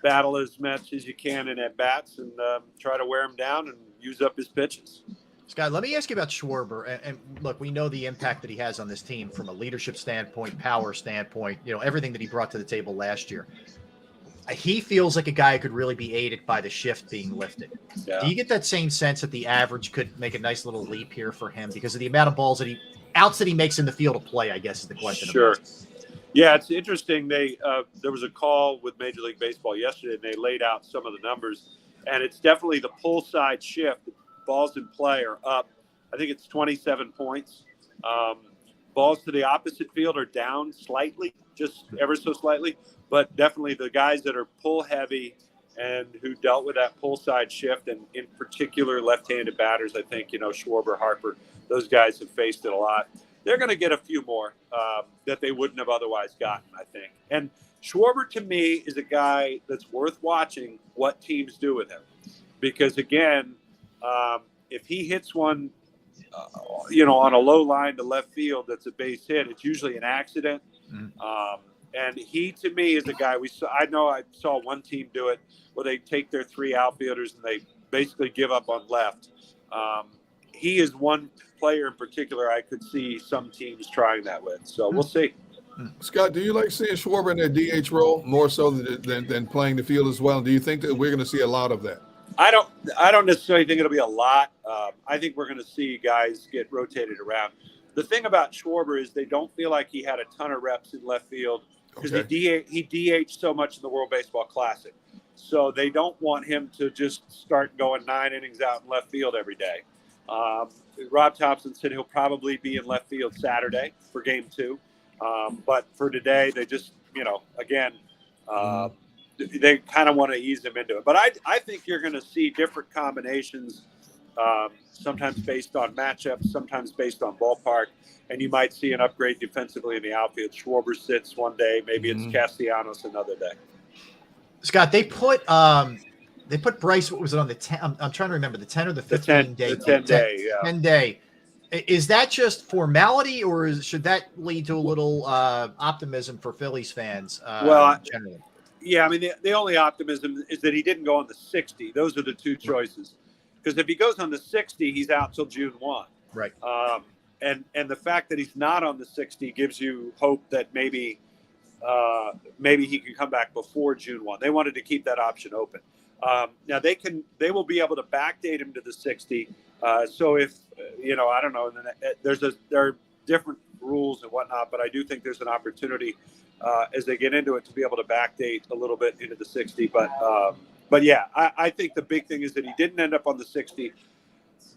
battle as much as you can in at bats, and try to wear him down and use up his pitches. Scott, let me ask you about Schwarber. And look, we know the impact that he has on this team from a leadership standpoint, power standpoint, everything that he brought to the table last year. He feels like a guy who could really be aided by the shift being lifted. Yeah. Do you get that same sense that the average could make a nice little leap here for him because of the amount of balls outs that he makes in the field of play, I guess is the question. Sure. Yeah, it's interesting. There was a call with Major League Baseball yesterday, and they laid out some of the numbers, and it's definitely the pull side shift. Balls in play are up. I think it's 27 points. Balls to the opposite field are down slightly, just ever so slightly, but definitely the guys that are pull heavy and who dealt with that pull side shift, and in particular left-handed batters, I think, Schwarber, Harper, those guys have faced it a lot. They're going to get a few more that they wouldn't have otherwise gotten, I think. And Schwarber, to me, is a guy that's worth watching what teams do with him. Because, again, if he hits one, on a low line to left field that's a base hit, it's usually an accident. And he, to me, is a guy I saw one team do it where they take their 3 outfielders and they basically give up on left. He is one player in particular I could see some teams trying that with. So we'll see. Scott, do you like seeing Schwarber in that DH role more so than playing the field as well? Do you think that we're going to see a lot of that? I don't necessarily think it'll be a lot. I think we're going to see guys get rotated around. The thing about Schwarber is they don't feel like he had a ton of reps in left field because he DH'd so much in the World Baseball Classic. So they don't want him to just start going 9 innings out in left field every day. Rob Thompson said he'll probably be in left field Saturday for Game 2. But for today, they just, they kind of want to ease him into it. But I think you're going to see different combinations, sometimes based on matchups, sometimes based on ballpark, and you might see an upgrade defensively in the outfield. Schwarber sits one day, maybe it's Castellanos another day. Scott, they put Bryce. What was it on the 10? I'm trying to remember the 10 or the 15 day. The 10 day, yeah. 10 day. Is that just formality, or should that lead to a little optimism for Phillies fans? Generally. Yeah, I mean, the only optimism is that he didn't go on the 60. Those are the two choices. Because if he goes on the 60, he's out till June 1. Right. And the fact that he's not on the 60 gives you hope that maybe he can come back before June 1. They wanted to keep that option open. Now they will be able to backdate him to the 60. So if I don't know, there are different rules and whatnot, but I do think there's an opportunity as they get into it to be able to backdate a little bit into the 60. But yeah, I think the big thing is that he didn't end up on the 60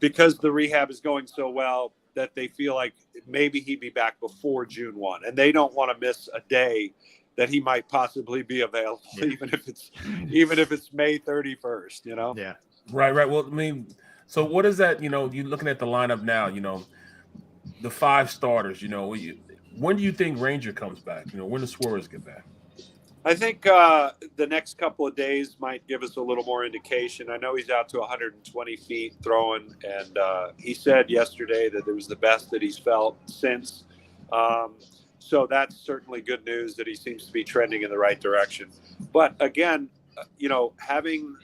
because the rehab is going so well that they feel like maybe he'd be back before June 1, and they don't want to miss a day that he might possibly be available, even if it's May 31st. Yeah. Right. Well, I mean, so what is that? You're looking at the lineup now. The 5 starters. When do you think Ranger comes back? When the Suarez get back? I think the next couple of days might give us a little more indication. I know he's out to 120 feet throwing, and he said yesterday that it was the best that he's felt since. So that's certainly good news that he seems to be trending in the right direction. But again, having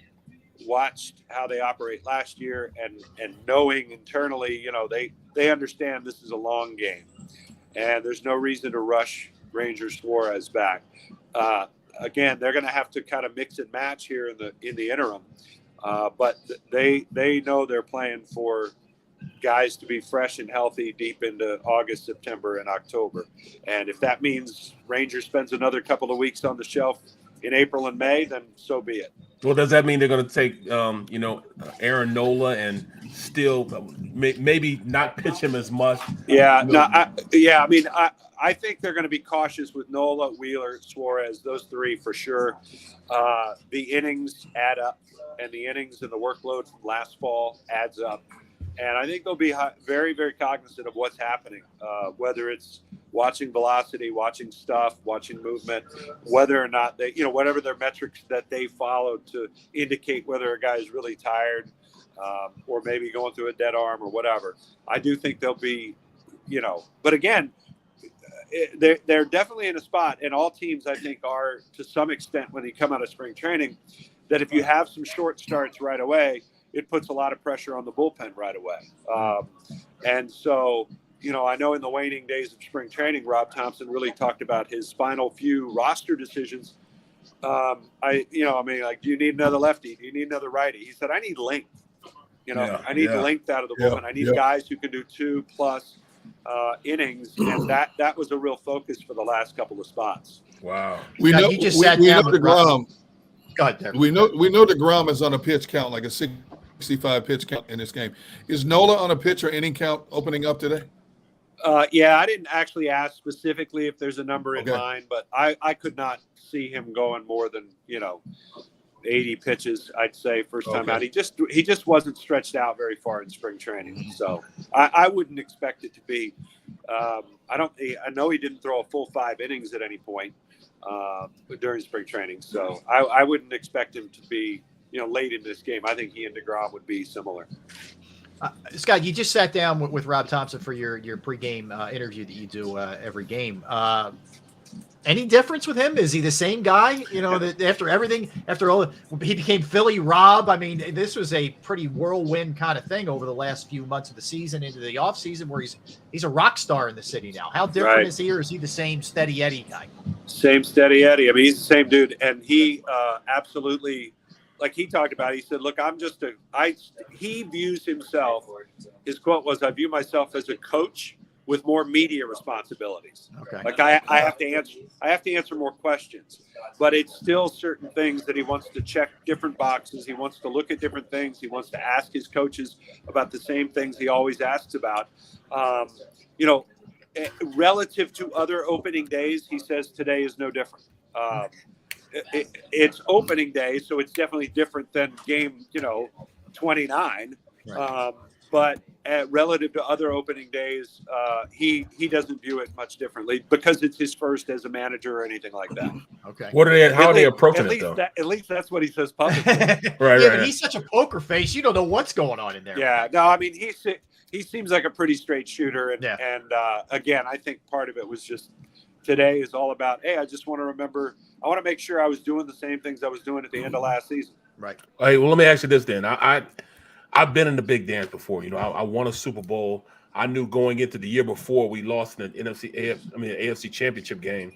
watched how they operate last year and knowing internally, they understand this is a long game, and there's no reason to rush Ranger Suarez back. Again, they're going to have to kind of mix and match here in the interim. But they know they're playing for guys to be fresh and healthy deep into August, September, and October. And if that means Rangers spends another couple of weeks on the shelf in April and May, then so be it. Well, does that mean they're going to take, Aaron Nola and still maybe not pitch him as much? Yeah, I think they're going to be cautious with Nola, Wheeler, Suarez, those three for sure. The innings add up, and the innings and the workload from last fall adds up. And I think they'll be very, very cognizant of what's happening, whether it's watching velocity, watching stuff, watching movement, whether or not they, whatever their metrics that they follow to indicate whether a guy is really tired or maybe going through a dead arm or whatever. I do think they'll be, but again, they're definitely in a spot, and all teams I think are to some extent when they come out of spring training, that if you have some short starts right away, it puts a lot of pressure on the bullpen right away. And so, I know in the waning days of spring training, Rob Thompson really talked about his final few roster decisions. Do you need another lefty? Do you need another righty? He said, I need length. I need length out of the bullpen. I need guys who can do 2+ innings. And that was a real focus for the last couple of spots. Wow. We know DeGrom. Go ahead, Derek. We know DeGrom is on a pitch count, like a 65 pitch count in this game. Is Nola on a pitch or inning count opening up today? I didn't actually ask specifically if there's a number in mind, but I could not see him going more than 80 pitches. I'd say first time out. He just wasn't stretched out very far in spring training, so I wouldn't expect it to be. I know he didn't throw a full 5 innings at any point during spring training, so I wouldn't expect him to be late in this game. I think he and DeGrom would be similar. Scott, you just sat down with Rob Thompson for your pregame interview that you do every game. Any difference with him? Is he the same guy? That after all, he became Philly Rob. I mean, this was a pretty whirlwind kind of thing over the last few months of the season into the off season, where he's a rock star in the city now. How different is he, or is he the same steady Eddie guy? Same steady Eddie. I mean, he's the same dude, and he absolutely. Like he talked about, he said, look, he views himself, his quote was, I view myself as a coach with more media responsibilities. Okay. Like I have to answer more questions, but it's still certain things that he wants to check different boxes. He wants to look at different things. He wants to ask his coaches about the same things he always asks about. Relative to other opening days, he says today is no different. It's opening day, so it's definitely different than game, 29. Right. But relative to other opening days, he doesn't view it much differently because it's his first as a manager or anything like that. Okay. How are they approaching it though? At least that's what he says publicly. Right. But he's such a poker face. You don't know what's going on in there. Yeah. No, I mean he seems like a pretty straight shooter, and again, I think part of it was just. Today is all about, hey, I just want to remember, I want to make sure I was doing the same things I was doing at the end of last season. Right. Hey, well, let me ask you this then. I've been in the big dance before. I won a Super Bowl. I knew going into the year before we lost in the AFC Championship game.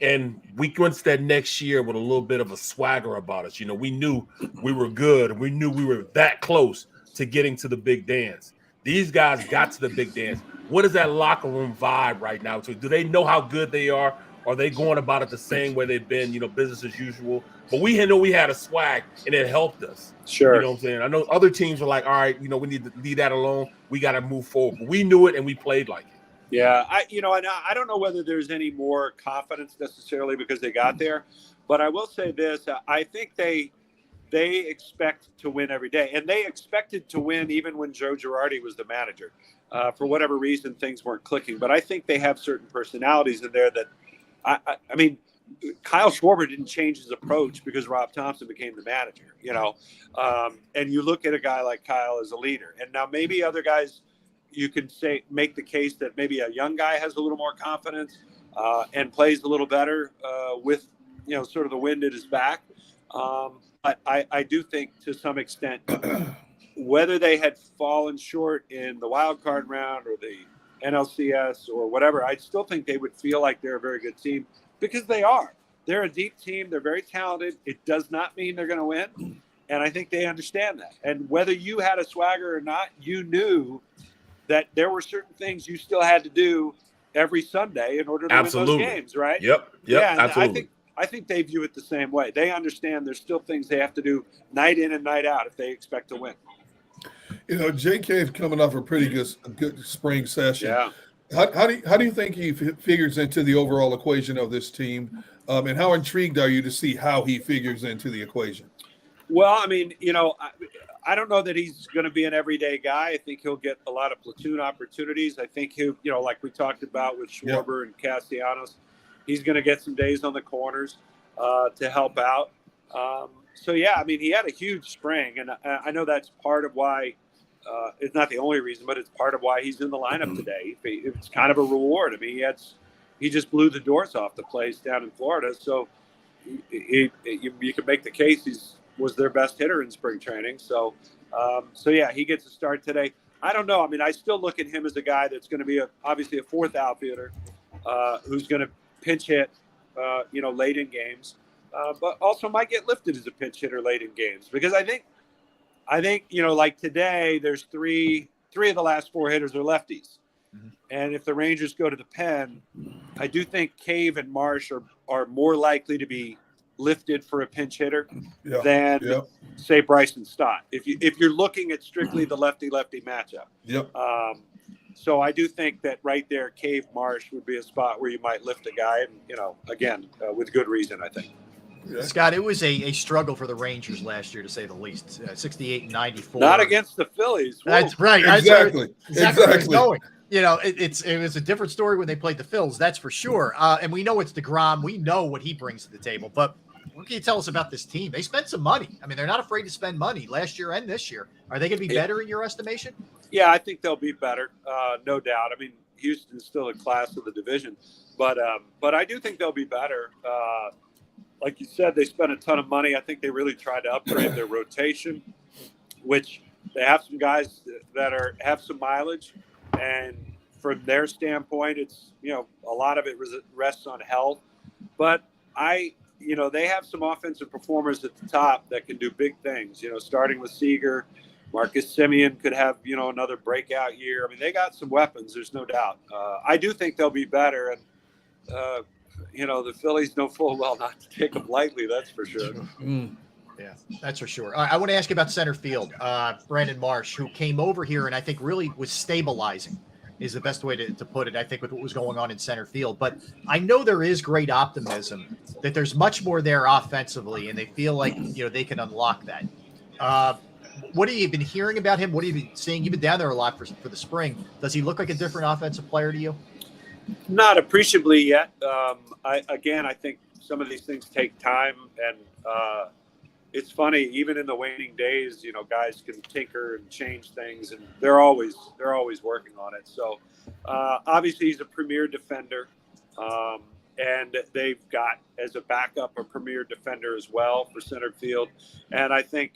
And we went to that next year with a little bit of a swagger about us. We knew we were good. We knew we were that close to getting to the big dance. These guys got to the big dance. What is that locker room vibe right now? So do they know how good they are? Are they going about it the same way they've been, business as usual? But we know we had a swag, and it helped us. Sure. You know what I'm saying? I know other teams were like, all right, we need to leave that alone. We got to move forward. But we knew it, and we played like it. Yeah, I don't know whether there's any more confidence necessarily because they got there. But I will say this. I think they expect to win every day. And they expected to win even when Joe Girardi was the manager. For whatever reason, things weren't clicking. But I think they have certain personalities in there that, I mean, Kyle Schwarber didn't change his approach because Rob Thompson became the manager, and you look at a guy like Kyle as a leader. And now maybe other guys, you can make the case that maybe a young guy has a little more confidence and plays a little better with, sort of the wind at his back. But I do think to some extent, whether they had fallen short in the wild card round or the NLCS or whatever, I still think they would feel like they're a very good team because they are. They're a deep team. They're very talented. It does not mean they're going to win. And I think they understand that. And whether you had a swagger or not, you knew that there were certain things you still had to do every Sunday in order to win those games, right? Yep. Yeah, Absolutely. I think they view it the same way. They understand there's still things they have to do night in and night out if they expect to win. You know, JK's coming off a pretty good spring session. Yeah. How do you think he figures into the overall equation of this team? And how intrigued are you to see how he figures into the equation? Well, I mean, you know, I don't know that he's going to be an everyday guy. I think he'll get a lot of platoon opportunities. I think he'll, you know, like we talked about with Schwarber and Castellanos, he's going to get some days on the corners to help out. So, yeah, I mean, he had a huge spring, and I know that's part of why it's not the only reason, but it's part of why he's in the lineup today. It's kind of a reward. I mean, he just blew the doors off the place down in Florida. So you can make the case was their best hitter in spring training. So yeah, he gets a start today. I don't know. I mean, I still look at him as a guy that's going to be obviously a fourth outfielder who's going to pinch hit, you know, late in games, but also might get lifted as a pinch hitter late in games because I think, you know, like today, there's three of the last four hitters are lefties. Mm-hmm. And if the Rangers go to the pen, I do think Cave and Marsh are more likely to be lifted for a pinch hitter than say Bryson Stott. If you're looking at strictly the lefty-lefty matchup. Yep. So I do think that right there, Cave Marsh would be a spot where you might lift a guy, and, you know, again, with good reason, I think. Yeah. Scott, it was a struggle for the Rangers last year, to say the least. 68 and 94. Not against the Phillies. Whoa. That's right. Exactly. Exactly. Where it's going. You know, it was a different story when they played the Phils, that's for sure. And we know it's DeGrom. We know what he brings to the table. But what can you tell us about this team? They spent some money. I mean, they're not afraid to spend money last year and this year. Are they going to be better in your estimation? Yeah, I think they'll be better, no doubt. I mean, Houston's still a class of the division, but I do think they'll be better. Like you said, they spent a ton of money. I think they really tried to upgrade their rotation, which they have some guys that have some mileage, and from their standpoint, it's, you know, a lot of it rests on health. But you know, they have some offensive performers at the top that can do big things. You know, starting with Seager, Marcus Semien could have, you know, another breakout year. I mean, they got some weapons. There's no doubt. I do think they'll be better, and you know, the Phillies know full well not to take them lightly. That's for sure. Yeah, that's for sure. I want to ask you about center field. Brandon Marsh, who came over here and I think really was stabilizing, is the best way to put it, I think, with what was going on in center field. But I know there is great optimism that there's much more there offensively, and they feel like, you know, they can unlock that. What have you been hearing about him? What have you been seeing? You've been down there a lot for the spring. Does he look like a different offensive player to you? Not appreciably yet. I think some of these things take time, and it's funny, even in the waning days, you know, guys can tinker and change things, and they're always working on it. So obviously he's a premier defender, and they've got as a backup a premier defender as well for center field. And I think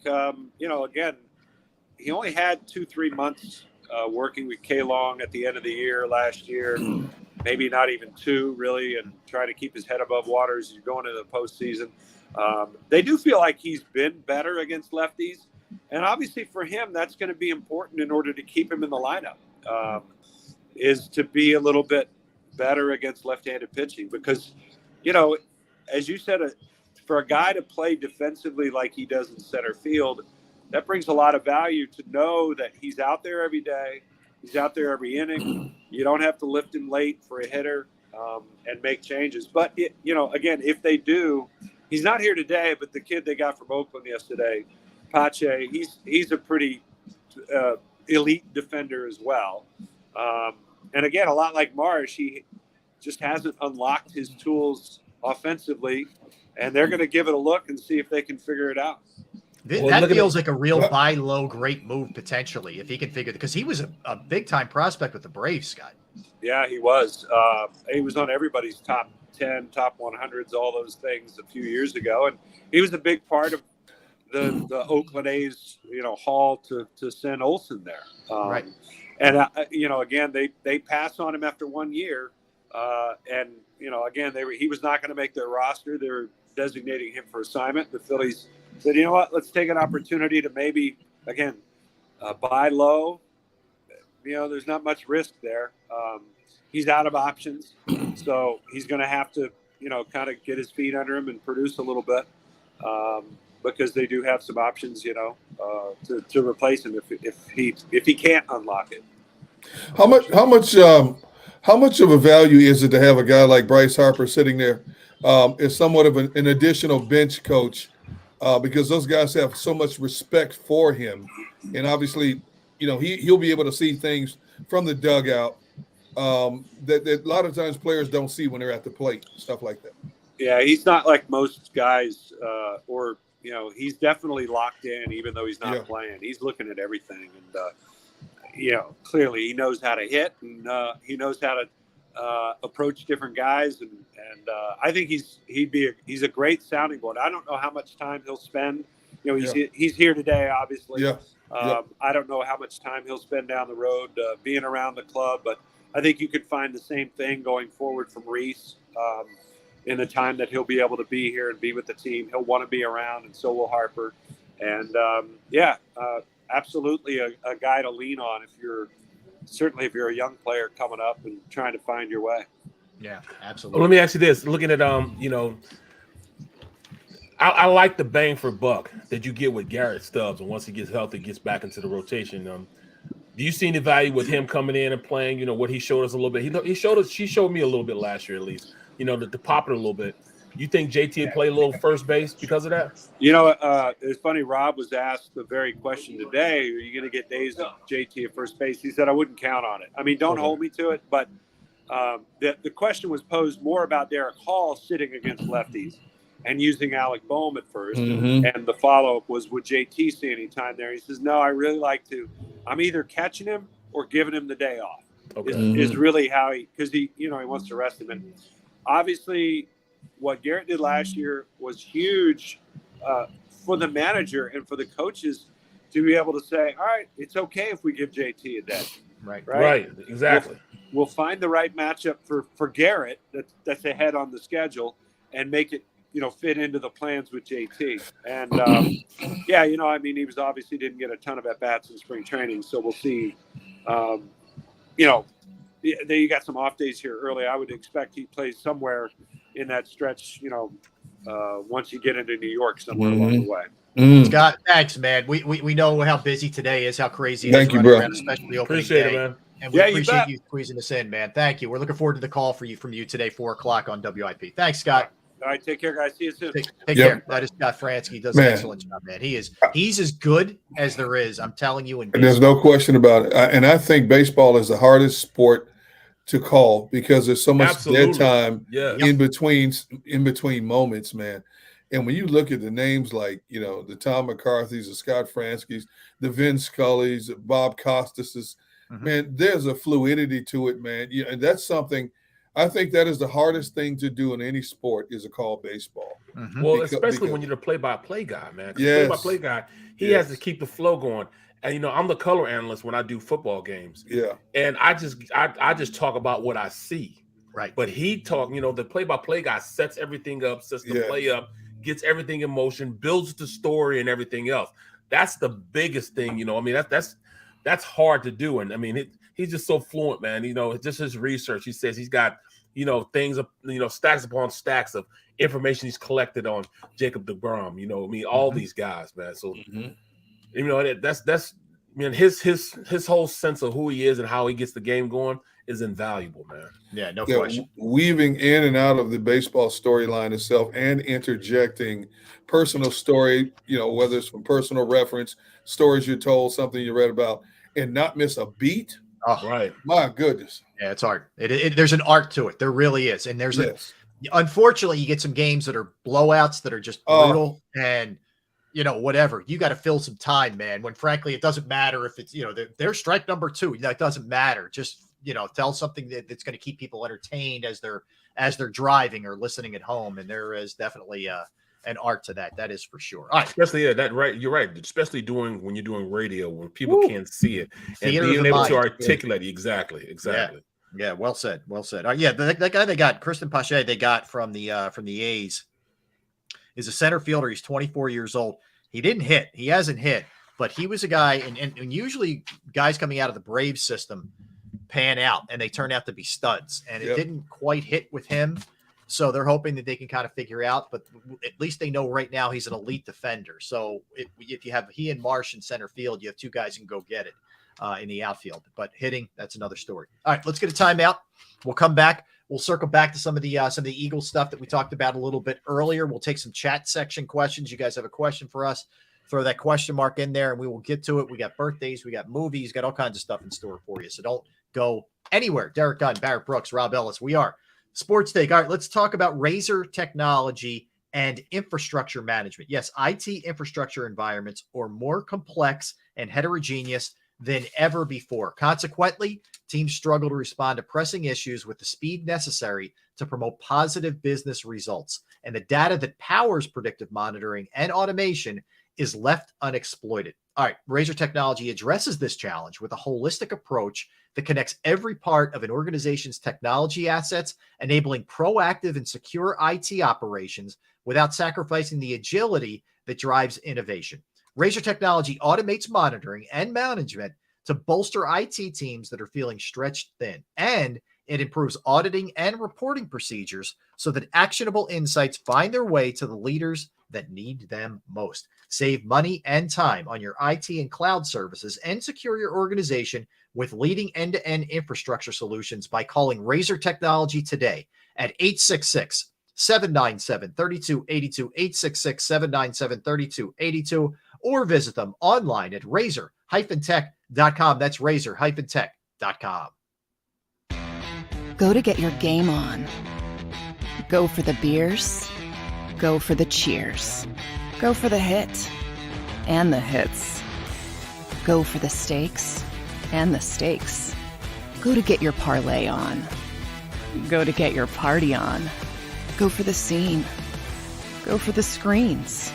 you know, again, he only had 2-3 months working with K-Long at the end of the year last year, maybe not even 2 really, and try to keep his head above water as you go into the postseason. They do feel like he's been better against lefties, and obviously for him, that's going to be important in order to keep him in the lineup, is to be a little bit better against left-handed pitching, because, you know, as you said, for a guy to play defensively like he does in center field, that brings a lot of value to know that he's out there every day, he's out there every inning. You don't have to lift him late for a hitter and make changes. But, you know, again, if they do, he's not here today, but the kid they got from Oakland yesterday, Pache, he's a pretty elite defender as well. And again, a lot like Marsh, he just hasn't unlocked his tools offensively, and they're going to give it a look and see if they can figure it out. That feels like a real buy low great move potentially, if he can figure it, because he was a big time prospect with the Braves, Scott. Yeah, he was. He was on everybody's top 10, top 100s, all those things a few years ago, and he was a big part of the Oakland A's, you know, haul to send Olsen there. Right. And you know, again, they pass on him after 1 year, and you know, again, he was not going to make their roster. They were designating him for assignment. The Phillies said, you know what, let's take an opportunity to maybe, again, buy low. There's not much risk there. He's out of options, so he's going to have to, kind of get his feet under him and produce a little bit, because they do have some options, to replace him if he can't unlock it. How much of a value is it to have a guy like Bryce Harper sitting there as somewhat of an additional bench coach, because those guys have so much respect for him, and obviously, he'll be able to see things from the dugout that a lot of times players don't see when they're at the plate, stuff like that. Yeah, he's not like most guys, or he's definitely locked in, even though he's not playing. He's looking at everything, and clearly he knows how to hit, and he knows how to approach different guys, and I think he's a great sounding board. I don't know how much time he'll spend. He's here today, obviously. Yeah. I don't know how much time he'll spend down the road being around the club, but I think you could find the same thing going forward from Reese. In the time that he'll be able to be here and be with the team, he'll want to be around, and so will Harper. And absolutely a guy to lean on if you're a young player coming up and trying to find your way. Yeah, absolutely. Well, let me ask you this: looking at I like the bang for buck that you get with Garrett Stubbs, and once he gets healthy, gets back into the rotation. Do you see any value with him coming in and playing? What he showed us a little bit. She showed me a little bit last year, at least. To pop it a little bit. You think JT would play a little first base because of that? It's funny. Rob was asked the very question today. Are you going to get days of JT at first base? He said, I wouldn't count on it. I mean, don't hold me to it. But the question was posed more about Derek Hall sitting against lefties and using Alec Boehm at first. Mm-hmm. And the follow-up was, would JT see any time there? He says, no, I really like to. I'm either catching him or giving him the day off. Okay. Is really how because he wants to rest him. And obviously, what Garrett did last year was huge for the manager and for the coaches to be able to say, all right, it's okay if we give JT a day. Right. Exactly. We'll find the right matchup for Garrett that's ahead on the schedule and make it, fit into the plans with JT. And, he was obviously didn't get a ton of at-bats in spring training, so we'll see. You got some off days here early. I would expect he plays somewhere in that stretch, once you get into New York somewhere along the way. Scott, thanks, man. We know how busy today is, how crazy it is. Thank you, bro. Around, especially opening Appreciate day. it, man. And we appreciate you squeezing us in, man. Thank you. We're looking forward to the call from you today, 4:00 on WIP. Thanks, Scott. All right, take care, guys. See you soon. Take care. That is Scott Fransky. He does an excellent job, man. He's as good as there is. I'm telling you. And there's no question about it. And I think baseball is the hardest sport to call because there's so much dead time in between moments, man. And when you look at the names like, the Tom McCarthy's, the Scott Franskys, the Vin Scully's, the Bob Costas's, man, there's a fluidity to it, man. And that's something I think that is the hardest thing to do in any sport is to call baseball. Well, especially when you're the play-by-play guy, man. Play-by-play guy, he has to keep the flow going. And I'm the color analyst when I do football games. Yeah. And I just talk about what I see. Right. But he the play-by-play guy sets everything up, sets the play up, gets everything in motion, builds the story and everything else. That's the biggest thing, that's hard to do. And he's just so fluent, man. Just his research. He says he's got, things, stacks upon stacks of information he's collected on JAKIB DeGrom, all these guys, man. So, that's his whole sense of who he is and how he gets the game going is invaluable, man. Yeah, no question. Weaving in and out of the baseball storyline itself and interjecting personal story, whether it's from personal reference, stories you're told, something you read about, and not miss a beat. Oh, right. My goodness. Yeah, it's hard. There's an art to it. There really is. And there's unfortunately, you get some games that are blowouts that are just brutal and, whatever. You got to fill some time, man, when frankly, it doesn't matter if it's, they're strike number 2. That doesn't matter. Just, tell something that's going to keep people entertained as they're driving or listening at home. And there is definitely an art to that. That is for sure. All right. Especially, you're right. Especially when you're doing radio, when people can't see it and being able to articulate it. Exactly. Yeah. Well said. That guy they got, Kristen Pache, they got from the A's. is a center fielder. He's 24 years old. He didn't hit. He hasn't hit, but he was a guy, and usually guys coming out of the Braves system pan out, and they turn out to be studs. And it didn't quite hit with him. So they're hoping that they can kind of figure out, but at least they know right now he's an elite defender. So if you have he and Marsh in center field, you have two guys who can go get it in the outfield. But hitting, that's another story. All right, let's get a timeout. We'll come back. We'll circle back to some of the Eagles stuff that we talked about a little bit earlier. We'll take some chat section questions. You guys have a question for us, throw that question mark in there, and we will get to it. We got birthdays, we got movies, got all kinds of stuff in store for you. So don't go anywhere. Derek Gunn, Barrett Brooks, Rob Ellis. We are Sports Take. All right, let's talk about Razor technology and infrastructure management. Yes, IT infrastructure environments are more complex and heterogeneous than ever before. Consequently, teams struggle to respond to pressing issues with the speed necessary to promote positive business results. And the data that powers predictive monitoring and automation is left unexploited. All right, Razor Technology addresses this challenge with a holistic approach that connects every part of an organization's technology assets, enabling proactive and secure IT operations without sacrificing the agility that drives innovation. Razor Technology automates monitoring and management to bolster IT teams that are feeling stretched thin, and it improves auditing and reporting procedures so that actionable insights find their way to the leaders that need them most. Save money and time on your IT and cloud services and secure your organization with leading end-to-end infrastructure solutions by calling Razor Technology today at 866-797-3282, 866-797-3282, or visit them online at razor-tech.com. That's razor-tech.com. Go to get your game on. Go for the beers. Go for the cheers. Go for the hit and the hits. Go for the stakes and the stakes. Go to get your parlay on. Go to get your party on. Go for the scene. Go for the screens.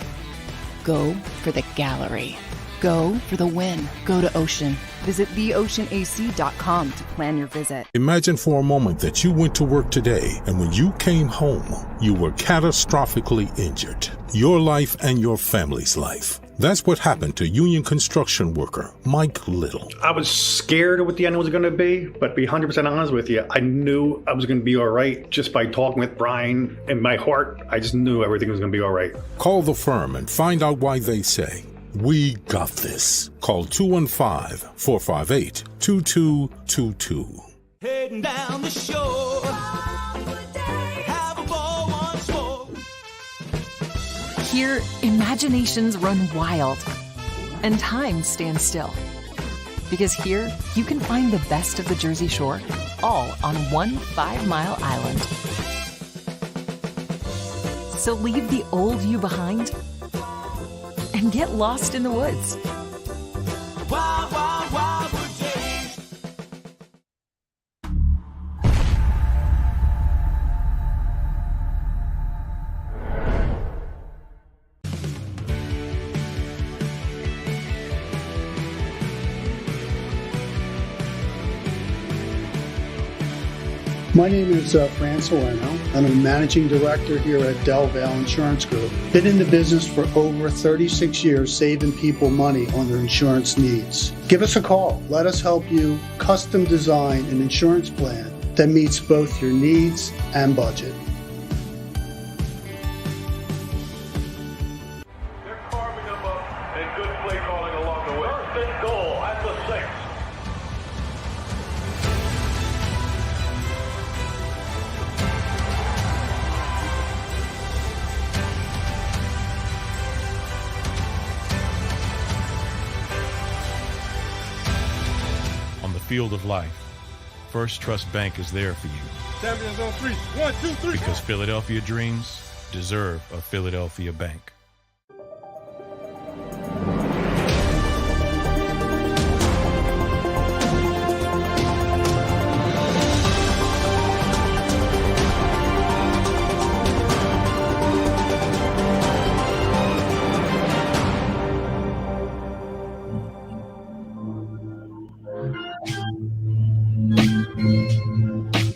Go for the gallery. Go for the win. Go to Ocean. Visit theoceanac.com to plan your visit. Imagine for a moment that you went to work today, and when you came home, you were catastrophically injured. Your life and your family's life. That's what happened to union construction worker Mike Little. I was scared of what the end was going to be, but to be 100% honest with you, I knew I was going to be all right just by talking with Brian. In my heart, I just knew everything was going to be all right. Call the firm and find out why they say, "We got this." Call 215-458-2222. Heading down the shore. Have a ball once more. Here, imaginations run wild and time stands still. Because here, you can find the best of the Jersey Shore, all on one 5-mile island. So leave the old you behind and get lost in the woods. Wild, wild, wild wood days. My name is Fran Salerno, and I'm a managing director here at Del Valle Insurance Group. Been in the business for over 36 years, saving people money on their insurance needs. Give us a call. Let us help you custom design an insurance plan that meets both your needs and budget. They're carving them up and good play calling along the way. First and goal at the 6. On the field of life, First Trust Bank is there for you. Champions on 3. 1, 2, 3. Because Philadelphia dreams deserve a Philadelphia bank.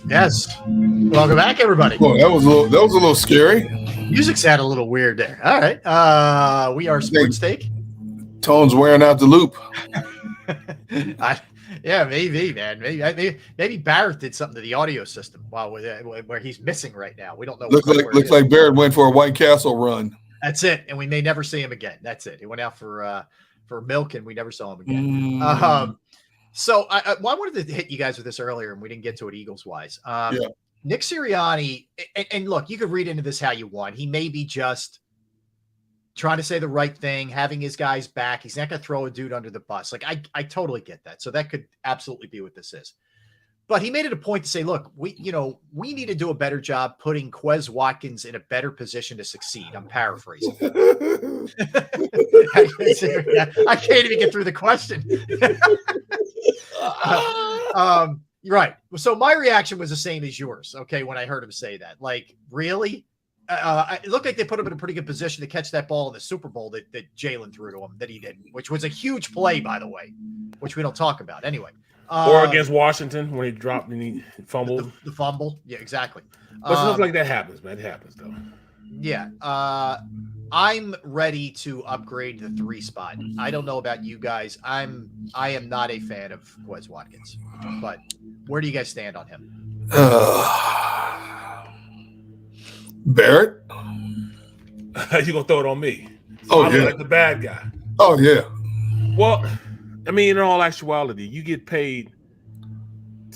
Yes. Welcome back, everybody. Well, that was a little scary. Music sounded a little weird there. All right. We are Sports Take. Tone's wearing out the loop. Yeah, maybe, man. Maybe Barrett did something to the audio system where he's missing right now. We don't know. Looks like Barrett went for a White Castle run. That's it, and we may never see him again. That's it. He went out for milk, and we never saw him again. So I wanted to hit you guys with this earlier, and we didn't get to it Eagles wise. Nick Sirianni, and look, you could read into this how you want. He may be just trying to say the right thing, having his guys back. He's not going to throw a dude under the bus. Like I totally get that. So that could absolutely be what this is. But he made it a point to say, look, we need to do a better job putting Quez Watkins in a better position to succeed. I'm paraphrasing. I can't even get through the question. Right. So my reaction was the same as yours. Okay. When I heard him say that, like, really? It looked like they put him in a pretty good position to catch that ball in the Super Bowl that Jalen threw to him that he did, which was a huge play, by the way, which we don't talk about anyway. Or against Washington when he dropped and he fumbled. The fumble. Yeah, exactly. But stuff like that happens, man. It happens, though. Yeah. I'm ready to upgrade the 3 spot. I don't know about you guys. I am not a fan of Quez Watkins, but where do you guys stand on him? Barrett? You gonna throw it on me? So I'm like the bad guy. Oh yeah. Well, I mean, in all actuality, you get paid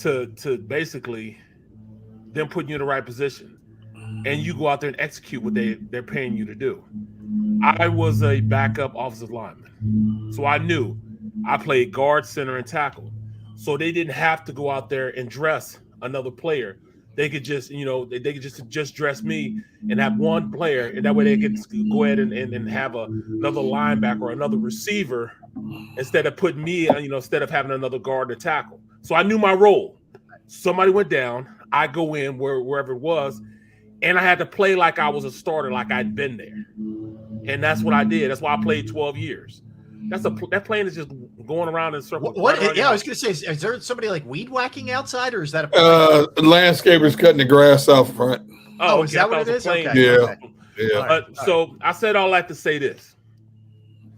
to basically them putting you in the right position, and you go out there and execute what they're paying you to do. I was a backup offensive lineman, so I knew I played guard, center, and tackle. So they didn't have to go out there and dress another player. They could just, they could just dress me and have one player, and that way they could go ahead and have another linebacker or another receiver instead of putting me, instead of having another guard to tackle. So I knew my role. Somebody went down, I go in wherever it was, and I had to play like I was a starter, like I'd been there. And that's what I did. That's why I played 12 years. That plane is just going around in circles. I was going to say, is there somebody like weed whacking outside, or is that landscapers cutting the grass out front? Oh, is that what it is? Okay. Yeah. Yeah. So I said all that to say this.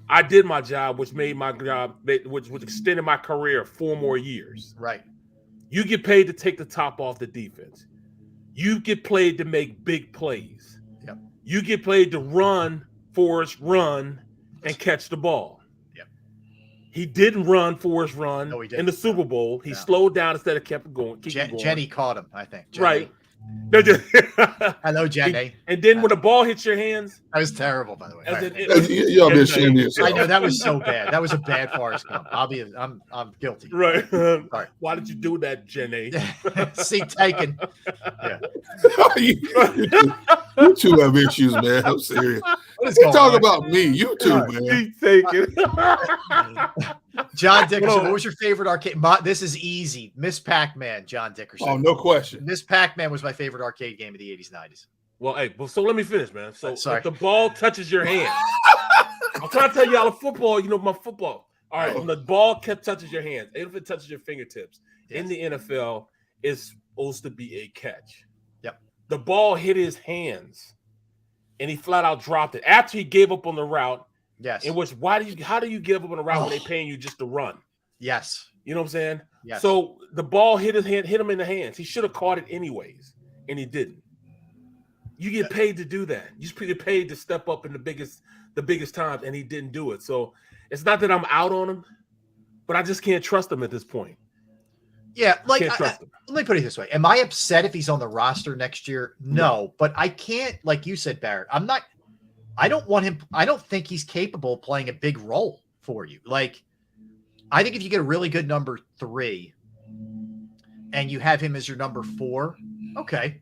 I did my job, which made my job, which extended my career 4 more years. Right. You get paid to take the top off the defense. You get paid to make big plays. Yep. You get paid to run, Forrest, run, and catch the ball. He didn't run Forrest run in the Super Bowl. He slowed down instead of kept going. Jenny caught him, I think. Jenny. Right. Hello, Jenny. And then when the ball hits your hands. That was terrible, by the way. Y'all be ashamed of yourself. I know, that was so bad. That was a bad Forrest Gump. I'm guilty. Right. Why did you do that, Jenny? Seat taken. Yeah. You two have issues, man. I'm serious. You talk about me. You two, man. Seat taken. John Dickerson, what was your favorite arcade? This is easy. Miss Pac-Man, John Dickerson. Oh, no question. Miss Pac-Man was my favorite arcade game of the 80s, 90s. Well, hey, so let me finish, man. So Sorry. if the ball touches your hand, I'm trying to tell y'all the football, my football. All right, when the ball touches your hands, even if it touches your fingertips, in the NFL, it's supposed to be a catch. Yep. The ball hit his hands, and he flat out dropped it after he gave up on the route. Yes. In which, how do you give up on a route when they're paying you just to run? Yes. You know what I'm saying? Yes. So the ball hit him in the hands. He should have caught it anyways, and he didn't. You get paid to do that. You get paid to step up in the biggest times, and he didn't do it. So it's not that I'm out on him, but I just can't trust him at this point. Yeah, like let me put it this way: am I upset if he's on the roster next year? No, but I can't, like you said, Barrett. I don't want him. I don't think he's capable of playing a big role for you. Like, I think if you get a really good number 3 and you have him as your number 4, okay.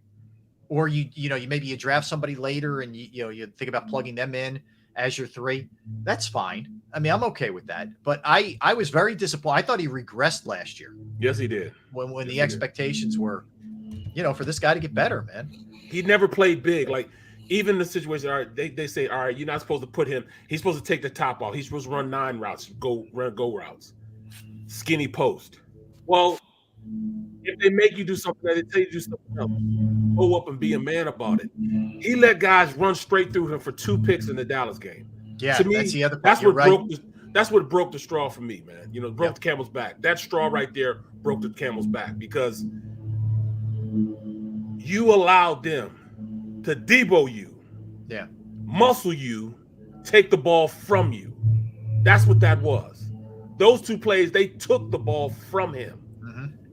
Or you maybe you draft somebody later and you think about plugging them in as your 3. That's fine. I mean, I'm okay with that. But I was very disappointed. I thought he regressed last year. Yes, he did. When the expectations were, for this guy to get better, man. He never played big. Like, even the situation, all right, they say, all right, you're not supposed to put him. He's supposed to take the top off. He's supposed to run 9 routes, go routes, skinny post. Well, if they make you do something, they tell you to do something else. go up and be a man about it. He let guys run straight through him for 2 picks in the Dallas game. Yeah, to me, that's the other part. That's You're what right. that's what broke the straw for me, man. You know, broke the camel's back. That straw right there broke the camel's back because you allowed them to Debo you, muscle you, take the ball from you. That's what that was. Those 2 plays, they took the ball from him.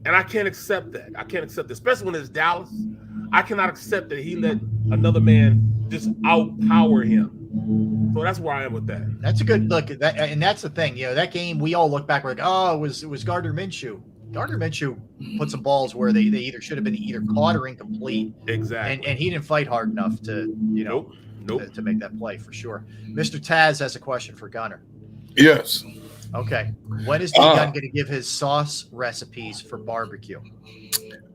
And I can't accept that. I can't accept that, especially when it's Dallas. I cannot accept that he let another man just outpower him. So that's where I am with that. That's a good look. And that's the thing. You know, that game, we all look back, we're like, oh, it was Gardner Minshew. Gardner Minshew put some balls where they either should have been either caught or incomplete. Exactly. And he didn't fight hard enough to, you know, to make that play for sure. Mr. Taz has a question for Gunner. Yes. Okay. When is D-Gun going to give his sauce recipes for barbecue?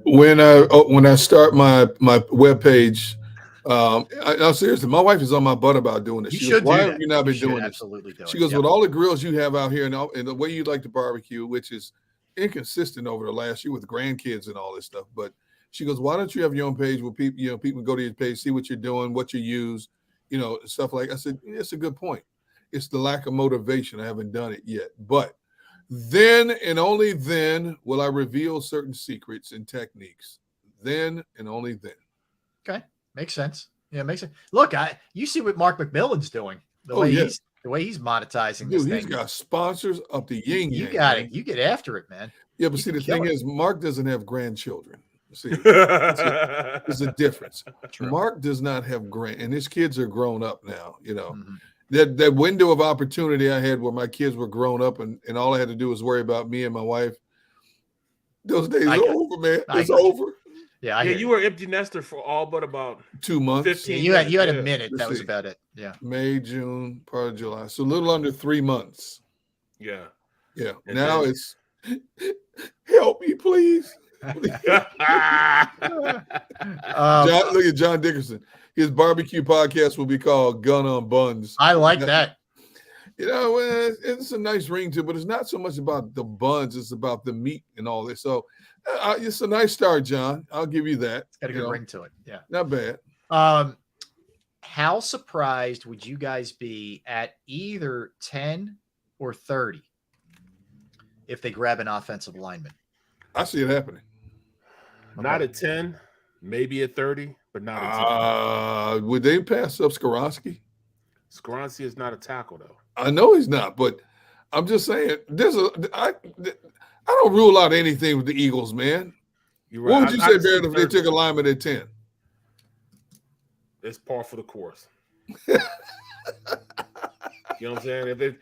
When I start my webpage, no, seriously, my wife is on my butt about doing this. She goes, why have you not been doing this? Absolutely do it. She goes, with all the grills you have out here and the way you like to barbecue, which is inconsistent over the last year with grandkids and all this stuff. But she goes, why don't you have your own page where people, you know, people go to your page, see what you're doing, what you use, you know, stuff like. I said, it's a good point. It's the lack of motivation. I haven't done it yet. But then and only then will I reveal certain secrets and techniques. Then and only then. Okay. Makes sense. Yeah, makes sense. Look, you see what Mark McMillan's doing. The way he's monetizing this thing. He's got sponsors up the yin. You got it. You get after it, man. Yeah, but see, the thing is, Mark doesn't have grandchildren. See, there's a difference. True. Mark does not have and his kids are grown up now, you know. That window of opportunity I had where my kids were grown up and all I had to do was worry about me and my wife. Those days are over, man. It's over. Yeah, you were empty nester for all but about 2 months. 15 you had a minute. That was about it. Yeah. May, June, part of July. So a little under 3 months. Yeah. Yeah. And now it's help me, please. Look at John Dickerson. His barbecue podcast will be called Gun on Buns. I like that. You know, it's a nice ring to it, but it's not so much about the buns. It's about the meat and all this. So it's a nice start, John. I'll give you that. It's got a good ring to it. Yeah. Not bad. How surprised would you guys be at either 10 or 30 if they grab an offensive lineman? I see it happening. Okay. Not at 10, maybe at 30, but not at 10. Would they pass up Skoronski? Skoronski is not a tackle, though. I know he's not, but I'm just saying I don't rule out anything with the Eagles, man. You're right. What would you say, Barrett, if they took a lineman at 10? It's par for the course. You know what I'm saying? If it,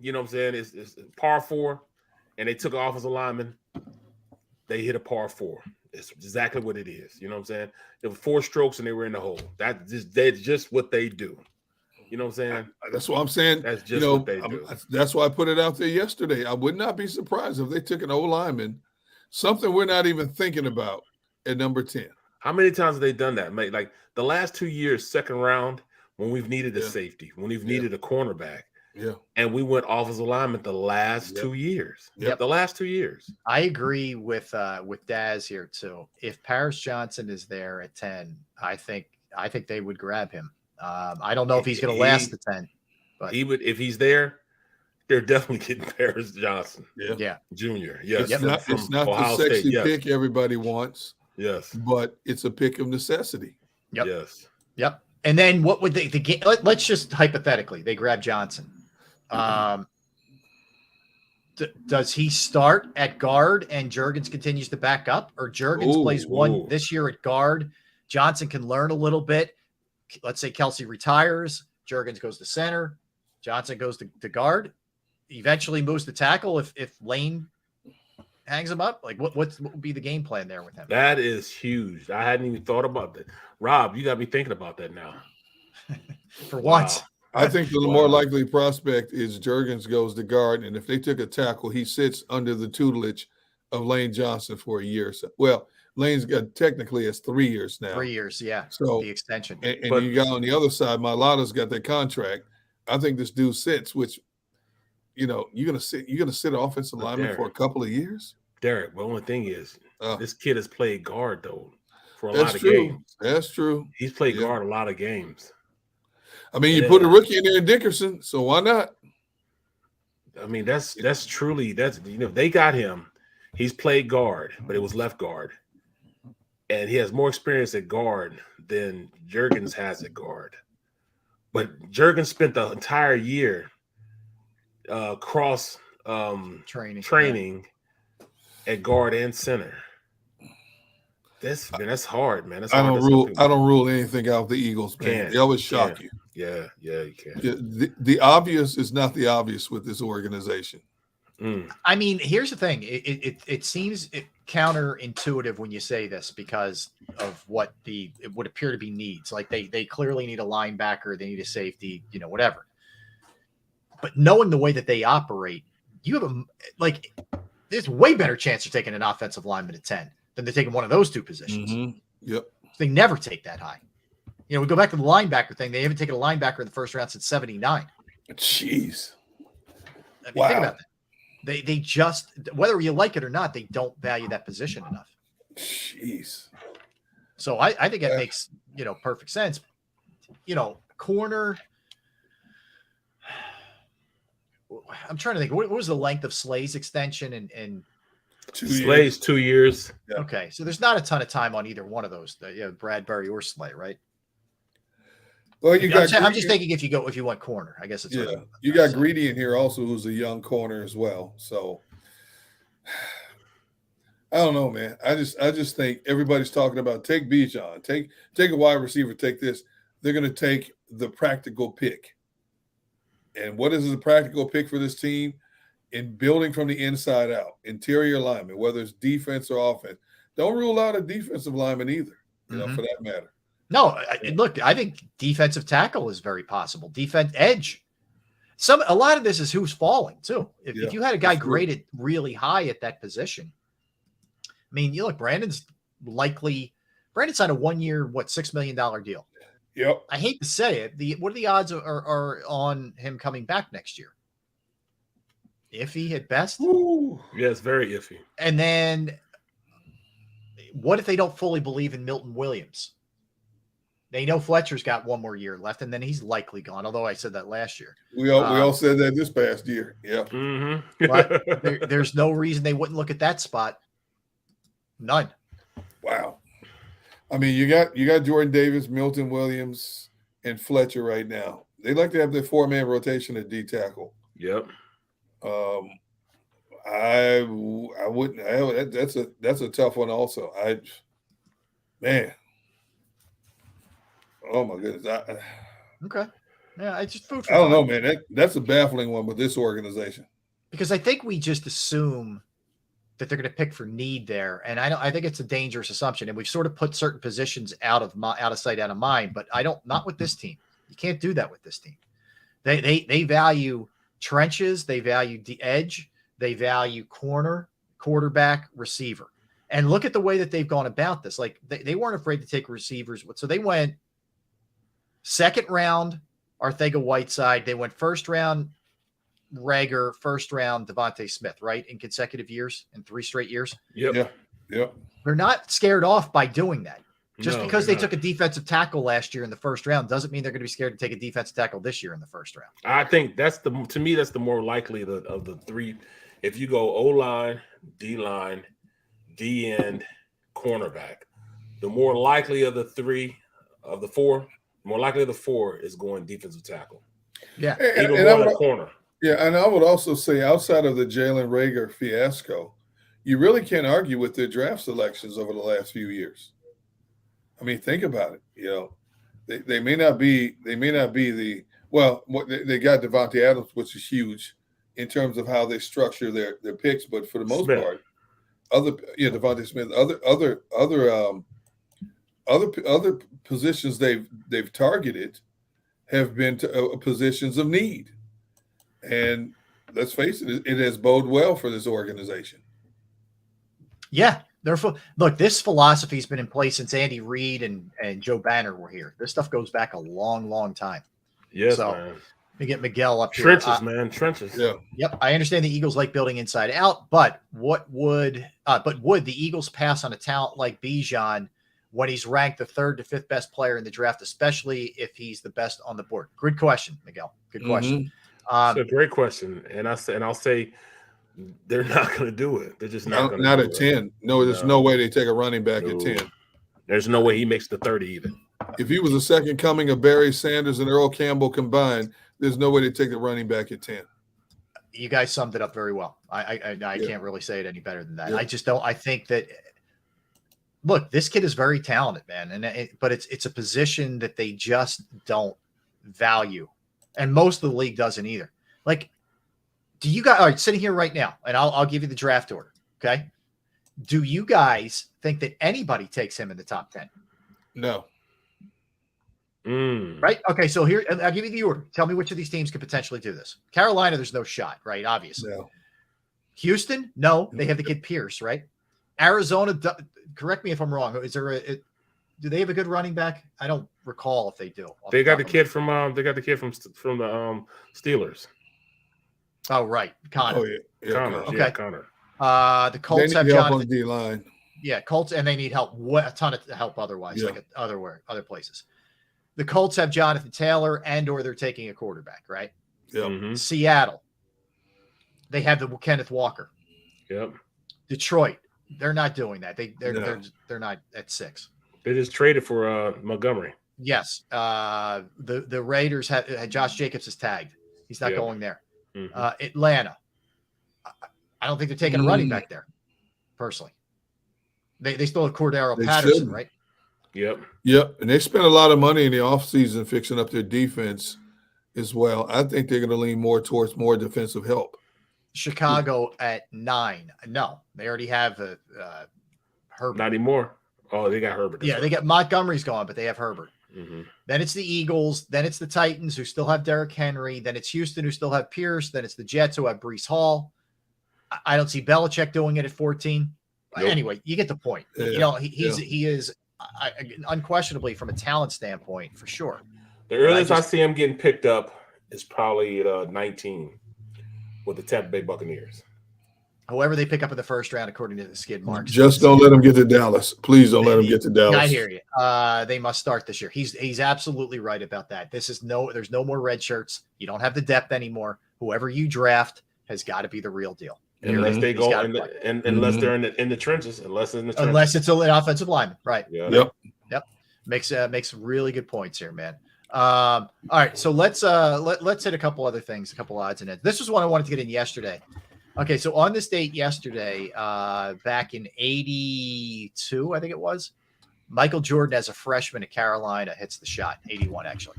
you know what I'm saying, it's par 4, and they took an offensive lineman, they hit a par 4. It's exactly what it is. You know what I'm saying? It was 4 strokes and they were in the hole. That's just what they do. You know what I'm saying? That's what I'm saying. That's just what they do. That's why I put it out there yesterday. I would not be surprised if they took an old lineman, something we're not even thinking about at number 10. How many times have they done that? Like the last 2 years, second round, when we've needed a safety, when we've needed a cornerback. Yeah. And we went offensive lineman the last 2 years. Yep. The last 2 years. I agree with Daz here too. If Paris Johnson is there at 10, I think they would grab him. I don't know if he's going to last the 10, but he would. If he's there, they're definitely getting Paris Johnson. Yeah. Junior. Yes. It's not the sexy pick everybody wants. Yes. But it's a pick of necessity. Yep. Yes. Yep. And then what would the game? Let's just hypothetically they grab Johnson. Does he start at guard and Juergens continues to back up, or Juergens plays one this year at guard? Johnson can learn a little bit. Let's say Kelsey retires, Juergens goes to center, Johnson goes to guard, eventually moves to tackle if Lane hangs him up. Like what would be the game plan there with him? That is huge. I hadn't even thought about that. Rob, you got me thinking about that now. For what? Wow. I think the more likely prospect is Juergens goes to guard, and if they took a tackle, he sits under the tutelage of Lane Johnson for a year. So, well, Lane's got technically it's 3 years now. 3 years, yeah. So the extension. And you got on the other side, Mailata's got that contract. I think this dude sits, which you're gonna sit offensive lineman for a couple of years. Derek, the only thing is This kid has played guard though for a That's lot of true. games. That's true. He's played guard a lot of games. I mean, you put a rookie in there in Dickerson, so why not? I mean, that's they got him. He's played guard, but it was left guard, and he has more experience at guard than Juergens has at guard. But Juergens spent the entire year cross training at guard and center. That's hard, man. I don't rule anything out the Eagles, man. They always shock you. Yeah, you can. Yeah, the obvious is not the obvious with this organization. I mean, here's the thing. It seems counterintuitive when you say this because of what it would appear to be needs. Like they clearly need a linebacker, they need a safety, whatever. But knowing the way that they operate, you have there's a way better chance of taking an offensive lineman at 10 than they're taking one of those two positions. Mm-hmm. Yep. They never take that high. We go back to the linebacker thing. They haven't taken a linebacker in the first round since 79. Jeez. I mean, think about that. They just, whether you like it or not, they don't value that position enough. Jeez. So I think it makes, perfect sense. Corner. I'm trying to think. What was the length of Slay's extension and Slay's 2 years. Yeah. Okay, so there's not a ton of time on either one of those. Bradbury or Slay, right? Well, I'm just thinking if you want corner, I guess it's you got Greedy in here also, who's a young corner as well. So I don't know, man. I just think everybody's talking about take Bijan, take a wide receiver, take this. They're going to take the practical pick. And what is the practical pick for this team? In building from the inside out, interior lineman, whether it's defense or offense. Don't rule out a defensive lineman either, for that matter. No, look, I think defensive tackle is very possible. Defense edge. A lot of this is who's falling too. If you had a guy graded really high at that position, I mean, you look, Brandon's signed a 1 year, $6 million deal. Yep. I hate to say it. What are the odds are on him coming back next year? Iffy at best. Ooh. Yeah, it's very iffy. And then what if they don't fully believe in Milton Williams? They know Fletcher's got 1 more year left, and then he's likely gone. Although I said that last year. We all said that this past year. Yeah. Mm-hmm. But there's no reason they wouldn't look at that spot. None. Wow. I mean, you got Jordan Davis, Milton Williams, and Fletcher right now. They like to have their 4-man rotation at D tackle. Yep. I wouldn't. That's a tough one. Also, man. Oh my goodness. Okay. Yeah, I just food for I don't thought. know, man. That's a baffling one with this organization. Because I think we just assume that they're going to pick for need there, and I think it's a dangerous assumption. And we've sort of put certain positions out of sight, out of mind. But not with this team. You can't do that with this team. They value trenches. They value the edge. They value corner, quarterback, receiver. And look at the way that they've gone about this. Like they weren't afraid to take receivers. So they went second round, Arcega-Whiteside. They went first round, Rager, first round, Devontae Smith, right? In consecutive years, in 3 straight years. Yep. Yeah. They're not scared off by doing that. Just No, because they they're took a defensive tackle last year in the first round doesn't mean they're going to be scared to take a defensive tackle this year in the first round. I think that's the more likely of the three. If you go O-line, D-line, D-end, cornerback, the more likely of the four is going defensive tackle. Yeah. Even more than corner. Yeah, and I would also say outside of the Jalen Rager fiasco, you really can't argue with their draft selections over the last few years. I mean, think about it. They may not be they got Devontae Adams, which is huge in terms of how they structure their picks, but for the most part, Devontae Smith, other positions they've targeted have been to positions of need, and let's face it, it has bode well for this organization. Yeah. Look, this philosophy has been in place since Andy Reid and Joe Banner were here. This stuff goes back a long, long time. Yes, so, man. me get Miguel up here. Trenches, man, trenches. Yeah. Yep, I understand the Eagles like building inside out, but would the Eagles pass on a talent like Bijan when he's ranked the 3rd to 5th best player in the draft, especially if he's the best on the board? Good question, Miguel. Good question. It's a great question, and I'll say they're not going to do it. They're just not going to. Not at 10. No, there's no way they take a running back at 10. There's no way he makes the 30 even. If he was the second coming of Barry Sanders and Earl Campbell combined, there's no way they take the running back at 10. You guys summed it up very well. I can't really say it any better than that. Yeah. I just don't. I think that. Look, this kid is very talented, man, but it's a position that they just don't value, and most of the league doesn't either. Like, do you guys? All right, sitting here right now, and I'll give you the draft order. Okay, do you guys think that anybody takes him in the top 10? No. Right. Okay. So here, I'll give you the order. Tell me which of these teams could potentially do this. Carolina, there's no shot, right? Obviously. No. Houston, no. They have the kid Pierce, right? Arizona, correct me if I'm wrong. Is there do they have a good running back? I don't recall if they do. They got the kid from the Steelers. Oh, right. Connor. Oh, yeah. Connor. Okay. Yeah, Connor. The Colts they have need help Jonathan. on the D-line. Yeah, Colts, and they need help. A ton of help otherwise, Yeah. like other places. The Colts have Jonathan Taylor, or they're taking a quarterback, right? Yeah. Seattle, they have the Kenneth Walker. Yep. Detroit, they're not doing that. They're not at 6. They just traded for Montgomery. Yes. The Raiders had Josh Jacobs is tagged. He's not going there. Atlanta, I don't think they're taking a running back there. Personally, they still have Cordero Patterson, shouldn't. right? Yep. And they spent a lot of money in the offseason fixing up their defense as well. I think they're going to lean more towards more defensive help. Chicago at 9. No, they already have Herbert. Not anymore. Oh, they got Herbert. Yeah, they got Montgomery's gone, but they have Herbert. Then it's the Eagles. Then it's the Titans, who still have Derrick Henry. Then it's Houston, who still have Pierce. Then it's the Jets, who have Breece Hall. I don't see Belichick doing it at 14. Nope. Anyway, you get the point. Yeah. He is unquestionably, from a talent standpoint, for sure. The earliest I see him getting picked up is probably at 19 with the Tampa Bay Buccaneers. Whoever they pick up in the first round, according to the skid marks. Just don't let him get to Dallas. Please don't let him get to Dallas. I hear you. They must start this year. He's absolutely right about that. There's no more red shirts. You don't have the depth anymore. Whoever you draft has got to be be the real deal. Unless they go unless they're in the trenches, unless it's an offensive lineman, right? Yeah. Yep. Makes really good points here, man. All right, so let's hit a couple other things, a couple odds and ends. This was one I wanted to get in yesterday. Okay, so on this date yesterday, back in '82, I think it was, Michael Jordan as a freshman at Carolina hits the shot. '81, actually.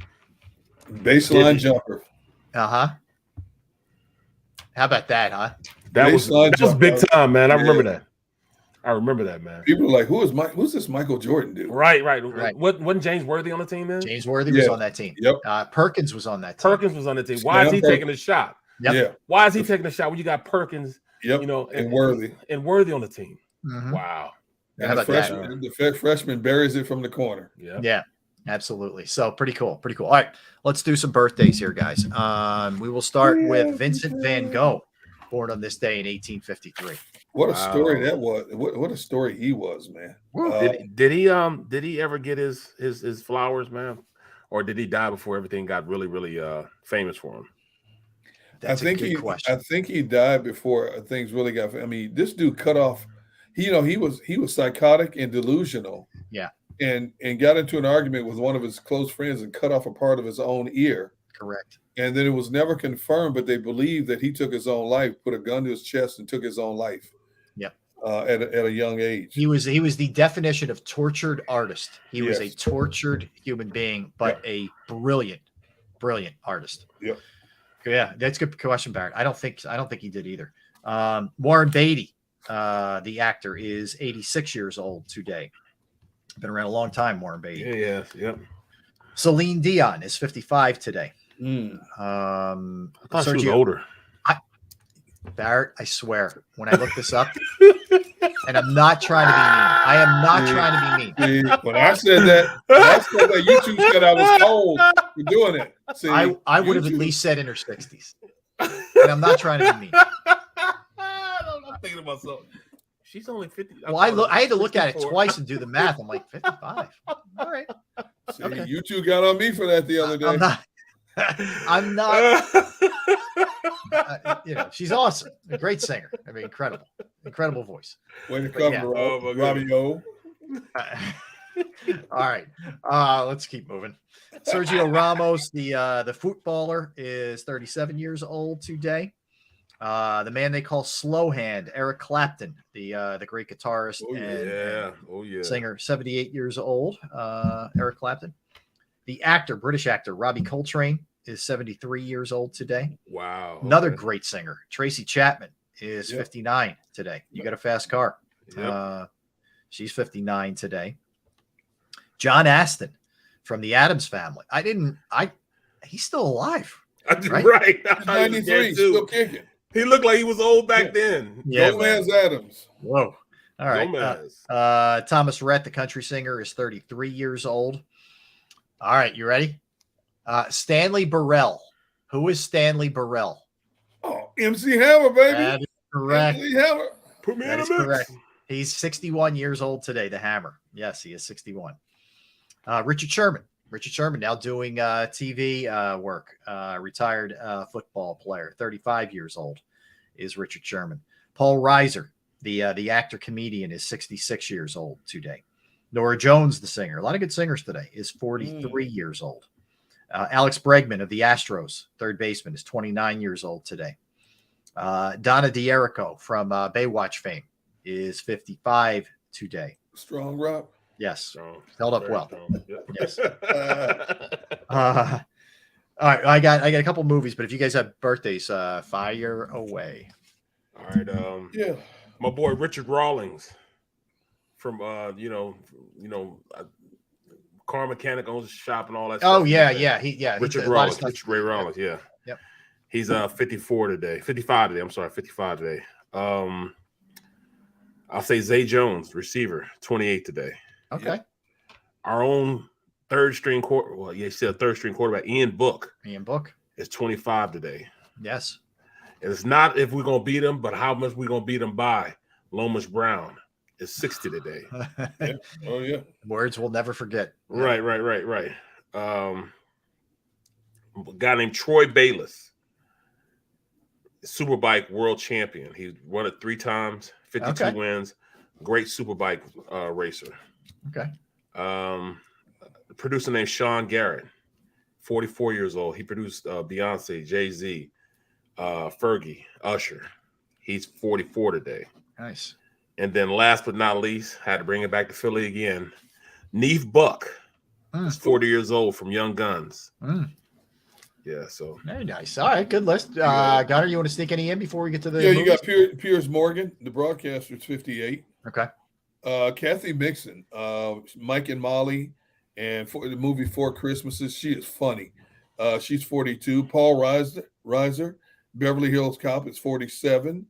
Baseline jumper. How about that, huh? That was big time, man. I remember that. I remember that, man. People are like, who's this Michael Jordan dude? Right. Wasn't James Worthy on the team, man? James Worthy was on that team. Yep. Perkins was on that team. Perkins was on the team. Why is he taking a shot? Yep. Yeah. Why is he taking a shot when you got Perkins? Yep. And Worthy. And Worthy on the team. Mm-hmm. Wow. And the freshman buries it from the corner. Yeah. Absolutely. So pretty cool. All right, let's do some birthdays here, guys. We will start with Vincent van Gogh, born on this day in 1853. What a story that was! What a story he was, man. Did he ever get his flowers, man, or did he die before everything got really famous for him? That's a good question. I think he died before things really got. I mean, this dude cut off. He was psychotic and delusional. Yeah. And got into an argument with one of his close friends and cut off a part of his own ear. Correct. And then it was never confirmed, but they believed that he took his own life, put a gun to his chest, and took his own life. Yep. At a young age. He was the definition of tortured artist. He was a tortured human being, but a brilliant artist. Yep. Yeah, that's a good question, Barrett. I don't think he did either. Warren Beatty, the actor, is 86 years old today. Been around a long time, Warren Beatty. Yeah. Celine Dion is 55 today. I thought she was older. Barrett, I swear, when I look this up, and I'm not trying to be mean. I am not trying to be mean. When I said that, you two said I was old for doing it. See, I would have at least said in her 60s. And I'm not trying to be mean. I'm thinking to myself, she's only 50. Well, I had to look at it twice and do the math. I'm like, 55. All right. See, you two got on me for that the other day. I'm not. She's awesome. A great singer. I mean, incredible voice. Way to cover, Robbie O. All right. Let's keep moving. Sergio Ramos, the footballer, is 37 years old today. The man they call Slow Hand, Eric Clapton, the great guitarist and singer, 78 years old. Eric Clapton. The actor, British actor, Robbie Coltrane, is 73 years old today. Wow. Another great singer, Tracy Chapman, is 59 today. You got a fast car. Yep. She's 59 today. John Aston from the Addams Family. He's still alive. Right. 93, still kicking. He looked like he was old back then. Yeah, Gomez Addams. Whoa. All right. Gomez. Thomas Rhett, the country singer, is 33 years old. All right, you ready? Stanley Burrell. Who is Stanley Burrell? Oh, MC Hammer, baby. That is correct. MC Hammer. Put me That in is the mix. correct. He's 61 years old today, the Hammer. Yes, he is 61. Richard Sherman. Richard Sherman now doing TV work. Retired football player, 35 years old is Richard Sherman. Paul Reiser, the actor comedian, is 66 years old today. Nora Jones, the singer, a lot of good singers today, is 43 years old. Alex Bregman of the Astros, third baseman, is 29 years old today. Donna D'Erico from Baywatch fame is 55 today. Strong rock. Yes. Held up well. Yep. Yes. All right. I got a couple movies, but if you guys have birthdays, fire away. All right. My boy Richard Rawlings from car mechanic, owns a shop and all that Oh, stuff. yeah. Richard Rawlings. Richard Ray Rawlings, yeah. Yep. He's 54 today. 55 today. I'm sorry, 55 today. I'll say Zay Jones, receiver, 28 today. Okay. Yep. Our own third string quarterback, Ian Book. Ian Book is 25 today. Yes. And it's not if we're gonna beat him, but how much we're gonna beat him by. Lomas Brown is 60 today. Yeah. Oh yeah. Words we'll never forget. Right. A guy named Troy Bayless, Superbike world champion. He won it 3 times, 52 wins. Great Superbike racer. Okay. A producer named Sean Garrett, 44 years old. He produced Beyonce, Jay-Z, Fergie, Usher. He's 44 today. Nice. And then last but not least, had to bring it back to Philly again. Neef Buck is 40 years old from Young Guns. Yeah, so very nice. All right, good list. Gunnar, you want to sneak any in before we get to the you got Piers Morgan, the broadcaster, is 58. Okay. Kathy Mixon, Mike and Molly, and for the movie Four Christmases, she is funny. She's 42. Paul Reiser, Beverly Hills Cop, is 47.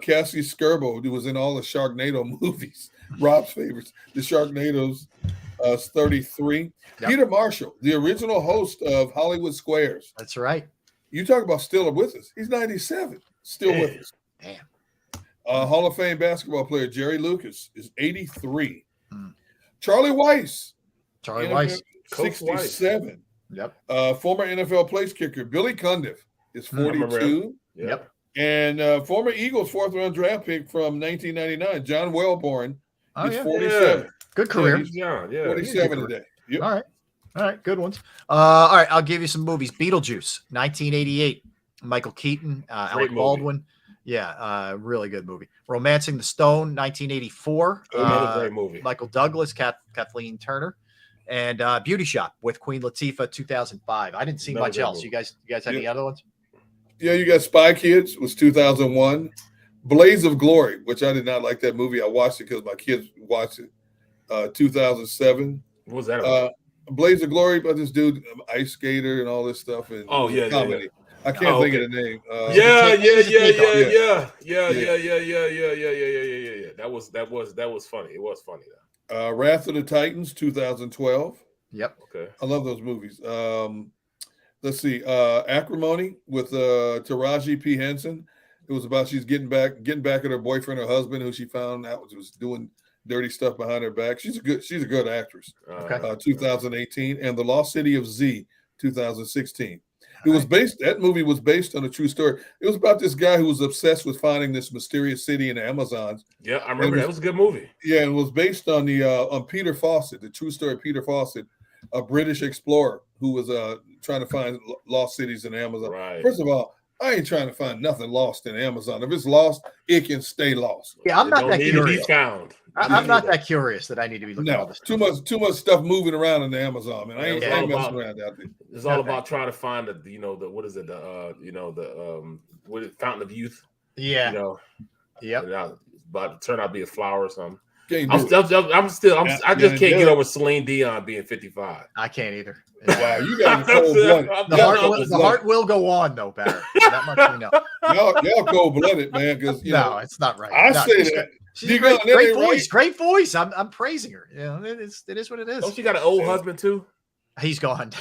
Cassie Skirbo, who was in all the Sharknado movies, Rob's favorites, the Sharknadoes, is 33. Yep. Peter Marshall, the original host of Hollywood Squares. That's right. You talk about still with us. He's 97, still with us. Damn. Hall of Fame basketball player Jerry Lucas is 83. Charlie Weiss. 67. Yep. Former NFL place kicker Billy Cundiff is 42. Yep. And former Eagles 4th-round draft pick from 1999, John Wellborn, is 47. Yeah. Good career. Yeah, he's 47 today. Yep. All right, good ones. All right, I'll give you some movies. Beetlejuice, 1988. Michael Keaton, Alec Baldwin. Yeah, really good movie. Romancing the Stone, 1984. Another great movie. Michael Douglas, Kathleen Turner, and Beauty Shop with Queen Latifah, 2005. I didn't see much else. Movie. You guys have any other ones? Yeah, you got Spy Kids, was 2001. Blaze of Glory, which I did not like that movie. I watched it because my kids watched it. 2007. What was that about? Blaze of Glory about this dude, ice skater and all this stuff. And comedy. I can't think of the name. Yeah. That was funny. It was funny though. Wrath of the Titans, 2012. Yep. Okay. I love those movies. The let's see, Acrimony with Taraji P. Henson. It was about she's getting back at her boyfriend or husband who she found out was doing dirty stuff behind her back. She's a good actress. Okay. 2018, and The Lost City of Z, 2016. That movie was based on a true story. It was about this guy who was obsessed with finding this mysterious city in the Amazons. Yeah, I remember that was a good movie. Yeah, it was based on on Peter Fawcett, the true story of Peter Fawcett, a British explorer who was trying to find lost cities in Amazon. Right. First of all, I ain't trying to find nothing lost in Amazon. If it's lost, it can stay lost. Yeah, I'm not that curious. Found. I'm not that curious that I need to be looking at all this. Too much stuff moving around in the Amazon, man. I ain't messing around out there. It's all about trying to find what is it? What is Fountain of Youth? Yeah. It's about to turn out to be a flower or something. I just can't get over Celine Dion being 55. I can't either. Wow, you got cold-blooded. The heart will go on, though, Barrett. That much we know. Y'all cold-blooded, man. Because no, it's not right. I say that. She's great voice. Great voice. I'm praising her. It is what it is. Oh, she got an old husband too. He's gone.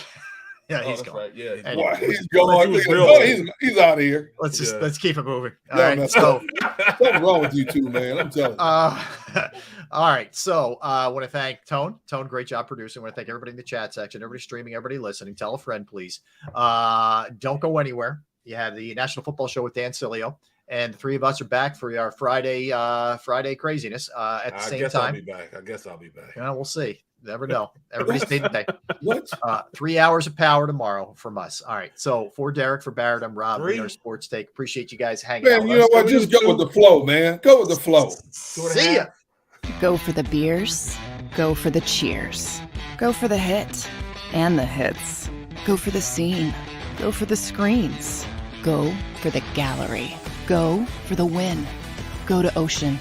Yeah, he's gone. Right. Yeah, he's gone. He's out of here. Let's keep it moving. All right. right. So something's wrong with you two, man. I'm telling you. All right. So I want to thank Tone. Tone, great job producing. I want to thank everybody in the chat section, everybody streaming, everybody listening. Tell a friend, please. Don't go anywhere. You have the National Football Show with Dan Cilio. And the three of us are back for our Friday craziness at the same time. I guess I'll be back. Yeah, we'll see. Never know. Everybody stay today. What? 3 hours of power tomorrow from us. All right. So for Derek, for Barrett, I'm Rob. Our Sports Take. Appreciate you guys hanging out. Man, you know what? Just go with the flow, man. Go with the flow. See ya. Go for the beers. Go for the cheers. Go for the hit and the hits. Go for the scene. Go for the screens. Go for the gallery. Go for the win. Go to Ocean.